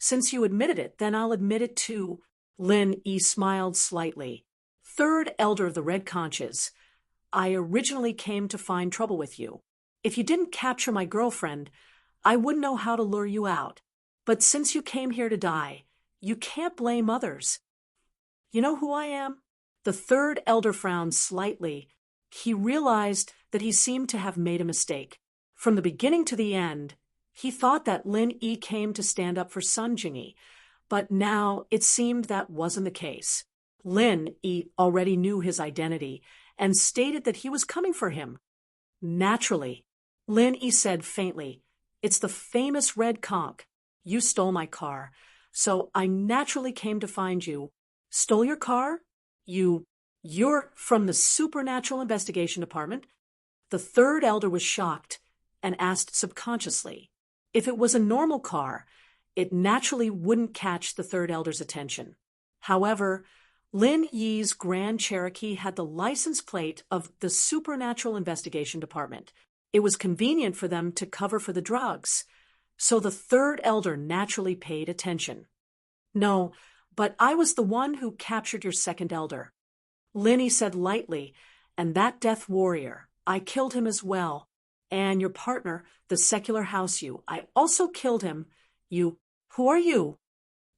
Since you admitted it, then I'll admit it too. Lin Yi smiled slightly. Third elder of the Red Conches, I originally came to find trouble with you. If you didn't capture my girlfriend, I wouldn't know how to lure you out. But since you came here to die, you can't blame others. You know who I am? The third elder frowned slightly. He realized that he seemed to have made a mistake. From the beginning to the end, he thought that Lin Yi came to stand up for Sun Jingyi, but now it seemed that wasn't the case. Lin Yi already knew his identity and stated that he was coming for him. Naturally, Lin Yi said faintly, it's the famous Red Conch. You stole my car, so I naturally came to find you. Stole your car? You're from the Supernatural Investigation Department? The third elder was shocked and asked subconsciously. If it was a normal car, it naturally wouldn't catch the third elder's attention. However, Lin Yi's Grand Cherokee had the license plate of the Supernatural Investigation Department. It was convenient for them to cover for the drugs, so the third elder naturally paid attention. No, but I was the one who captured your second elder. Lin Yi said lightly, and that death warrior, I killed him as well. And your partner, the secular house you, I also killed him. Who are you?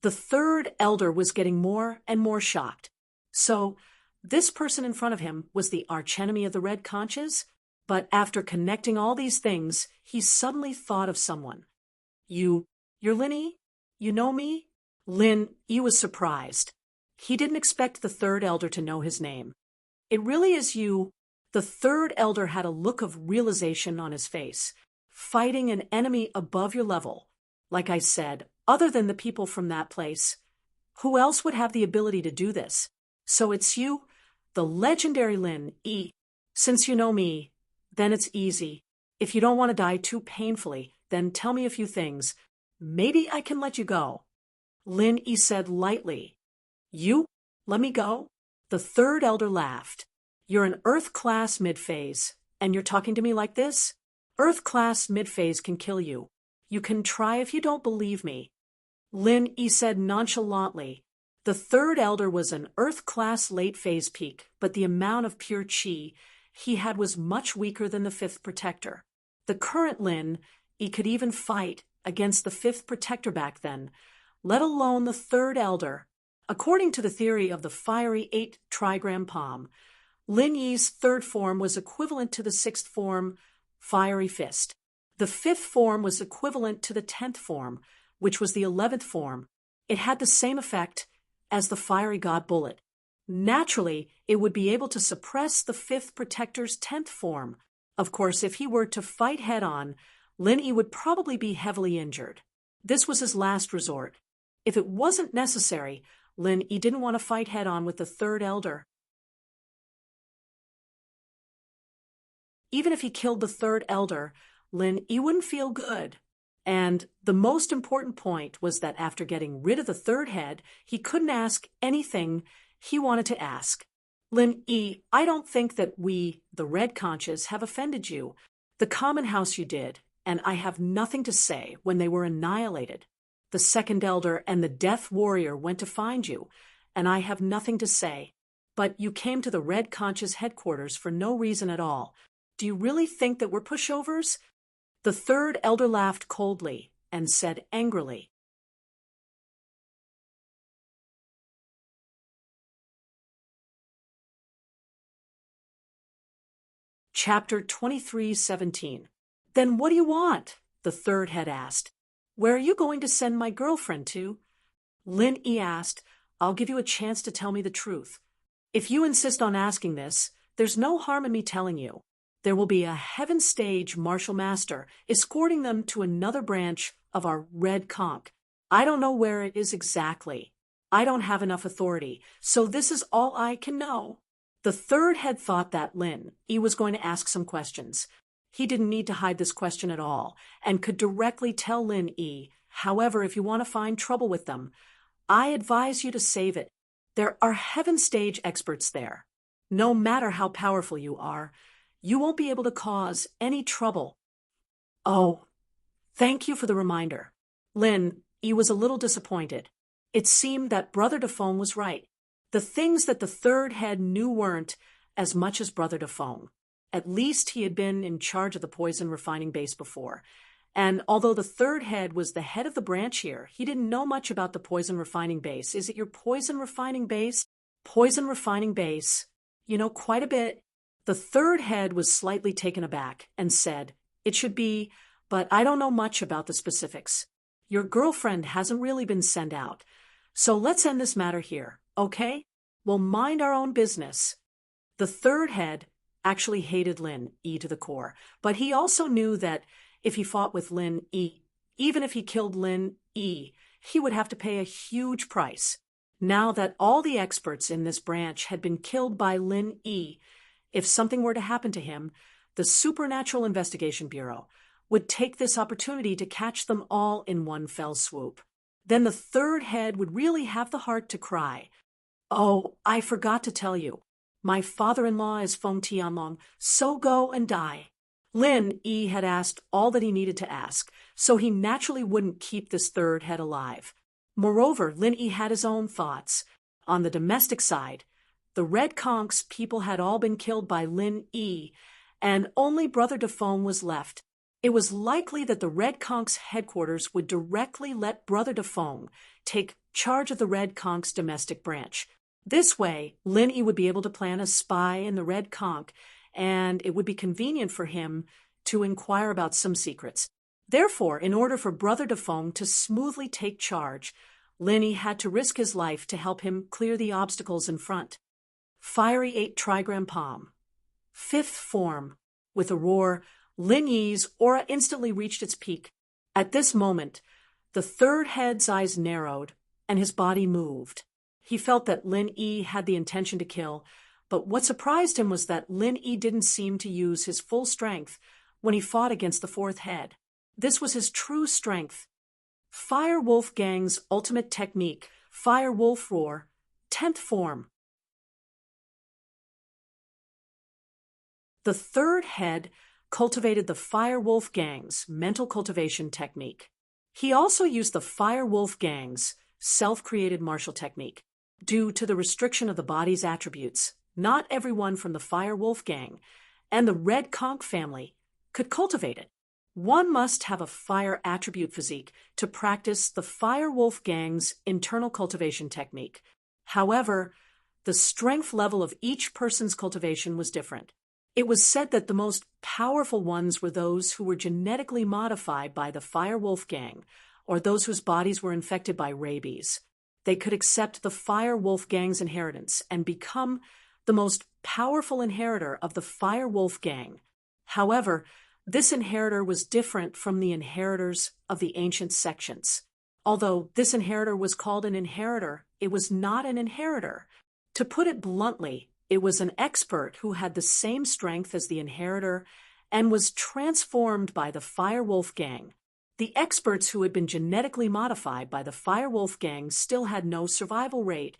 The third elder was getting more and more shocked. So, this person in front of him was the archenemy of the Red Conches? But after connecting all these things, he suddenly thought of someone. You're Lin Yi? You know me? Lin Yi was surprised. He didn't expect the third elder to know his name. It really is you. The third elder had a look of realization on his face. Fighting an enemy above your level. Like I said, other than the people from that place. Who else would have the ability to do this? So it's you, the legendary Lin Yi. Since you know me, then it's easy. If you don't want to die too painfully, then tell me a few things. Maybe I can let you go. Lin Yi said lightly. You? Let me go? The third elder laughed. You're an Earth class mid-phase, and you're talking to me like this? Earth class mid-phase can kill you. You can try if you don't believe me. Lin Yi said nonchalantly. The third elder was an Earth-class late-phase peak, but the amount of pure chi he had was much weaker than the fifth protector. The current Lin Yi could even fight against the fifth protector back then, let alone the third elder. According to the theory of the fiery 8 trigram palm, Lin Yi's third form was equivalent to the sixth form, fiery fist. The fifth form was equivalent to the 10th form, which was the 11th form. It had the same effect as the fiery god bullet. Naturally, it would be able to suppress the fifth protector's 10th form. Of course, if he were to fight head-on, Lin Yi would probably be heavily injured. This was his last resort. If it wasn't necessary, Lin Yi didn't want to fight head-on with the third elder. Even if he killed the third elder, Lin Yi wouldn't feel good. And the most important point was that after getting rid of the third head, he couldn't ask anything he wanted to ask. Lin Yi, I don't think that we, the Red Conches, have offended you. The common house you did, and I have nothing to say when they were annihilated. The second elder and the death warrior went to find you, and I have nothing to say. But you came to the Red Conches headquarters for no reason at all. Do you really think that we're pushovers? The third elder laughed coldly and said angrily. Chapter 23:17. Then what do you want? The third had asked. Where are you going to send my girlfriend to? Lin Yi asked, I'll give you a chance to tell me the truth. If you insist on asking this, there's no harm in me telling you. There will be a heaven stage martial master escorting them to another branch of our Red Conch. I don't know where it is exactly. I don't have enough authority, so this is all I can know. The third had thought that Lin Yi was going to ask some questions. He didn't need to hide this question at all, and could directly tell Lin Yi. However, if you want to find trouble with them, I advise you to save it. There are heaven stage experts there. No matter how powerful you are, you won't be able to cause any trouble. Oh, thank you for the reminder. Lin Yi was a little disappointed. It seemed that Brother Defoe was right. The things that the third head knew weren't as much as Brother Defoe. At least he had been in charge of the poison refining base before. And although the third head was the head of the branch here, he didn't know much about the poison refining base. Is it your poison refining base? Poison refining base. You know quite a bit. The third head was slightly taken aback and said, It should be, but I don't know much about the specifics. Your girlfriend hasn't really been sent out. So let's end this matter here, okay? We'll mind our own business. The third head actually hated Lin Yi to the core, but he also knew that if he fought with Lin Yi, even if he killed Lin Yi, he would have to pay a huge price. Now that all the experts in this branch had been killed by Lin Yi, if something were to happen to him, the Supernatural Investigation Bureau would take this opportunity to catch them all in one fell swoop. Then the third head would really have the heart to cry. Oh, I forgot to tell you. My father-in-law is Feng Tianlong, so go and die. Lin Yi had asked all that he needed to ask, so he naturally wouldn't keep this third head alive. Moreover, Lin Yi had his own thoughts. On the domestic side, the Red Conch's people had all been killed by Lin Yi, and only Brother Defoe was left. It was likely that the Red Conch's headquarters would directly let Brother Defoe take charge of the Red Conch's domestic branch. This way, Lin Yi would be able to plan a spy in the Red Conch, and it would be convenient for him to inquire about some secrets. Therefore, in order for Brother Defoe to smoothly take charge, Lin Yi had to risk his life to help him clear the obstacles in front. Fiery 8 trigram palm. Fifth form. With a roar, Lin Yi's aura instantly reached its peak. At this moment, the third head's eyes narrowed, and his body moved. He felt that Lin Yi had the intention to kill, but what surprised him was that Lin Yi didn't seem to use his full strength when he fought against the fourth head. This was his true strength. Fire Wolf Gang's ultimate technique, Fire Wolf Roar, 10th form. The third head cultivated the Fire Wolf Gang's mental cultivation technique. He also used the Fire Wolf Gang's self-created martial technique. Due to the restriction of the body's attributes, not everyone from the Fire Wolf Gang and the Red Conch family could cultivate it. One must have a fire attribute physique to practice the Fire Wolf Gang's internal cultivation technique. However, the strength level of each person's cultivation was different. It was said that the most powerful ones were those who were genetically modified by the Fire Wolf Gang, or those whose bodies were infected by rabies. They could accept the Fire Wolf Gang's inheritance and become the most powerful inheritor of the Fire Wolf Gang. However, this inheritor was different from the inheritors of the ancient sections. Although this inheritor was called an inheritor, it was not an inheritor. To put it bluntly, it was an expert who had the same strength as the inheritor and was transformed by the Fire Wolf Gang. The experts who had been genetically modified by the Fire Wolf Gang still had no survival rate,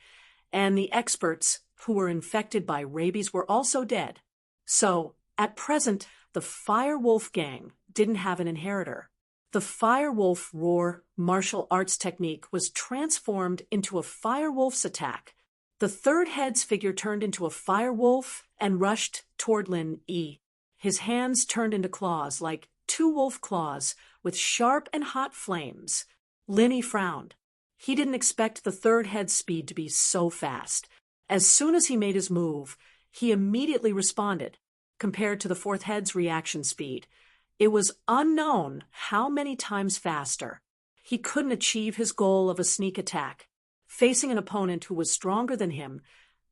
and the experts who were infected by rabies were also dead. So, at present, the Fire Wolf Gang didn't have an inheritor. The Fire Wolf Roar martial arts technique was transformed into a Fire Wolf's attack. The third head's figure turned into a fire wolf and rushed toward Lin Yi. His hands turned into claws, like two wolf claws, with sharp and hot flames. Lin Yi frowned. He didn't expect the third head's speed to be so fast. As soon as he made his move, he immediately responded. Compared to the fourth head's reaction speed, it was unknown how many times faster. He couldn't achieve his goal of a sneak attack, facing an opponent who was stronger than him.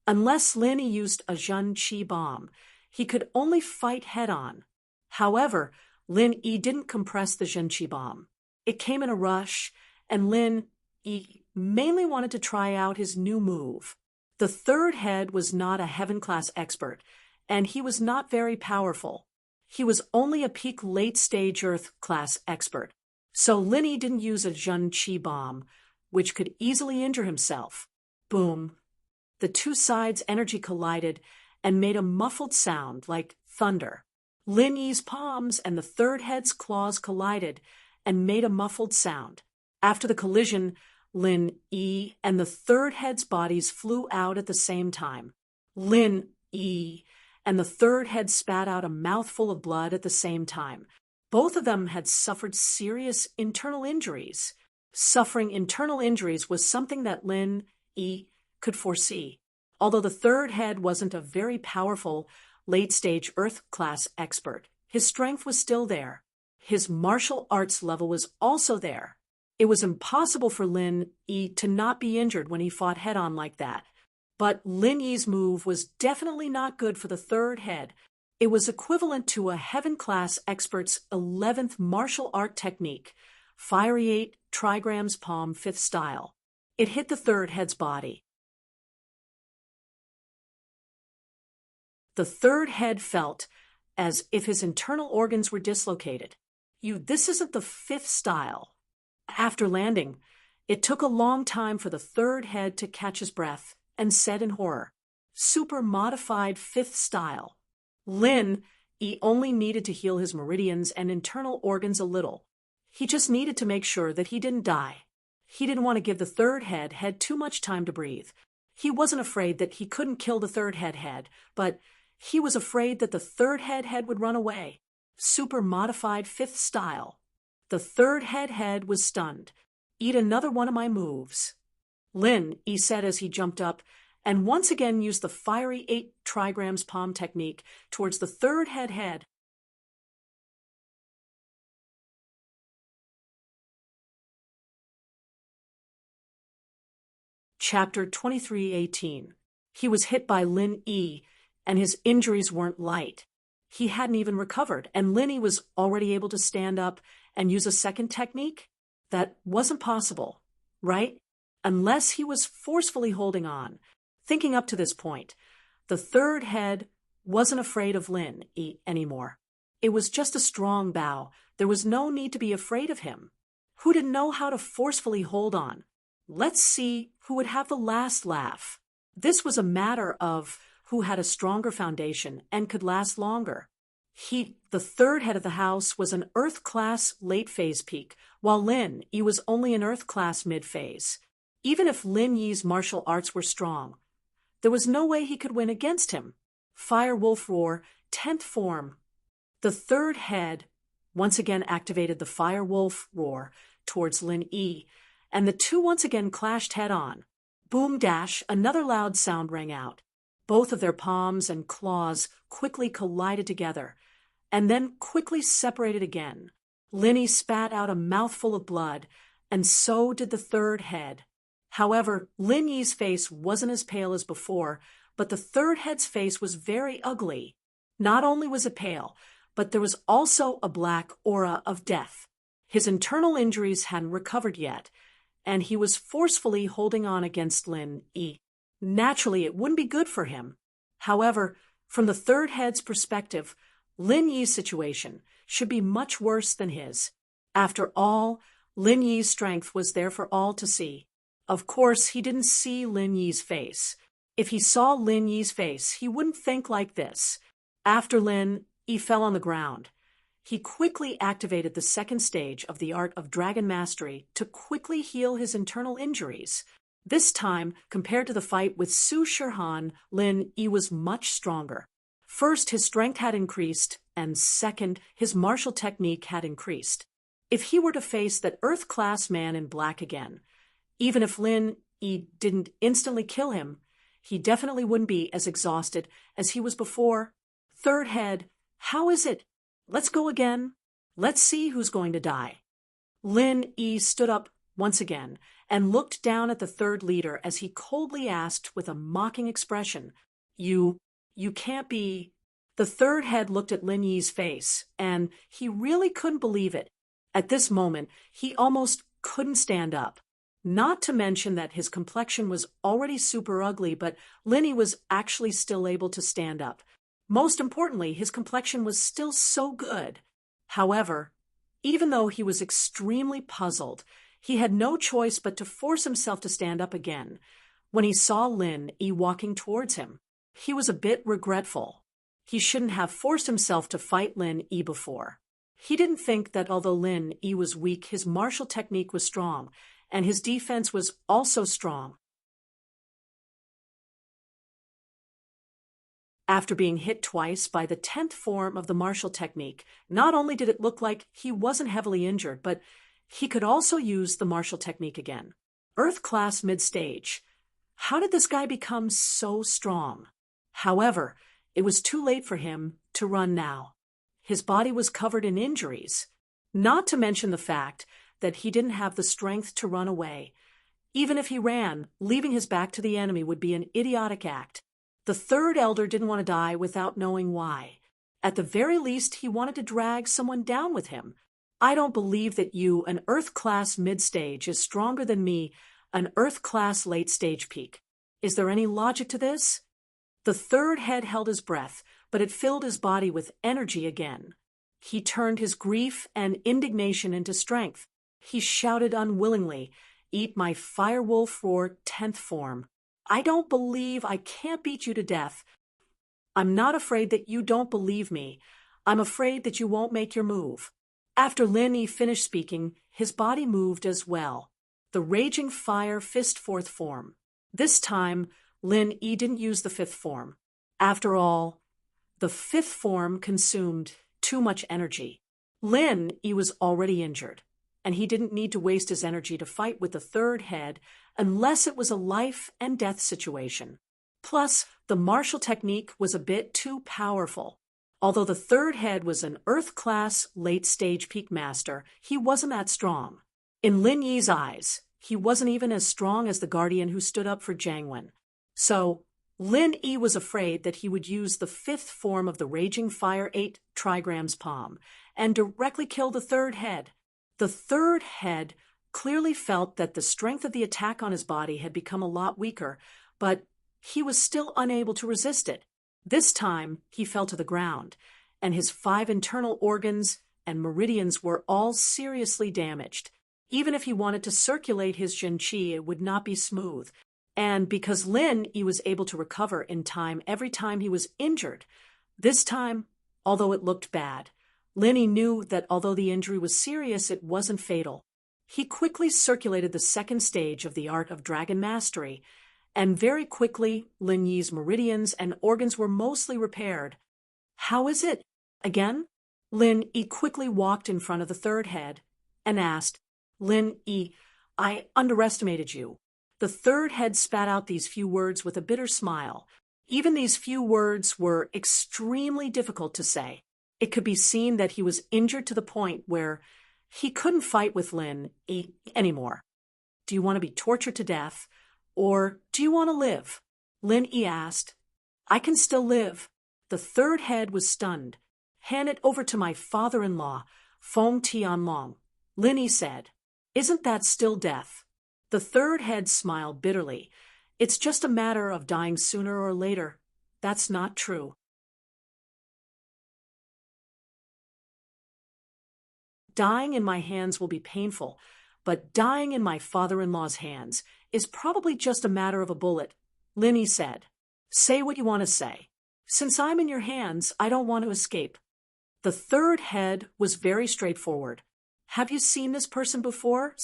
Unless Lin Yi used a Zhen Qi bomb, he could only fight head-on. However, Lin Yi didn't compress the Zhen Qi bomb. It came in a rush, and Lin Yi mainly wanted to try out his new move. The third head was not a heaven-class expert, and he was not very powerful. He was only a peak late-stage Earth-class expert. So Lin Yi didn't use a Zhen Qi bomb, which could easily injure himself. Boom. The two sides' energy collided and made a muffled sound like thunder. Lin Yi's palms and the third head's claws collided and made a muffled sound. After the collision, Lin Yi and the third head's bodies flew out at the same time. Lin Yi and the third head spat out a mouthful of blood at the same time. Both of them had suffered serious internal injuries. Suffering internal injuries was something that Lin Yi could foresee. Although the third head wasn't a very powerful, late-stage Earth-class expert, his strength was still there. His martial arts level was also there. It was impossible for Lin Yi to not be injured when he fought head-on like that. But Lin Yi's move was definitely not good for the third head. It was equivalent to a heaven-class expert's 11th martial art technique, Fiery 8 trigrams palm 5th style. It hit the third head's body. The third head felt as if his internal organs were dislocated. This isn't the 5th style. After landing, it took a long time for the third head to catch his breath and said in horror, "Super modified 5th style." Lin Yi only needed to heal his meridians and internal organs a little. He just needed to make sure that he didn't die. He didn't want to give the third head too much time to breathe. He wasn't afraid that he couldn't kill the third head, but he was afraid that the third head would run away. Super modified 5th style. The third head was stunned. "Eat another one of my moves." Lin Yi said as he jumped up and once again used the Fiery 8 trigrams palm technique towards the third head. Chapter 23:18. He was hit by Lin Yi, and his injuries weren't light. He hadn't even recovered, and Lin Yi was already able to stand up and use a second technique? That wasn't possible, right? Unless he was forcefully holding on. Thinking up to this point, the third head wasn't afraid of Lin Yi anymore. It was just a strong bow. There was no need to be afraid of him. Who didn't know how to forcefully hold on? Let's see who would have the last laugh. This was a matter of who had a stronger foundation and could last longer. The third head of the house was an Earth-class late-phase peak, while Lin Yi was only an Earth-class mid-phase. Even if Lin Yi's martial arts were strong, there was no way he could win against him. Fire Wolf Roar, 10th form. The third head once again activated the Fire Wolf Roar towards Lin Yi, and the two once again clashed head-on. Boom dash, another loud sound rang out. Both of their palms and claws quickly collided together, and then quickly separated again. Lin Yi spat out a mouthful of blood, and so did the third head. However, Lin Yi's face wasn't as pale as before, but the third head's face was very ugly. Not only was it pale, but there was also a black aura of death. His internal injuries hadn't recovered yet, and he was forcefully holding on against Lin Yi. Naturally, it wouldn't be good for him. However, from the third head's perspective, Lin Yi's situation should be much worse than his. After all, Lin Yi's strength was there for all to see. Of course, he didn't see Lin Yi's face. If he saw Lin Yi's face, he wouldn't think like this. After Lin Yi fell on the ground, he quickly activated the second stage of the art of Dragon Mastery to quickly heal his internal injuries. This time, compared to the fight with Su Shihan, Lin Yi was much stronger. First, his strength had increased, and second, his martial technique had increased. If he were to face that Earth-class man in black again, even if Lin Yi didn't instantly kill him, he definitely wouldn't be as exhausted as he was before. Third head, how is it? Let's go again. Let's see who's going to die. Lin Yi stood up once again and looked down at the third leader as he coldly asked with a mocking expression, You can't be. The third head looked at Lin Yi's face, and he really couldn't believe it. At this moment, he almost couldn't stand up. Not to mention that his complexion was already super ugly, but Lin Yi was actually still able to stand up. Most importantly, his complexion was still so good. However, even though he was extremely puzzled, he had no choice but to force himself to stand up again. When he saw Lin Yi walking towards him, he was a bit regretful. He shouldn't have forced himself to fight Lin Yi before. He didn't think that although Lin Yi was weak, his martial technique was strong, and his defense was also strong. After being hit twice by the 10th form of the martial technique, not only did it look like he wasn't heavily injured, but he could also use the martial technique again. Earth-class mid-stage. How did this guy become so strong? However, it was too late for him to run now. His body was covered in injuries, not to mention the fact that he didn't have the strength to run away. Even if he ran, leaving his back to the enemy would be an idiotic act. The third elder didn't want to die without knowing why. At the very least, he wanted to drag someone down with him. I don't believe that you, an Earth-class mid-stage, is stronger than me, an Earth-class late-stage peak. Is there any logic to this? The third head held his breath, but it filled his body with energy again. He turned his grief and indignation into strength. He shouted unwillingly, "Eat my Firewolf Roar 10th form. I don't believe I can't beat you to death. I'm not afraid that you don't believe me. I'm afraid that you won't make your move." After Lin Yi finished speaking, his body moved as well. The Raging Fire Fist 4th form. This time, Lin Yi didn't use the 5th form. After all, the 5th form consumed too much energy. Lin Yi was already injured, and he didn't need to waste his energy to fight with the third head unless it was a life and death situation. Plus, the martial technique was a bit too powerful. Although the third head was an Earth-class late-stage peak master, he wasn't that strong. In Lin Yi's eyes, he wasn't even as strong as the guardian who stood up for Jiang Wen. So, Lin Yi was afraid that he would use the 5th form of the Raging Fire 8 trigrams palm and directly kill the third head. The third head clearly felt that the strength of the attack on his body had become a lot weaker, but he was still unable to resist it. This time, he fell to the ground, and his 5 internal organs and meridians were all seriously damaged. Even if he wanted to circulate his Jin Qi, it would not be smooth. And because Lin Yi was able to recover in time every time he was injured, this time although it looked bad. Linny knew that although the injury was serious, it wasn't fatal. He quickly circulated the second stage of the art of dragon mastery, and very quickly Lin Yi's meridians and organs were mostly repaired. How is it? Again? Lin Yi quickly walked in front of the third head and asked, Lin Yi, I underestimated you. The third head spat out these few words with a bitter smile. Even these few words were extremely difficult to say. It could be seen that he was injured to the point where he couldn't fight with Lin Yi anymore. Do you want to be tortured to death, or do you want to live? Lin Yi asked. I can still live. The third head was stunned. Hand it over to my father-in-law, Feng Tianlong. Lin Yi said. Isn't that still death? The third head smiled bitterly. It's just a matter of dying sooner or later. That's not true. Dying in my hands will be painful, but dying in my father-in-law's hands is probably just a matter of a bullet, Lin Yi said. Say what you want to say. Since I'm in your hands, I don't want to escape. The third head was very straightforward. Have you seen this person before?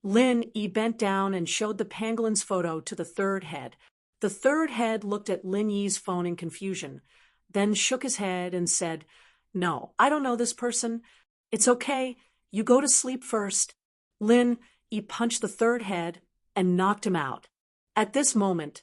Lin Yi bent down and showed the pangolin's photo to the third head. The third head looked at Lin Yi's phone in confusion, then shook his head and said, No, I don't know this person. It's okay. You go to sleep first. Lin Yi punched the third head and knocked him out. At this moment,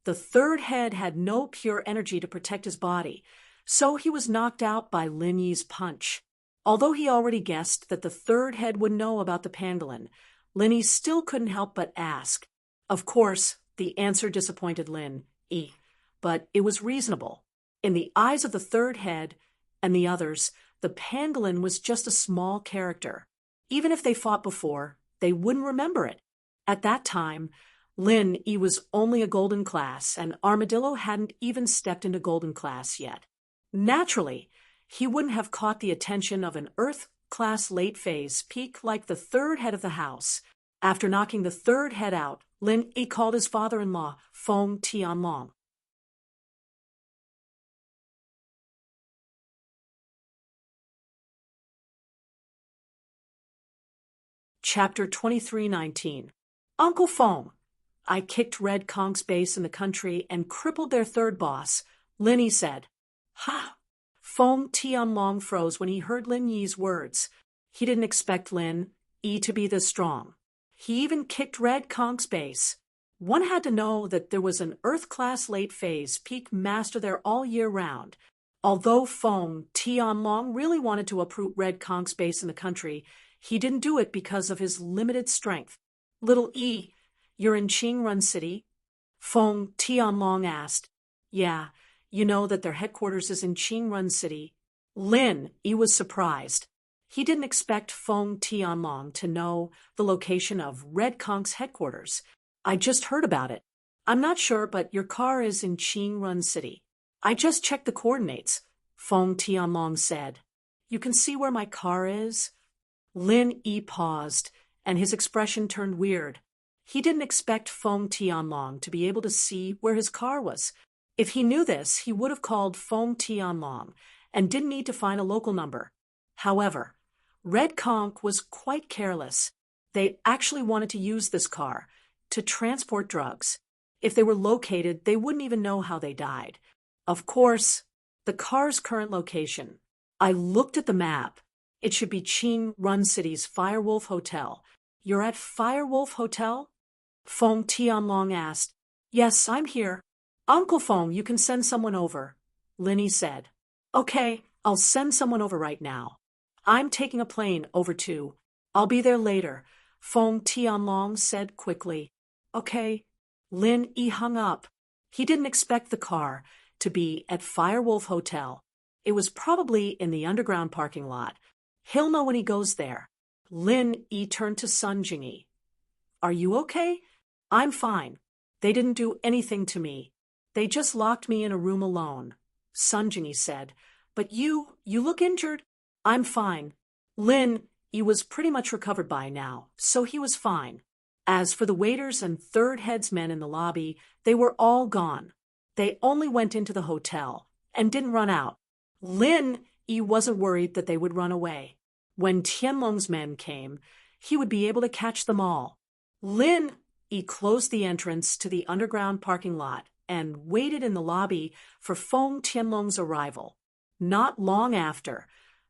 the third head had no pure energy to protect his body, so he was knocked out by Lin Yi's punch. Although he already guessed that the third head would know about the pangolin, Lin Yi still couldn't help but ask. Of course, the answer disappointed Lin Yi, but it was reasonable. In the eyes of the third head and the others, the pangolin was just a small character. Even if they fought before, they wouldn't remember it. At that time, Lin Yi was only a golden class, and Armadillo hadn't even stepped into golden class yet. Naturally, he wouldn't have caught the attention of an Earth-class late phase peak like the third head of the house. After knocking the third head out, Lin Yi called his father-in-law, Feng Tianlong. Chapter 2319. Uncle Feng. I kicked Red Conk's base in the country and crippled their third boss, Lin Yi said. Ha! Feng Tianlong froze when he heard Lin Yi's words. He didn't expect Lin Yi to be this strong. He even kicked Red Conk's base. One had to know that there was an Earth-class late phase peak master there all year round. Although Feng Tianlong really wanted to uproot Red Conk's base in the country, he didn't do it because of his limited strength. Little E, you're in Qingrun City? Feng Tianlong asked. Yeah, you know that their headquarters is in Qingrun City. Lin Yi was surprised. He didn't expect Feng Tianlong to know the location of Red Conk's headquarters. I just heard about it. I'm not sure, but your car is in Qingrun City. I just checked the coordinates, Feng Tianlong said. You can see where my car is? Lin Yi paused, and his expression turned weird. He didn't expect Feng Tianlong to be able to see where his car was. If he knew this, he would have called Feng Tianlong and didn't need to find a local number. However, Red Conk was quite careless. They actually wanted to use this car to transport drugs. If they were located, they wouldn't even know how they died. Of course, the car's current location. I looked at the map. It should be Qingrun City's Firewolf Hotel. You're at Firewolf Hotel? Feng Tianlong asked. Yes, I'm here. Uncle Feng, you can send someone over, Lin Yi said. Okay, I'll send someone over right now. I'm taking a plane over too. I'll be there later, Feng Tianlong said quickly. Okay. Lin Yi hung up. He didn't expect the car to be at Firewolf Hotel. It was probably in the underground parking lot. He'll know when he goes there. Lin Yi turned to Sun Jingyi. Are you okay? I'm fine. They didn't do anything to me. They just locked me in a room alone, Sun Jingyi said. But you look injured. I'm fine. Lin Yi was pretty much recovered by now, so he was fine. As for the waiters and third head's men in the lobby, they were all gone. They only went into the hotel and didn't run out. Lin Yi wasn't worried that they would run away. When Tianlong's men came, he would be able to catch them all. Lin Yi closed the entrance to the underground parking lot and waited in the lobby for Feng Tianlong's arrival. Not long after,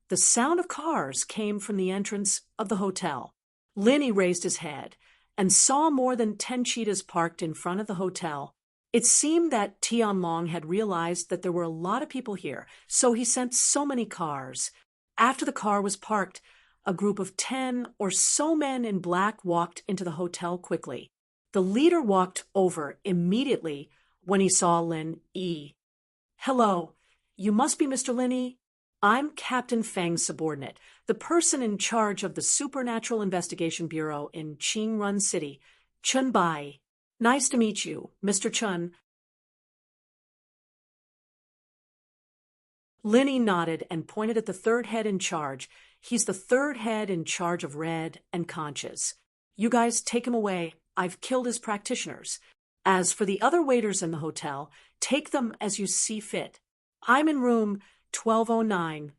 the sound of cars came from the entrance of the hotel. Lin Yi raised his head and saw more than 10 cheetahs parked in front of the hotel. It seemed that Tianlong had realized that there were a lot of people here, so he sent so many cars. After the car was parked, a group of 10 or so men in black walked into the hotel quickly. The leader walked over immediately when he saw Lin Yi. "Hello, you must be Mr. Lin Yi? I'm Captain Feng's subordinate, the person in charge of the Supernatural Investigation Bureau in Qingrun City, Chen Bai. Nice to meet you, Mr. Chen." Lin Yi nodded and pointed at the third head in charge. "He's the third head in charge of Red and Conches. You guys take him away. I've killed his practitioners. As for the other waiters in the hotel, take them as you see fit. I'm in room 1209.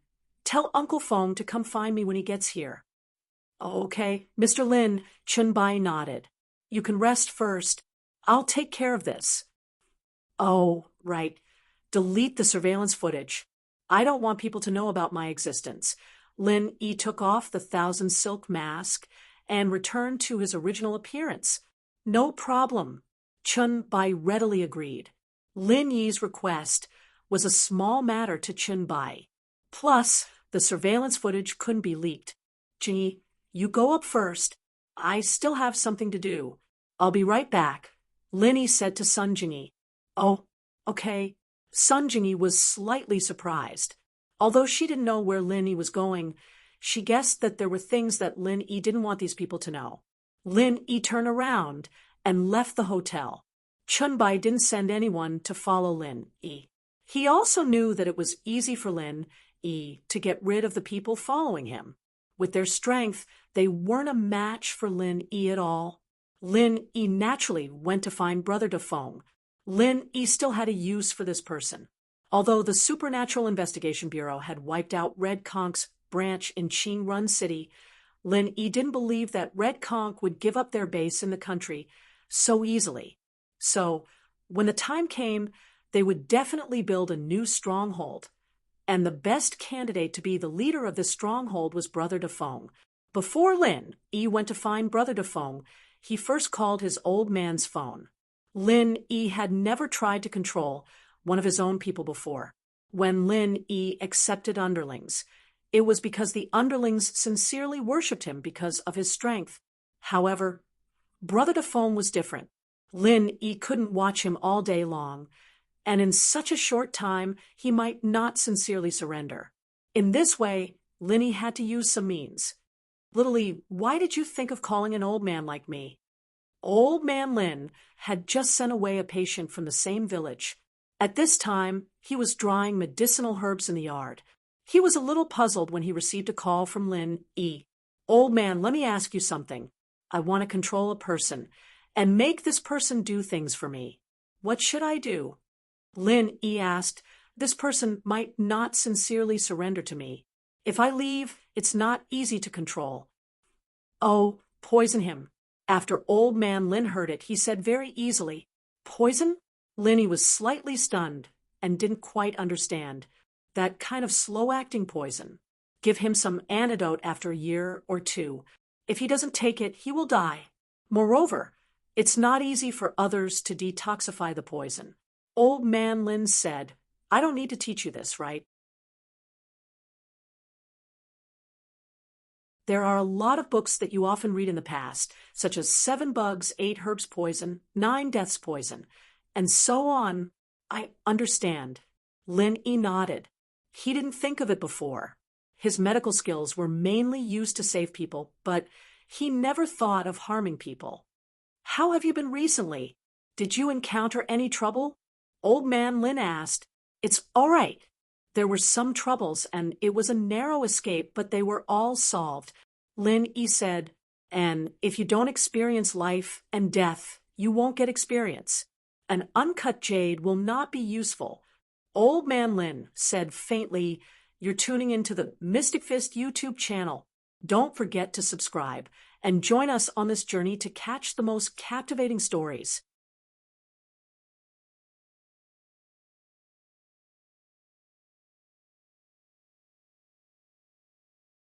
Tell Uncle Feng to come find me when he gets here." "Okay, Mr. Lin," Chen Bai nodded. "You can rest first. I'll take care of this." "Oh, right. Delete the surveillance footage. I don't want people to know about my existence." Lin Yi took off the 1,000 silk mask and returned to his original appearance. "No problem," Chen Bai readily agreed. Lin Yi's request was a small matter to Chen Bai. Plus, the surveillance footage couldn't be leaked. "Jinyi, you go up first. I still have something to do. I'll be right back," Lin Yi said to Sun Jinyi. "Oh, okay." Sun Jinyi was slightly surprised. Although she didn't know where Lin Yi was going, she guessed that there were things that Lin Yi didn't want these people to know. Lin Yi turned around and left the hotel. Chen Bai didn't send anyone to follow Lin Yi. He also knew that it was easy for Lin Yi to get rid of the people following him. With their strength, they weren't a match for Lin Yi at all. Lin Yi naturally went to find Brother De Feng. Lin Yi still had a use for this person. Although the Supernatural Investigation Bureau had wiped out Red Conk's branch in Qingrun City, Lin Yi didn't believe that Red Conk would give up their base in the country so easily. So, when the time came, they would definitely build a new stronghold. And the best candidate to be the leader of this stronghold was Brother De Feng. Before Lin Yi went to find Brother De Feng, he first called his old man's phone. Lin Yi had never tried to control one of his own people before. When Lin Yi accepted underlings, it was because the underlings sincerely worshipped him because of his strength. However, Brother De Feng was different. Lin Yi couldn't watch him all day long, and in such a short time, he might not sincerely surrender. In this way, Lin Yi had to use some means. "Little Yi, why did you think of calling an old man like me?" Old Man Lin had just sent away a patient from the same village. At this time, he was drying medicinal herbs in the yard. He was a little puzzled when he received a call from Lin Yi. "Old man, let me ask you something. I want to control a person and make this person do things for me. What should I do?" Lin Yi asked. "This person might not sincerely surrender to me. If I leave, it's not easy to control." "Oh, poison him." After Old Man Lin heard it, he said very easily, "Poison?" Lin Yi was slightly stunned and didn't quite understand. "That kind of slow-acting poison. Give him some antidote after a year or two. If he doesn't take it, he will die. Moreover, it's not easy for others to detoxify the poison." Old Man Lin said, "I don't need to teach you this, right?" There are a lot of books that you often read in the past, such as 7 Bugs, 8 Herbs Poison, 9 Deaths Poison, and so on. "I understand." Lin Yi nodded. He didn't think of it before. His medical skills were mainly used to save people, but he never thought of harming people. "How have you been recently? Did you encounter any trouble?" Old Man Lin asked. "It's all right. There were some troubles, and it was a narrow escape, but they were all solved." Lin Yi said, "And if you don't experience life and death, you won't get experience. An uncut jade will not be useful. Old Man Lin said faintly, "You're tuning into the Mystic Fist YouTube channel. Don't forget to subscribe and join us on this journey to catch the most captivating stories."